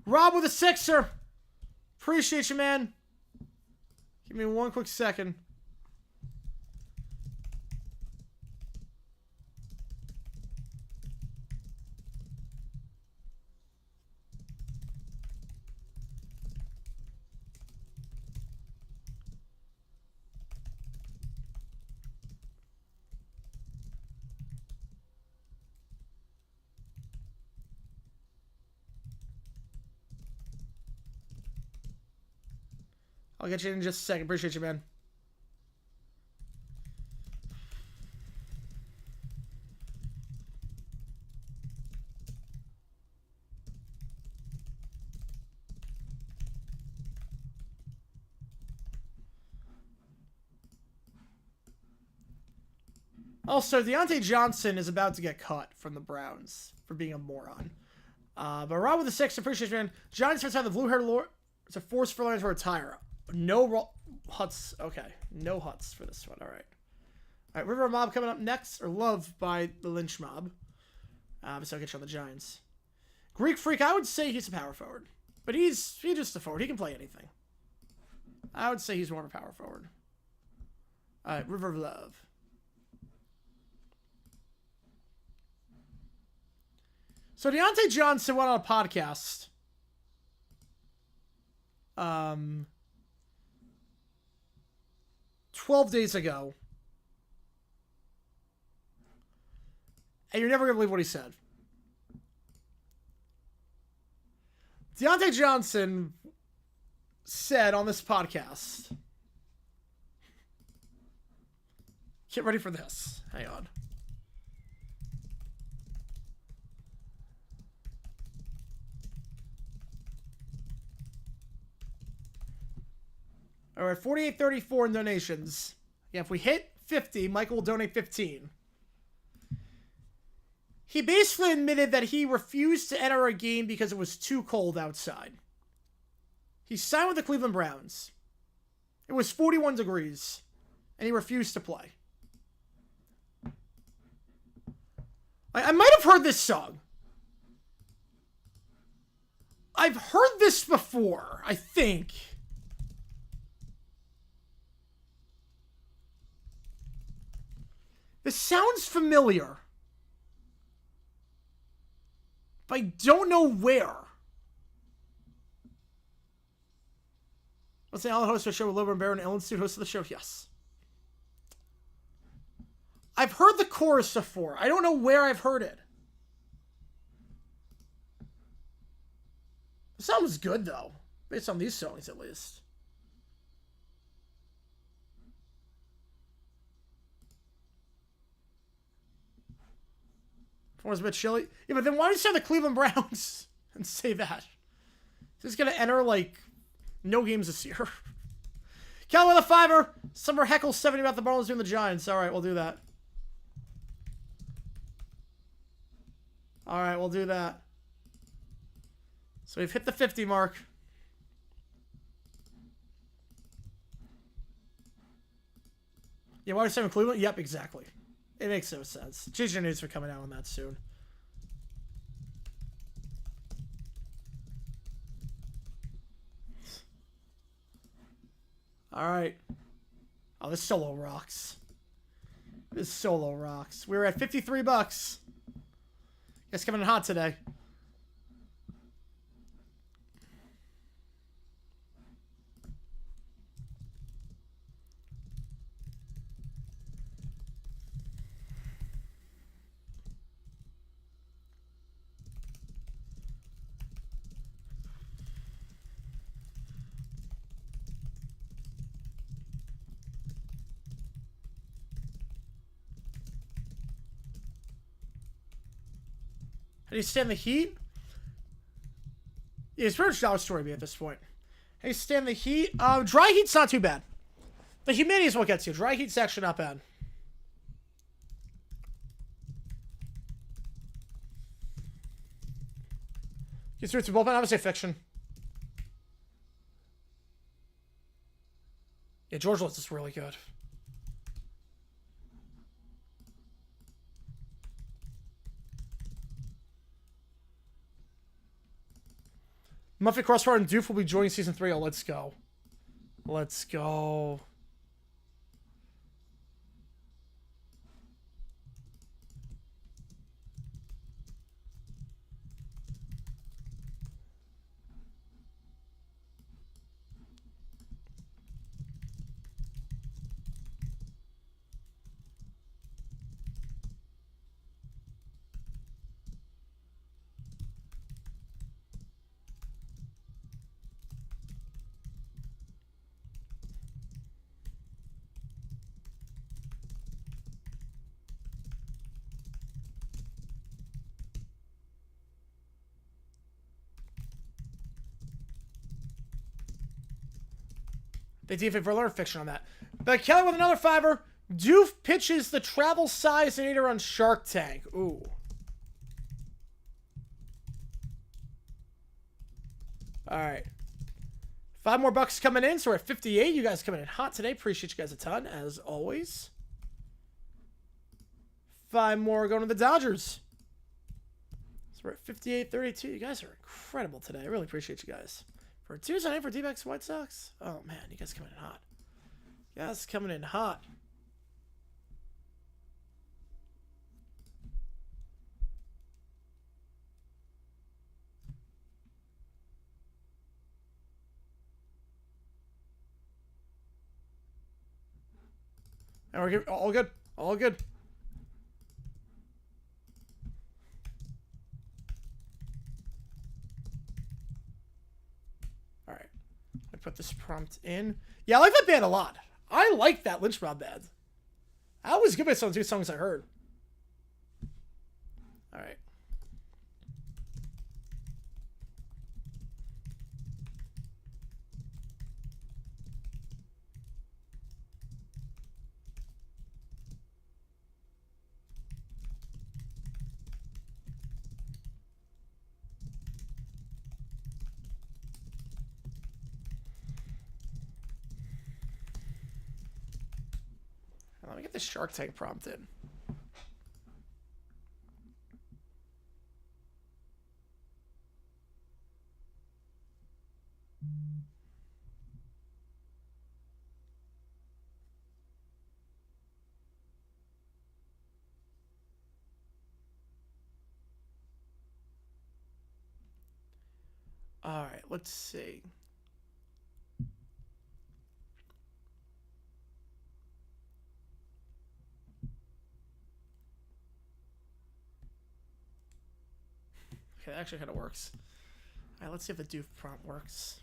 [SPEAKER 1] Rob with a 6er. Appreciate you, man. Give me one quick second. I'll get you in just a second. Appreciate you, man. Also, Deontay Johnson is about to get cut from the Browns for being a moron. But Rob with the 6, appreciate you, man. Giants fans have the blue-haired lord. It's a force for Lions to retire. No Huts. Okay. No Huts for this one. All right. All right. River Mob coming up next. Or Love by the Lynch Mob. So I'll get you on the Giants. Greek Freak. I would say he's a power forward. But he's just a forward. He can play anything. I would say he's more of a power forward. All right. River of Love. So Deontay Johnson went on a podcast. 12 days ago. And you're never going to believe what he said. Deontay Johnson said on this podcast. Get ready for this. Hang on. All right, 48.34 in donations. Yeah, if we hit 50, Michael will donate 15. He basically admitted that he refused to enter a game because it was too cold outside. He signed with the Cleveland Browns. It was 41 degrees, and he refused to play. I might have heard this song. I've heard this before, I think. This sounds familiar. But I don't know where. Let's say Alan hosts a show with Lobo and Baron. Ellen Stewart hosts the show. Yes. I've heard the chorus before. I don't know where I've heard it. It sounds good, though. Based on these songs, at least. Was a bit chilly. Yeah, but then why don't you say the Cleveland Browns and say that? He's going to enter, like, no games this year. Kelly with a 5er. Summer Heckle 70 about the Marlins doing the Giants. All right, we'll do that. All right, we'll do that. So we've hit the 50 mark. Yeah, why are you saying Cleveland? Yep, exactly. It makes no sense. GG News for coming out on that soon. All right. Oh, this solo rocks. Solo rocks. We were at 53 bucks. Guys coming in hot today. How do you stand the heat? Yeah, it's pretty much dollar story to me at this point. How do you stand the heat? Dry heat's not too bad. The humidity is what gets you. Dry heat's actually not bad. Gets through to bullpen. I would say fiction. Yeah, George Lewis is really good. Muffy Crossfire and Doof will be joining Season 3. Oh, let's go. Let's go. They DFA for learn fiction on that. But Kelly with another $5. Doof pitches the travel size nader on Shark Tank. Ooh. All right. 5 more bucks coming in, so we're at 58. You guys coming in hot today. Appreciate you guys a ton, as always. 5 more going to the Dodgers. So we're at 58-32. You guys are incredible today. I really appreciate you guys. For Tuesday night for D-backs White Sox. Oh, man. You guys coming in hot. You guys coming in hot. And we're good. All good. All good. All right. I put this prompt in. Yeah, I like that band a lot. I like that Lynch Mob band. That was good based on 2 songs I heard. All right. Let me get the Shark Tank prompt in. All right, let's see. Okay, that actually kind of works. All right, let's see if the Doof prompt works.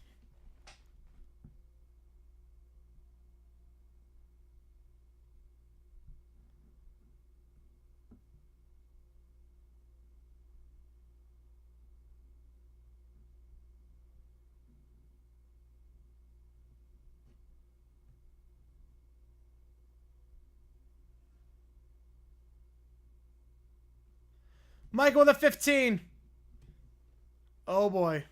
[SPEAKER 1] Michael with a 15. Oh boy.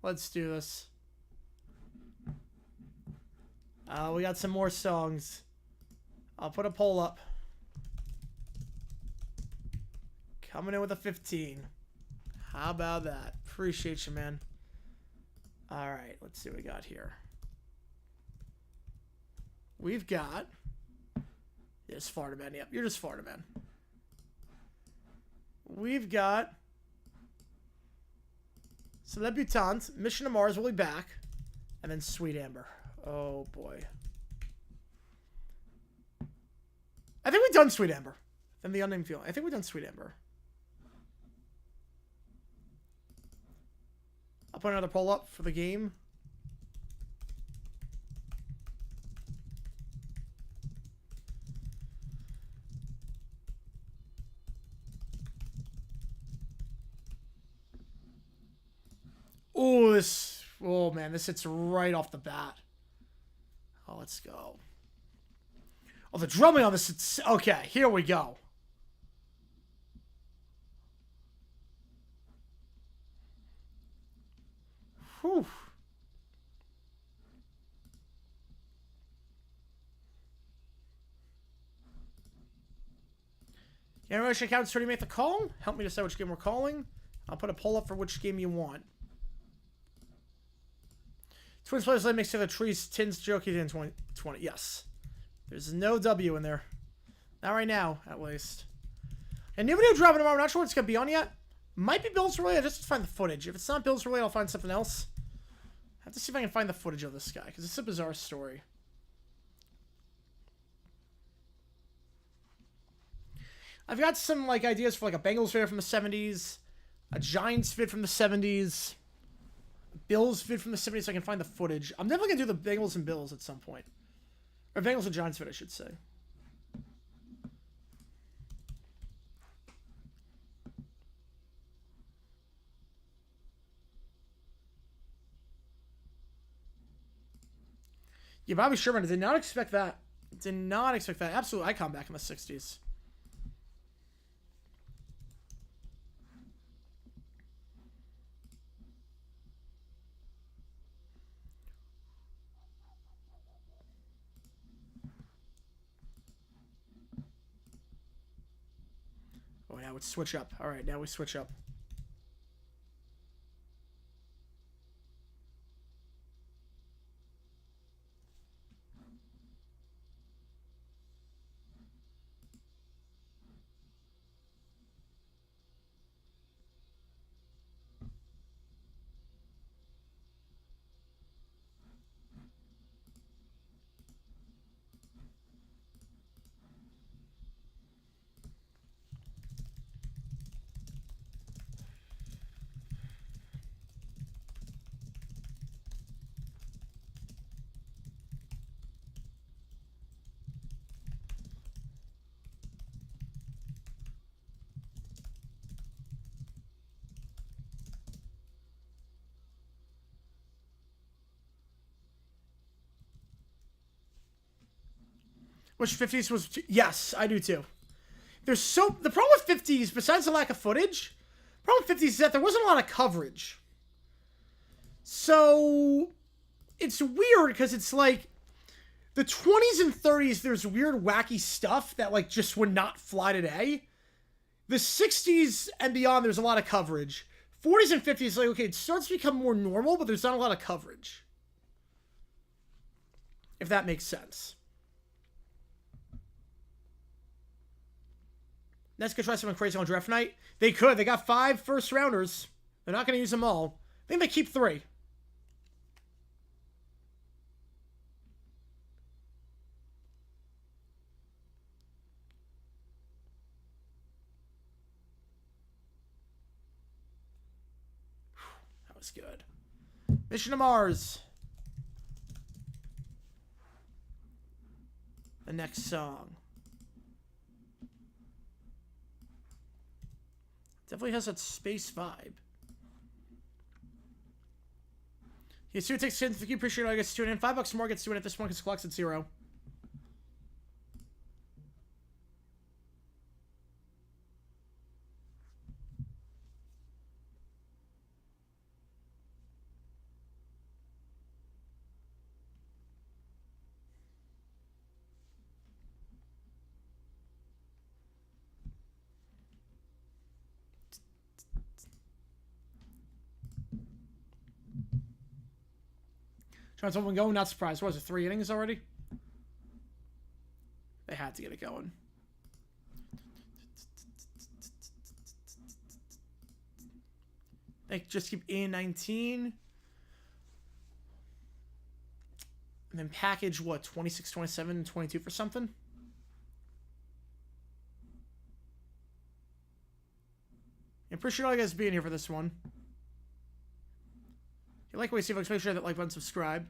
[SPEAKER 1] Let's do this. We got some more songs. I'll put a poll up. Coming in with a 15. How about that? Appreciate you, man. All right, let's see what we got here. We've got... Yes, Florida Man. Yep, you're just Florida Man. We've got... Celebutante, Mission to Mars will be back, and then Sweet Amber. Oh, boy. I think we've done Sweet Amber. Then the unnamed feeling. I think we've done Sweet Amber. I'll put another poll up for the game. Oh, this... Oh, man. This hits right off the bat. Oh, let's go. Oh, the drumming on this... It's, okay, here we go. Whew. Generation accounts already make the call. Help me decide which game we're calling. I'll put a poll up for which game you want. Twins players let me say the trees, tins, jokey in 2020. Yes. There's no W in there. Not right now, at least. A new video dropping tomorrow. I'm not sure what it's going to be on yet. Might be Bills related. I just have to find the footage. If it's not Bills related, I'll find something else. I have to see if I can find the footage of this guy, because it's a bizarre story. I've got some like ideas for like a Bengals video from the 70s, a Giants vid from the 70s, Bills vid from the 70s, so I can find the footage. I'm definitely going to do the Bengals and Bills at some point. Or Bengals and Giants vid, I should say. Yeah, Bobby Sherman, I did not expect that. Did not expect that. Absolute icon back in the 60s. Oh, now it's switch up. All right, now we switch up. Which 50s was... Yes, I do too. There's so... The problem with 50s, besides the lack of footage, the problem with 50s is that there wasn't a lot of coverage. So... It's weird, because it's like... The 20s and 30s, there's weird, wacky stuff that, like, just would not fly today. The 60s and beyond, there's a lot of coverage. 40s and 50s, like, okay, it starts to become more normal, but there's not a lot of coverage. If that makes sense. Nets could try something crazy on draft night. They could. They got 5 first rounders. They're not going to use them all. I think they keep 3. That was good. Mission to Mars. The next song. Definitely has that space vibe. Yeah, Stu takes 10. Thank you. Appreciate it. I guess tune in. $5 more gets to it at this point because collects at 0. Trying something going, not surprised. What was it, 3 innings already? had to get it going. They just keep A19. And then package, what, 26, 27, and 22 for something? I appreciate all you guys being here for this one. If you like what you see, folks, make sure that like button, subscribe.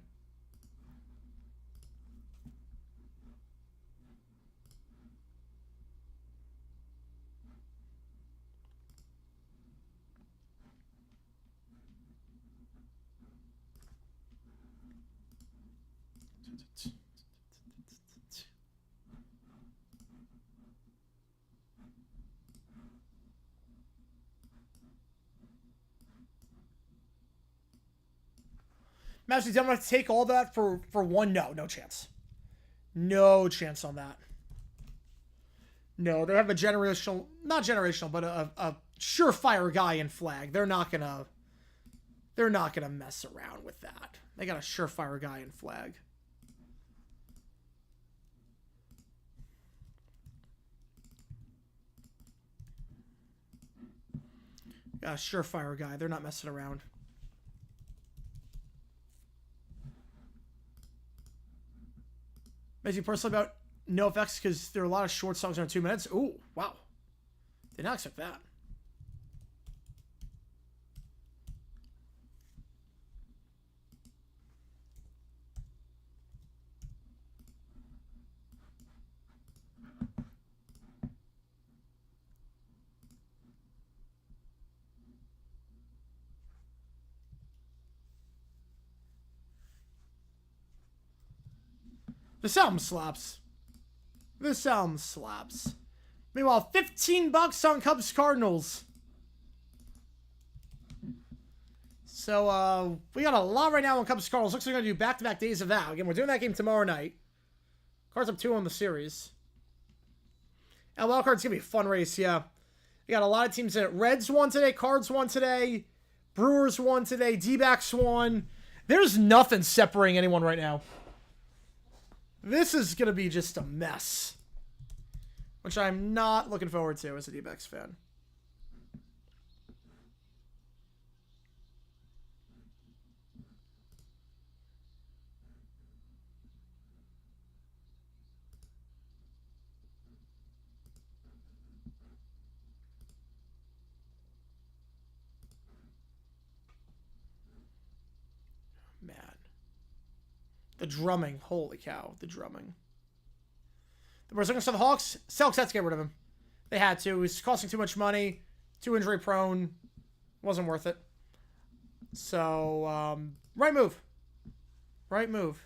[SPEAKER 1] Master, I'm going to take all that for one? No chance. No chance on that. No, they have a generational, not generational, but a surefire guy in flag. They're not gonna mess around with that. They got a surefire guy in flag. Got a surefire guy. They're not messing around. Amazing personally about no effects because there are a lot of short songs around 2 minutes. Ooh, wow. Did not expect that. This album slaps. This album slaps. Meanwhile, $15 on Cubs Cardinals. So, we got a lot right now on Cubs Cardinals. Looks like we're going to do back-to-back days of that. Again, we're doing that game tomorrow night. Cards up 2 on the series. And wild card's going to be a fun race, yeah. We got a lot of teams in it. Reds won today. Cards won today. Brewers won today. D-backs won. There's nothing separating anyone right now. This is going to be just a mess. Which I'm not looking forward to as a D-backs fan. Man. The drumming. Holy cow. The drumming. The Brewers looking for the Hawks. Celtics had to get rid of him. They had to. He was costing too much money. Too injury prone. Wasn't worth it. So, right move. Right move.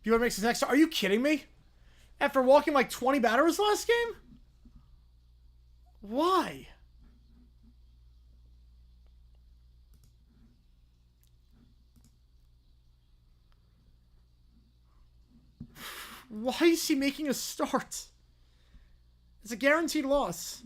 [SPEAKER 1] Bueller makes his next. Are you kidding me? After walking like 20 batters last game? Why? Why is he making a start? It's a guaranteed loss.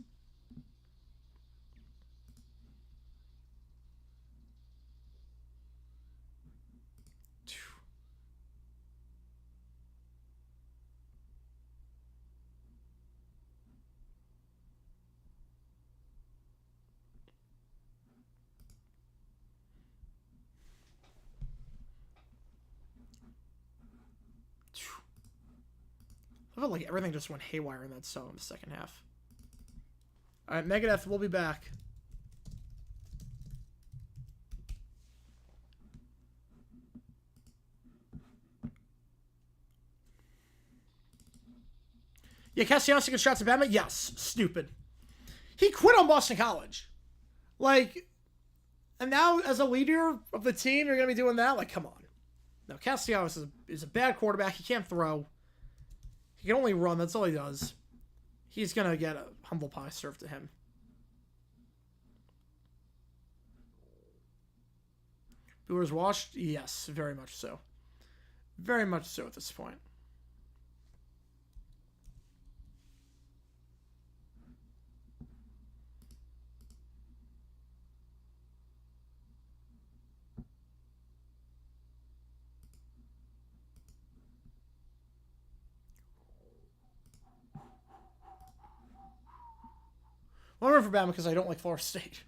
[SPEAKER 1] I felt like everything just went haywire in that song in the second half. Alright, Megadeth, we'll be back. Yeah, Castellanos taking shots at Batman? Yes. Stupid. He quit on Boston College. Like, and now as a leader of the team, you're going to be doing that? Like, come on. No, Castellanos is a bad quarterback. He can't throw. He can only run. That's all he does. He's going to get a humble pie served to him. Brewers washed? Yes, very much so. Very much so at this point. I'm rooting for Bama because I don't like Florida State.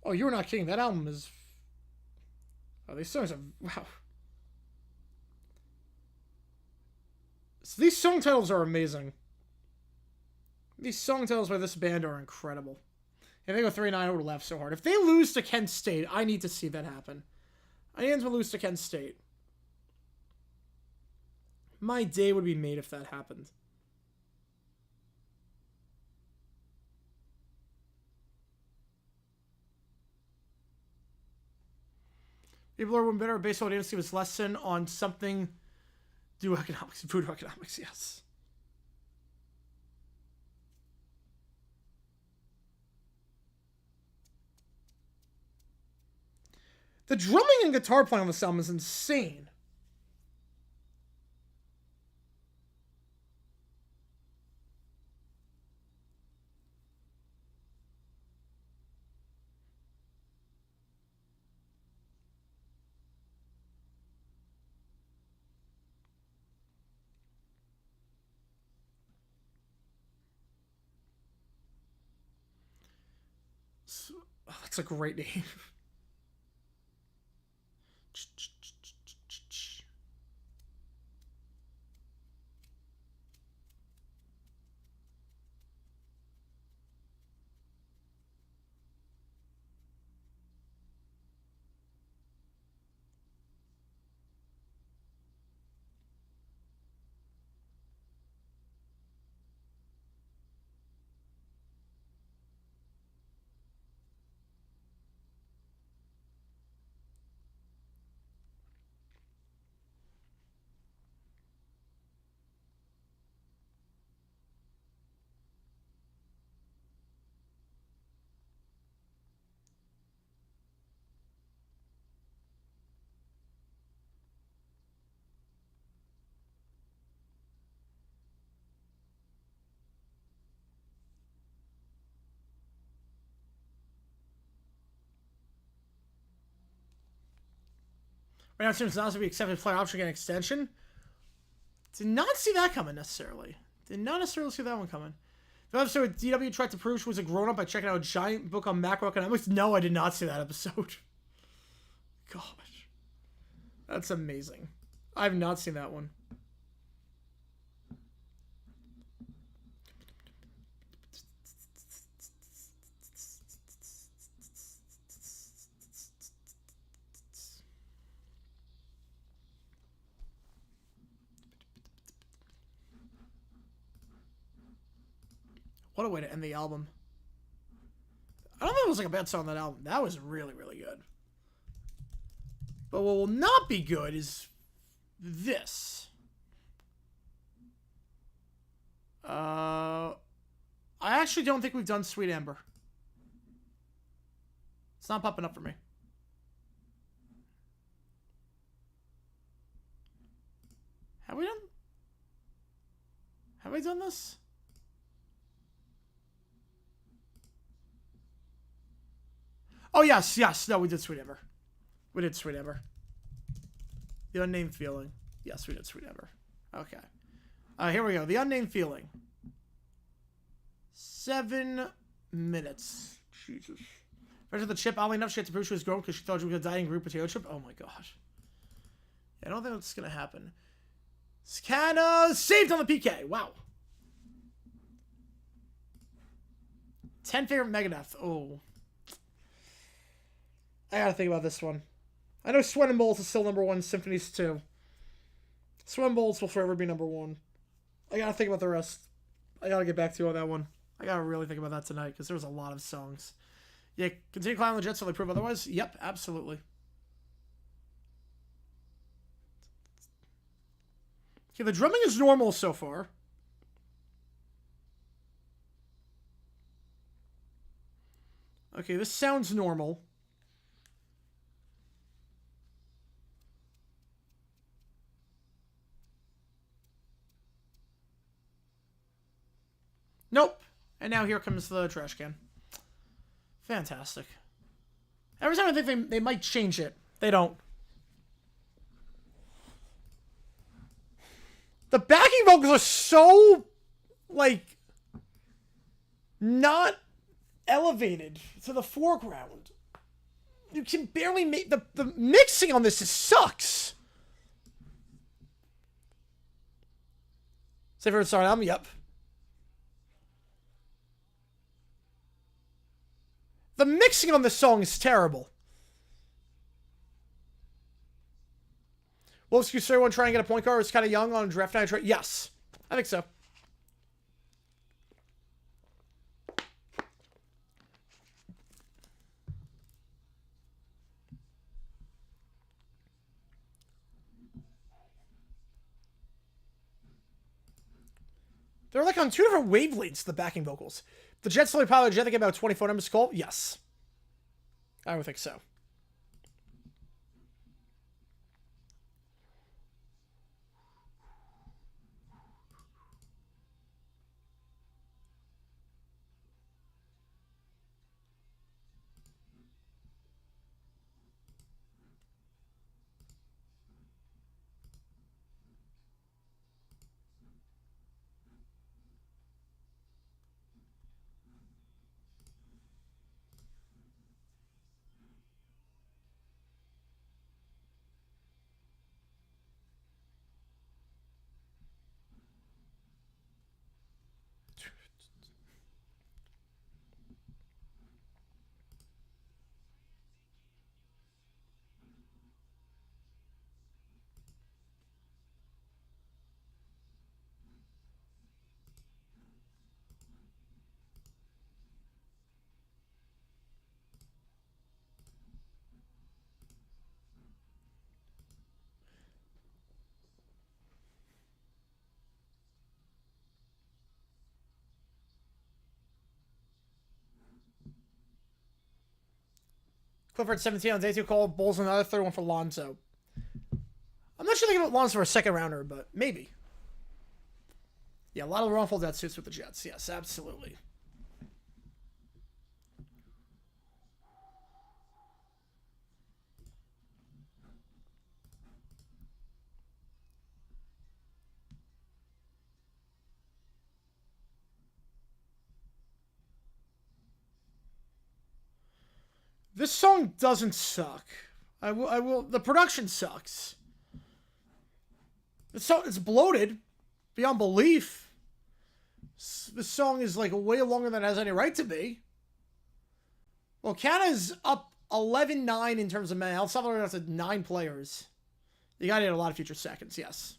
[SPEAKER 1] Oh, you're not kidding. That album is... Oh, these songs are... Wow. So these song titles are amazing. These song titles by this band are incredible. If they go 3-9, I would have laughed so hard. If they lose to Kent State, I need to see that happen. I need them to lose to Kent State. My day would be made if that happened. People are better at baseball didn't see his lesson on something do economics, food economics, yes. The drumming and guitar playing on this album is insane. Oh, that's a great name. Right now, it seems not to be accepted player option get an extension. Did not see that coming necessarily. Did not necessarily see that one coming. The episode DW tried to prove she was a grown-up by checking out a giant book on macroeconomics. No, I did not see that episode. Gosh. That's amazing. I have not seen that one. What a way to end the album. I don't think it was like a bad song on that album. That was really, really good. But what will not be good is this. I actually don't think we've done Sweet Amber. It's not popping up for me. Have we done this? Oh, yes, yes. No, we did Sweet Amber. We did Sweet Amber. The Unnamed Feeling. Yes, we did Sweet Amber. Okay. Here we go. The Unnamed Feeling. 7 minutes. Jesus. First with the chip, oddly enough, she had to prove she was grown because she thought she was a dying group potato chip. Oh, my gosh. Yeah, I don't think that's going to happen. Canna saved on the PK. Wow. 10 favorite Megadeth. Oh. I gotta think about this one. I know Sweat and Bullets is still number 1. Symphonies 2. Sweat and Bullets will forever be number 1. I gotta think about the rest. I gotta get back to you on that one. I gotta really think about that tonight because there was a lot of songs. Yeah, continue climbing the jets until they prove otherwise. Yep, absolutely. Okay, the drumming is normal so far. Okay, this sounds normal. Nope. And now here comes the trash can. Fantastic. Every time I think they might change it, they don't. The backing vocals are so, like, not elevated to the foreground. You can barely make... The mixing on this sucks. Say for a start, yep. The mixing on this song is terrible. Will Excuse want to try and get a point guard? It's kind of young on draft night. Yes, I think so. They're like on 2 different wavelengths, the backing vocals. The Jets only probably think about 24 numbers call? Yes. I would think so. Clifford 17 on day 2 call. Bulls another third one for Lonzo. I'm not sure thinking about Lonzo for a second rounder, but maybe. Yeah, a lot of wrongful death suits with the Jets. Yes, absolutely. This song doesn't suck. I will. The production sucks. It's bloated beyond belief. This song is like way longer than it has any right to be. Well, Canada's up 11-9 in terms of men. El Salvador has 9 players. You gotta need a lot of future seconds, yes.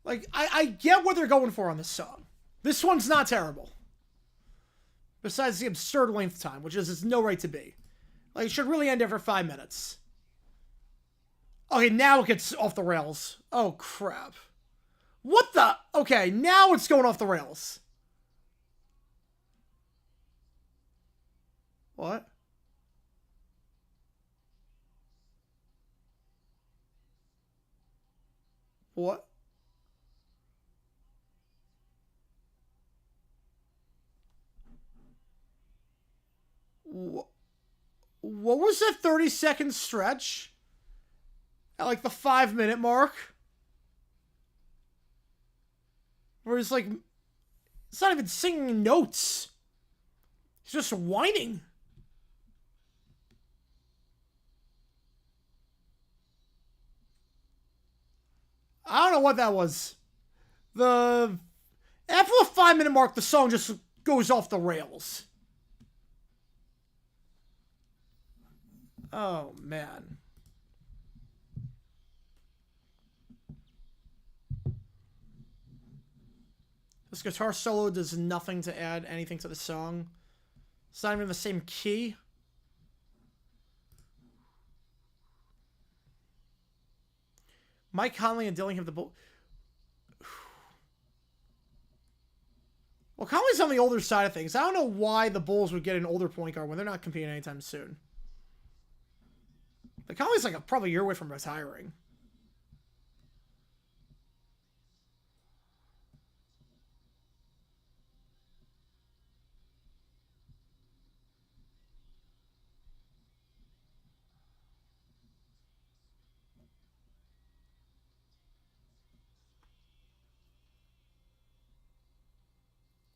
[SPEAKER 1] Like, I get what they're going for on this song. This one's not terrible. Besides the absurd length time, which is it's no right to be. Like, it should really end after 5 minutes. Okay, now it gets off the rails. Oh, crap. What the? Okay, now it's going off the rails. What? What? What was that 30-second stretch? At like the 5-minute mark? Where he's like, it's not even singing notes. He's just whining. I don't know what that was. After the 5-minute mark, the song just goes off the rails. Oh, man. This guitar solo does nothing to add anything to the song. It's not even the same key. Mike Conley and Dillingham the Bull. Well, Conley's on the older side of things. I don't know why the Bulls would get an older point guard when they're not competing anytime soon. But Conley's like probably a year away from retiring.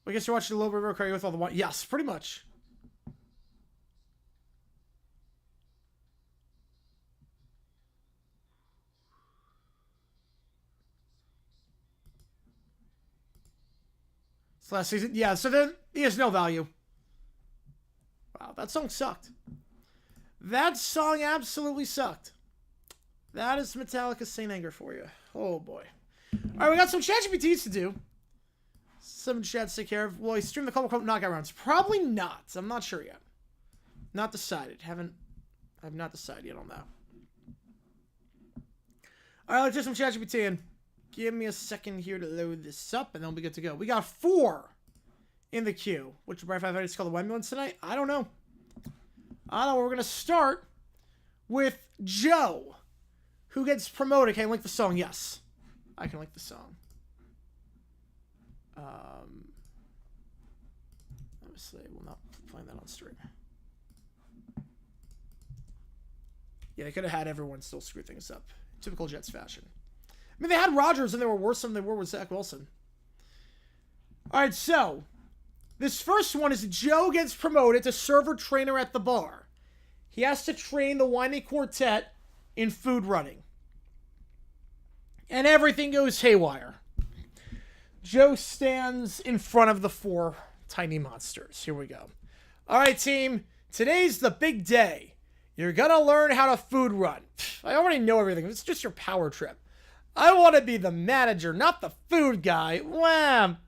[SPEAKER 1] I guess you're watching the Little River Craig with all the one. Yes, pretty much. It's last season. Yeah, so then he has no value. Wow, that song sucked. That song absolutely sucked. That is Metallica Saint Anger for you. Oh, boy. All right, we got some ChatGPTs to do. Some chats to take care of. Will I stream the couple knockout rounds? Probably not. I'm not sure yet. Not decided. I've not decided yet on that. All right, let's do some ChatGPT in. Give me a second here to load this up, and then we'll be good to go. We got 4 in the queue. Which Brad 5 is called the Wemblands tonight? I don't know. We're going to start with Joe, who gets promoted. Can I link the song? Yes. I can link the song. Obviously, we'll not find that on stream. Yeah, they could have had everyone still screw things up. Typical Jets fashion. I mean, they had Rodgers and they were worse than they were with Zach Wilson. All right, so this first one is Joe gets promoted to server trainer at the bar. He has to train the whiny quartet in food running. And everything goes haywire. Joe stands in front of the 4 tiny monsters. Here we go. All right, team. Today's the big day. You're going to learn how to food run. I already know everything. It's just your power trip. I want to be the manager, not the food guy. Wham!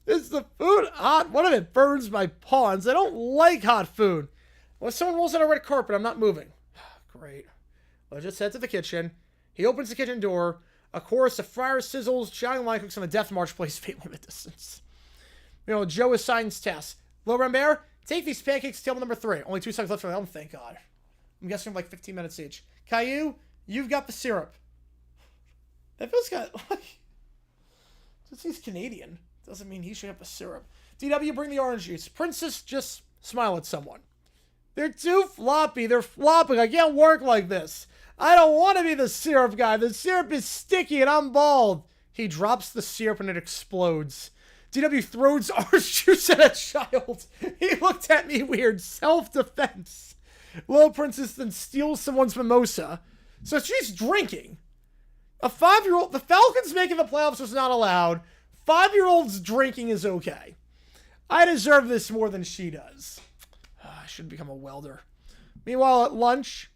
[SPEAKER 1] Is the food hot? One of it burns my pawns. I don't like hot food. When someone rolls out a red carpet, I'm not moving. Great. Well, I just head to the kitchen. He opens the kitchen door. A chorus of fryer sizzles, shouting line cooks on the death march plays faintly in the distance. You know, Joe assigns tasks. Little Red Bear, take these pancakes to table number 3. Only 2 seconds left for the album, thank God. I'm guessing like 15 minutes each. Caillou, you've got the syrup. That feels kind of like... Just he's Canadian. Doesn't mean he should have the syrup. DW, bring the orange juice. Princess, just smile at someone. They're too floppy. They're flopping. I can't work like this. I don't want to be the syrup guy. The syrup is sticky and I'm bald. He drops the syrup and it explodes. DW throws orange juice at a child. He looked at me weird. Self-defense. Little Princess then steals someone's mimosa. So she's drinking. A 5-year-old... The Falcons making the playoffs was not allowed. 5-year-olds drinking is okay. I deserve this more than she does. I should become a welder. Meanwhile, at lunch...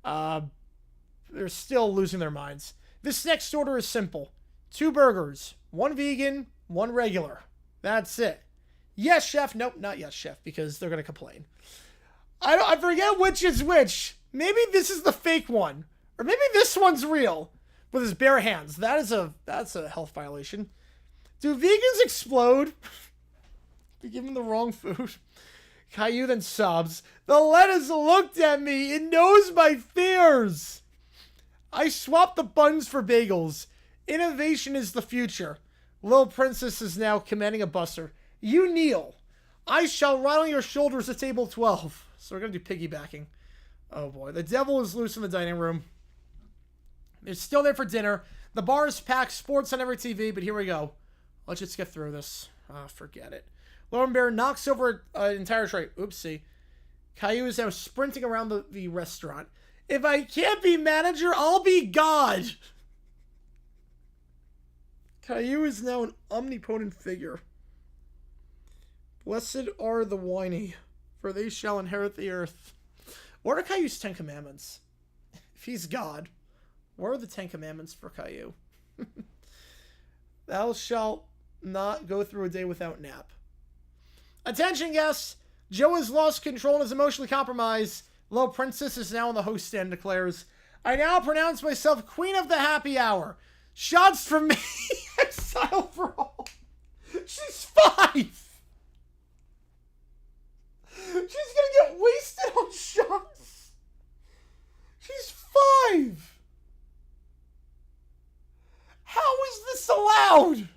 [SPEAKER 1] they're still losing their minds. This next order is simple. 2 burgers. 1 vegan, 1 regular. That's it. Yes, chef. Nope, not yes, chef, because they're going to complain. I forget which is which. Maybe this is the fake one. Or maybe this one's real. With his bare hands. That's a health violation. Do vegans explode? Be given the wrong food. Caillou then sobs. The lettuce looked at me. It knows my fears. I swapped the buns for bagels. Innovation is the future. Little Princess is now commanding a buster. You kneel. I shall ride on your shoulders at table 12. So we're going to do piggybacking. Oh boy. The devil is loose in the dining room. They're still there for dinner. The bar is packed. Sports on every TV. But here we go. Let's just get through this. Forget it. Lauren Bear knocks over an entire tray. Oopsie. Caillou is now sprinting around the restaurant. If I can't be manager, I'll be God. Caillou is now an omnipotent figure. Blessed are the whiny, for they shall inherit the earth. What are Caillou's 10 commandments? If he's God, what are the 10 commandments for Caillou? Thou shalt not go through a day without nap. Attention, guests! Joe has lost control and is emotionally compromised. Little Princess is now on the host stand, declares, I now pronounce myself Queen of the Happy Hour. Shots from me. Exile for all. She's 5. She's gonna get wasted on shots. She's 5. How is this allowed?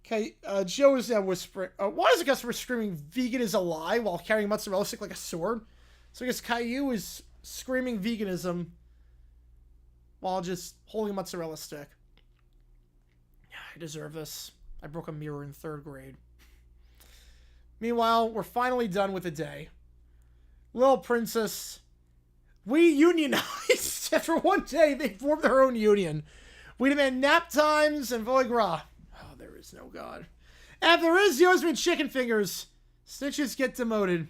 [SPEAKER 1] Okay, Joe is now whispering. Why is the customer screaming vegan is a lie while carrying mozzarella stick like a sword? So I guess Caillou is screaming veganism while just holding a mozzarella stick. I deserve this. I broke a mirror in 3rd grade. Meanwhile, we're finally done with the day. Little Princess. We unionized. After one day, they formed their own union. We demand nap times and foie gras. Oh, there is no God. And if there is, you always mean chicken fingers. Snitches get demoted.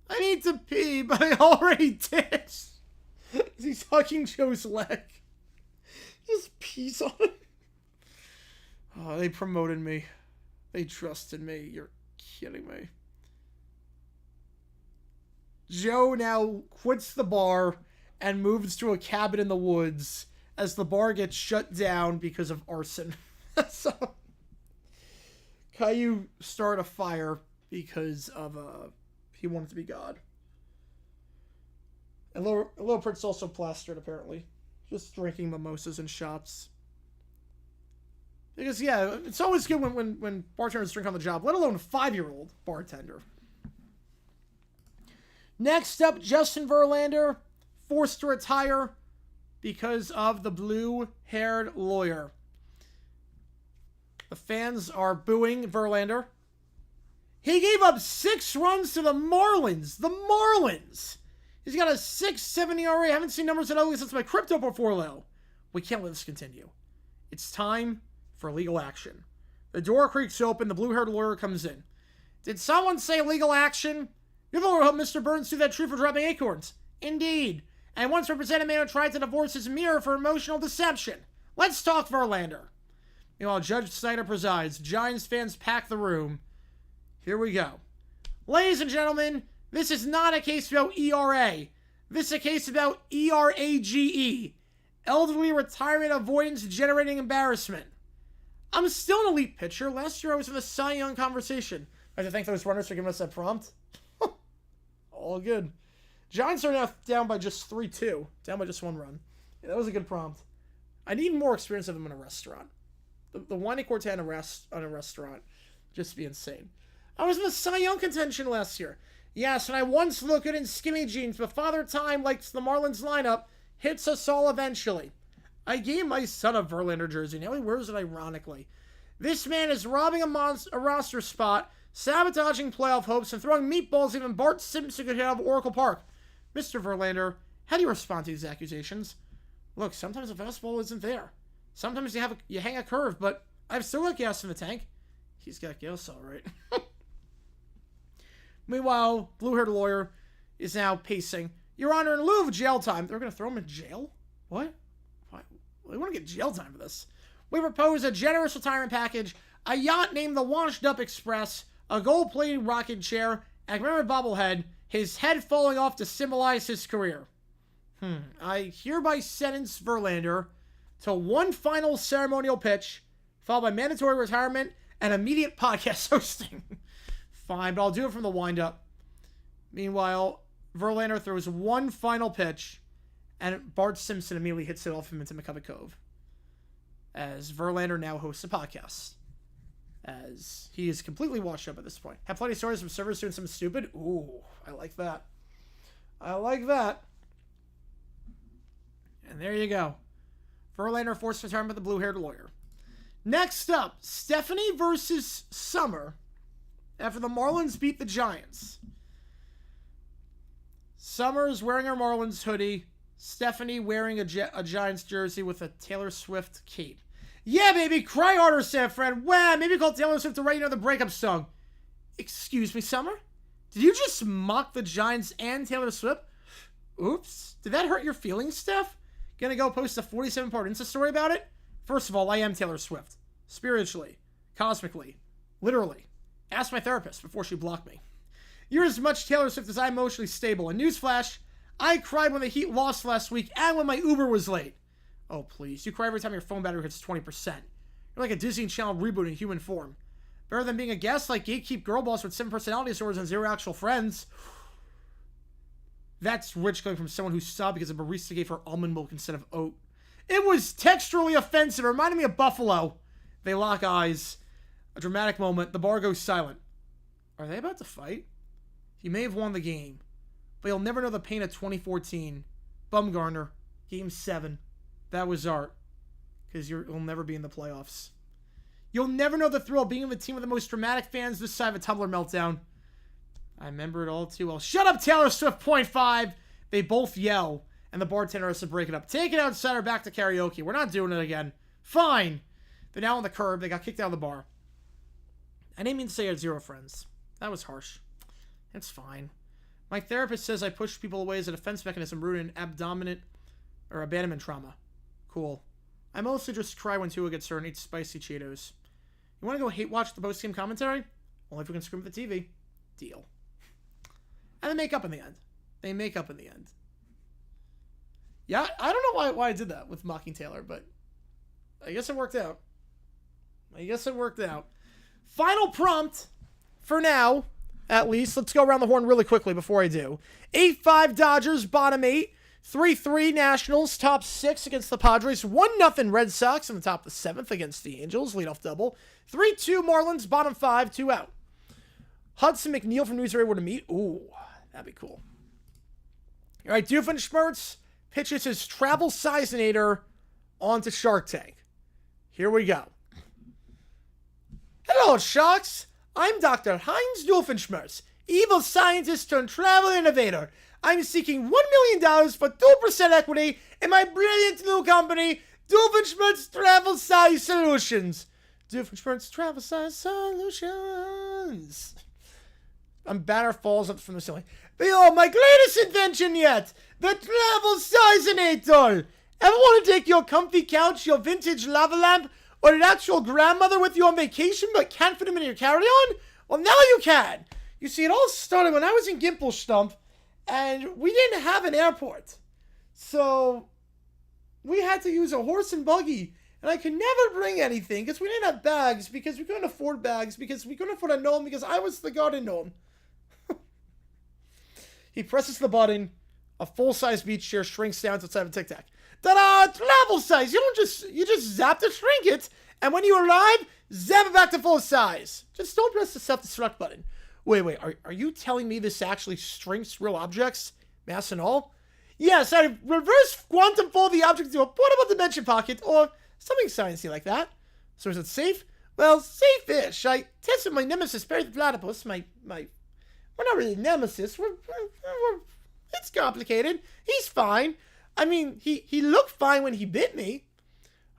[SPEAKER 1] I need to pee, but I already did. He's hugging Joe's leg. Just pees on him. Oh, they promoted me. They trusted me. You're kidding me. Joe now quits the bar and moves to a cabin in the woods as the bar gets shut down because of arson. So, Caillou started a fire because of, he wanted to be God. And Little Prince also plastered, apparently. Just drinking mimosas and shots. Because, yeah, it's always good when bartenders drink on the job, let alone a 5-year-old bartender. Next up, Justin Verlander, forced to retire because of the blue-haired lawyer. The fans are booing Verlander. He gave up 6 runs to the Marlins. The Marlins! He's got a 6.7 ERA. I haven't seen numbers that ugly since my crypto portfolio. We can't let this continue. It's time for legal action. The door creaks open. The blue-haired lawyer comes in. Did someone say legal action? You're the lawyer who helped Mr. Burns sue that tree for dropping acorns. Indeed. And once represented a man who tried to divorce his mirror for emotional deception. Let's talk Verlander. Meanwhile, Judge Snyder presides. Giants fans pack the room. Here we go. Ladies and gentlemen, this is not a case about ERA. This is a case about ERAGE. Elderly retirement avoidance generating embarrassment. I'm still an elite pitcher. Last year I was in the Cy Young conversation. I have to thank those runners for giving us that prompt. All good. Giants are now down by just 3-2. Down by just 1 run. Yeah, that was a good prompt. I need more experience of them in a restaurant. The whiny quartet on a restaurant. Just be insane. I was in the Cy Young contention last year. Yes, and I once looked good in skinny jeans, but Father Time likes the Marlins lineup. Hits us all eventually. I gave my son a Verlander jersey. Now he wears it ironically. This man is robbing a roster spot, sabotaging playoff hopes, and throwing meatballs even Bart Simpson could hit out of Oracle Park. Mr. Verlander, how do you respond to these accusations? Look, sometimes the fastball isn't there. Sometimes you hang a curve, but I've still got gas in the tank. He's got gas, all right. Meanwhile, blue-haired lawyer is now pacing. Your Honor, in lieu of jail time, they're going to throw him in jail? What? We want to get jail time for this. We propose a generous retirement package, a yacht named the Washed Up Express, a gold-plated rocking chair, and a commemorative bobblehead, his head falling off to symbolize his career. I hereby sentence Verlander to 1 final ceremonial pitch, followed by mandatory retirement and immediate podcast hosting. fine, but I'll do it from the windup. Meanwhile, Verlander throws one final pitch, and Bart Simpson immediately hits it off him into McCovey Cove. As Verlander now hosts a podcast. As he is completely washed up at this point. Have plenty of stories from servers doing something stupid. Ooh, I like that. I like that. And there you go. Verlander forced retirement with the blue-haired lawyer. Next up, Stephanie versus Summer after the Marlins beat the Giants. Summer is wearing her Marlins hoodie. Stephanie wearing a Giants jersey with a Taylor Swift cape. Yeah, baby, cry harder, San Fran. Wow, maybe call Taylor Swift to write another breakup song. Excuse me, Summer? Did you just mock the Giants and Taylor Swift? Oops. Did that hurt your feelings, Steph? Gonna go post a 47-part Insta story about it? First of all, I am Taylor Swift. Spiritually, cosmically, literally. Ask my therapist before she blocked me. You're as much Taylor Swift as I'm emotionally stable. And newsflash, I cried when the Heat lost last week and when my Uber was late. Oh, please. You cry every time your phone battery hits 20%. You're like a Disney Channel reboot in human form. Better than being a guest like Gatekeep Girl Boss with 7 personality disorders and 0 actual friends. That's rich coming from someone who sobbed because a barista gave her almond milk instead of oat. It was texturally offensive. It reminded me of Buffalo. They lock eyes. A dramatic moment. The bar goes silent. Are they about to fight? He may have won the game, but he'll never know the pain of 2014. Bumgarner, Game 7. That was art. Because you'll never be in the playoffs. You'll never know the thrill of being on the team with the most dramatic fans this side of a Tumblr meltdown. I remember it all too well. Shut up, Taylor Swift, 0.5. They both yell, and the bartender has to break it up. Take it outside or back to karaoke. We're not doing it again. Fine. They're now on the curb. They got kicked out of the bar. I didn't mean to say I had 0 friends. That was harsh. It's fine. My therapist says I push people away as a defense mechanism rooted in abandonment trauma. Cool. I mostly just cry when Tua gets hurt and eats spicy Cheetos. You want to go hate watch the post-game commentary? Only if we can scream at the TV. Deal. And they make up in the end. They make up in the end. Yeah, I don't know why I did that with mocking Taylor, but I guess it worked out. Final prompt for now, at least. Let's go around the horn really quickly before I do. 8-5 Dodgers, bottom 8. 3-3 Nationals, top 6 against the Padres. 1-0 Red Sox in the top of the 7th against the Angels, leadoff double. 3-2 Marlins, bottom 5, 2 out. Hudson McNeil from News Area to meet. Ooh, that'd be cool. All right, Doofenshmirtz pitches his travel sizinator onto Shark Tank. Here we go. Hello, Sharks. I'm Dr. Heinz Doofenshmirtz, evil scientist turned travel innovator. I'm seeking $1 million for 2% equity in my brilliant new company, Doofenshmirtz Travel Size Solutions. Doofenshmirtz Travel Size Solutions. Banner falls up from the ceiling. Behold, my greatest invention yet, the Travel Sizinator. Ever want to take your comfy couch, your vintage lava lamp, or an actual grandmother with you on vacation but can't fit them in your carry-on? Well, now you can. You see, it all started when I was in Gimpelstump, and we didn't have an airport. So we had to use a horse and buggy, and I could never bring anything because we didn't have bags, because we couldn't afford bags, because we couldn't afford a gnome, because I was the garden gnome. He presses the button. A full-size beach chair shrinks down to the size of a Tic Tac. Ta-da! Travel size! You just zap to shrink it, and when you arrive, zap it back to full size. Just don't press the self-destruct button. Wait, are you telling me this actually shrinks real objects, mass and all? Yes, I reverse quantum fold the object into a portable dimension pocket, or something sciencey like that. So is it safe? Well, safe-ish. I tested my nemesis, Perry the Platypus, we're not really nemesis. It's complicated. He's fine. I mean, he looked fine when he bit me.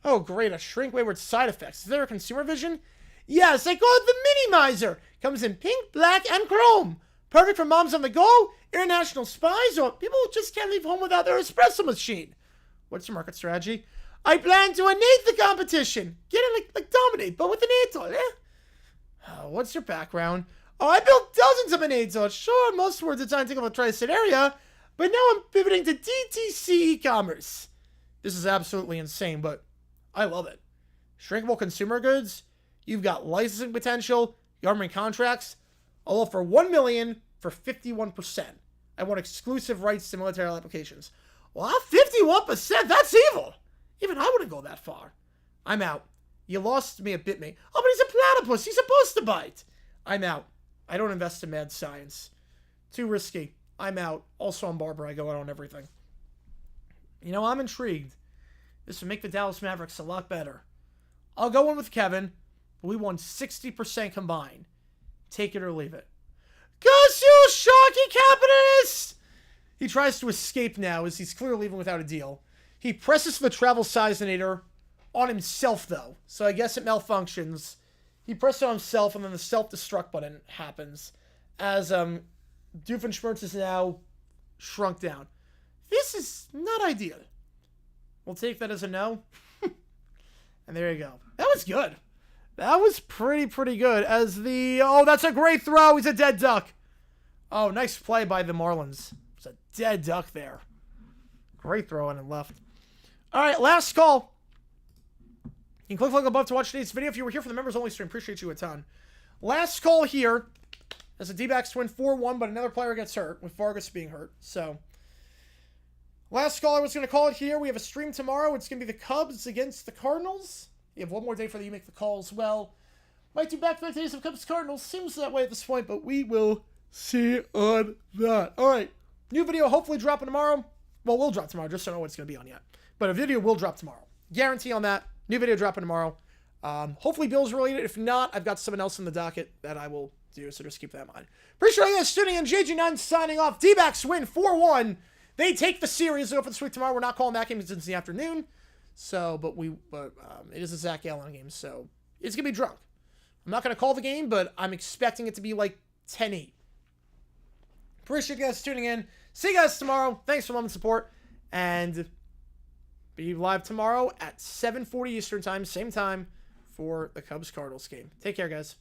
[SPEAKER 1] Oh, great. A shrink wayward side effects. Is there a consumer vision? Yes, I call it the Minimizer. Comes in pink, black, and chrome. Perfect for moms on the go, international spies, or people who just can't leave home without their espresso machine. What's your market strategy? I plan to innate the competition. Get it like Dominate, but with an atoll, eh? What's your background? Oh, I built dozens of Inades. Sure, most words are trying to think of a tri-state area, but now I'm pivoting to DTC e-commerce. This is absolutely insane, but I love it. Shrinkable consumer goods, you've got licensing potential, government contracts. I'll offer $1 million for 51%. I want exclusive rights to military applications. Well, 51%? That's evil. Even I wouldn't go that far. I'm out. You lost me a bit me. Oh, but he's a platypus. He's supposed to bite. I'm out. I don't invest in mad science. Too risky. I'm out. Also on Barber, I go out on everything. You know, I'm intrigued. This would make the Dallas Mavericks a lot better. I'll go in with Kevin. We won 60% combined. Take it or leave it. Goes you, Sharky Capitalist! He tries to escape now as he's clearly leaving without a deal. He presses the travel sizinator on himself, though. So I guess it malfunctions. He presses it on himself, and then the self-destruct button happens. As Doofenshmirtz is now shrunk down. This is not ideal. We'll take that as a no. And there you go. That was good. That was pretty good. As the... Oh, that's a great throw. He's a dead duck. Oh, nice play by the Marlins. It's a dead duck there. Great throw in and left. All right, last call. You can click the link above to watch today's video. If you were here for the members-only stream, appreciate you a ton. Last call here. As the D-backs win 4-1, but another player gets hurt, with Vargas being hurt. So, last call I was going to call it here. We have a stream tomorrow. It's going to be the Cubs against the Cardinals. You have one more day for you make the call as well. Might do back-to-back days of Cubs-Cardinals. Seems that way at this point, but we will see on that. All right. New video hopefully dropping tomorrow. Well, we'll drop tomorrow. Just don't know what it's going to be on yet. But a video will drop tomorrow. Guarantee on that. New video dropping tomorrow. Hopefully Bills related. If not, I've got someone else in the docket that I will do, so just keep that in mind. Appreciate you guys tuning in. JG9 signing off. D-backs win 4-1. They take the series over this week tomorrow. We're not calling that game because it's in the afternoon. So, but it is a Zach Allen game, so it's going to be drunk. I'm not going to call the game, but I'm expecting it to be like 10-8. Appreciate you guys tuning in. See you guys tomorrow. Thanks for love and support. And be live tomorrow at 7:40 Eastern time, same time, for the Cubs-Cardinals game. Take care, guys.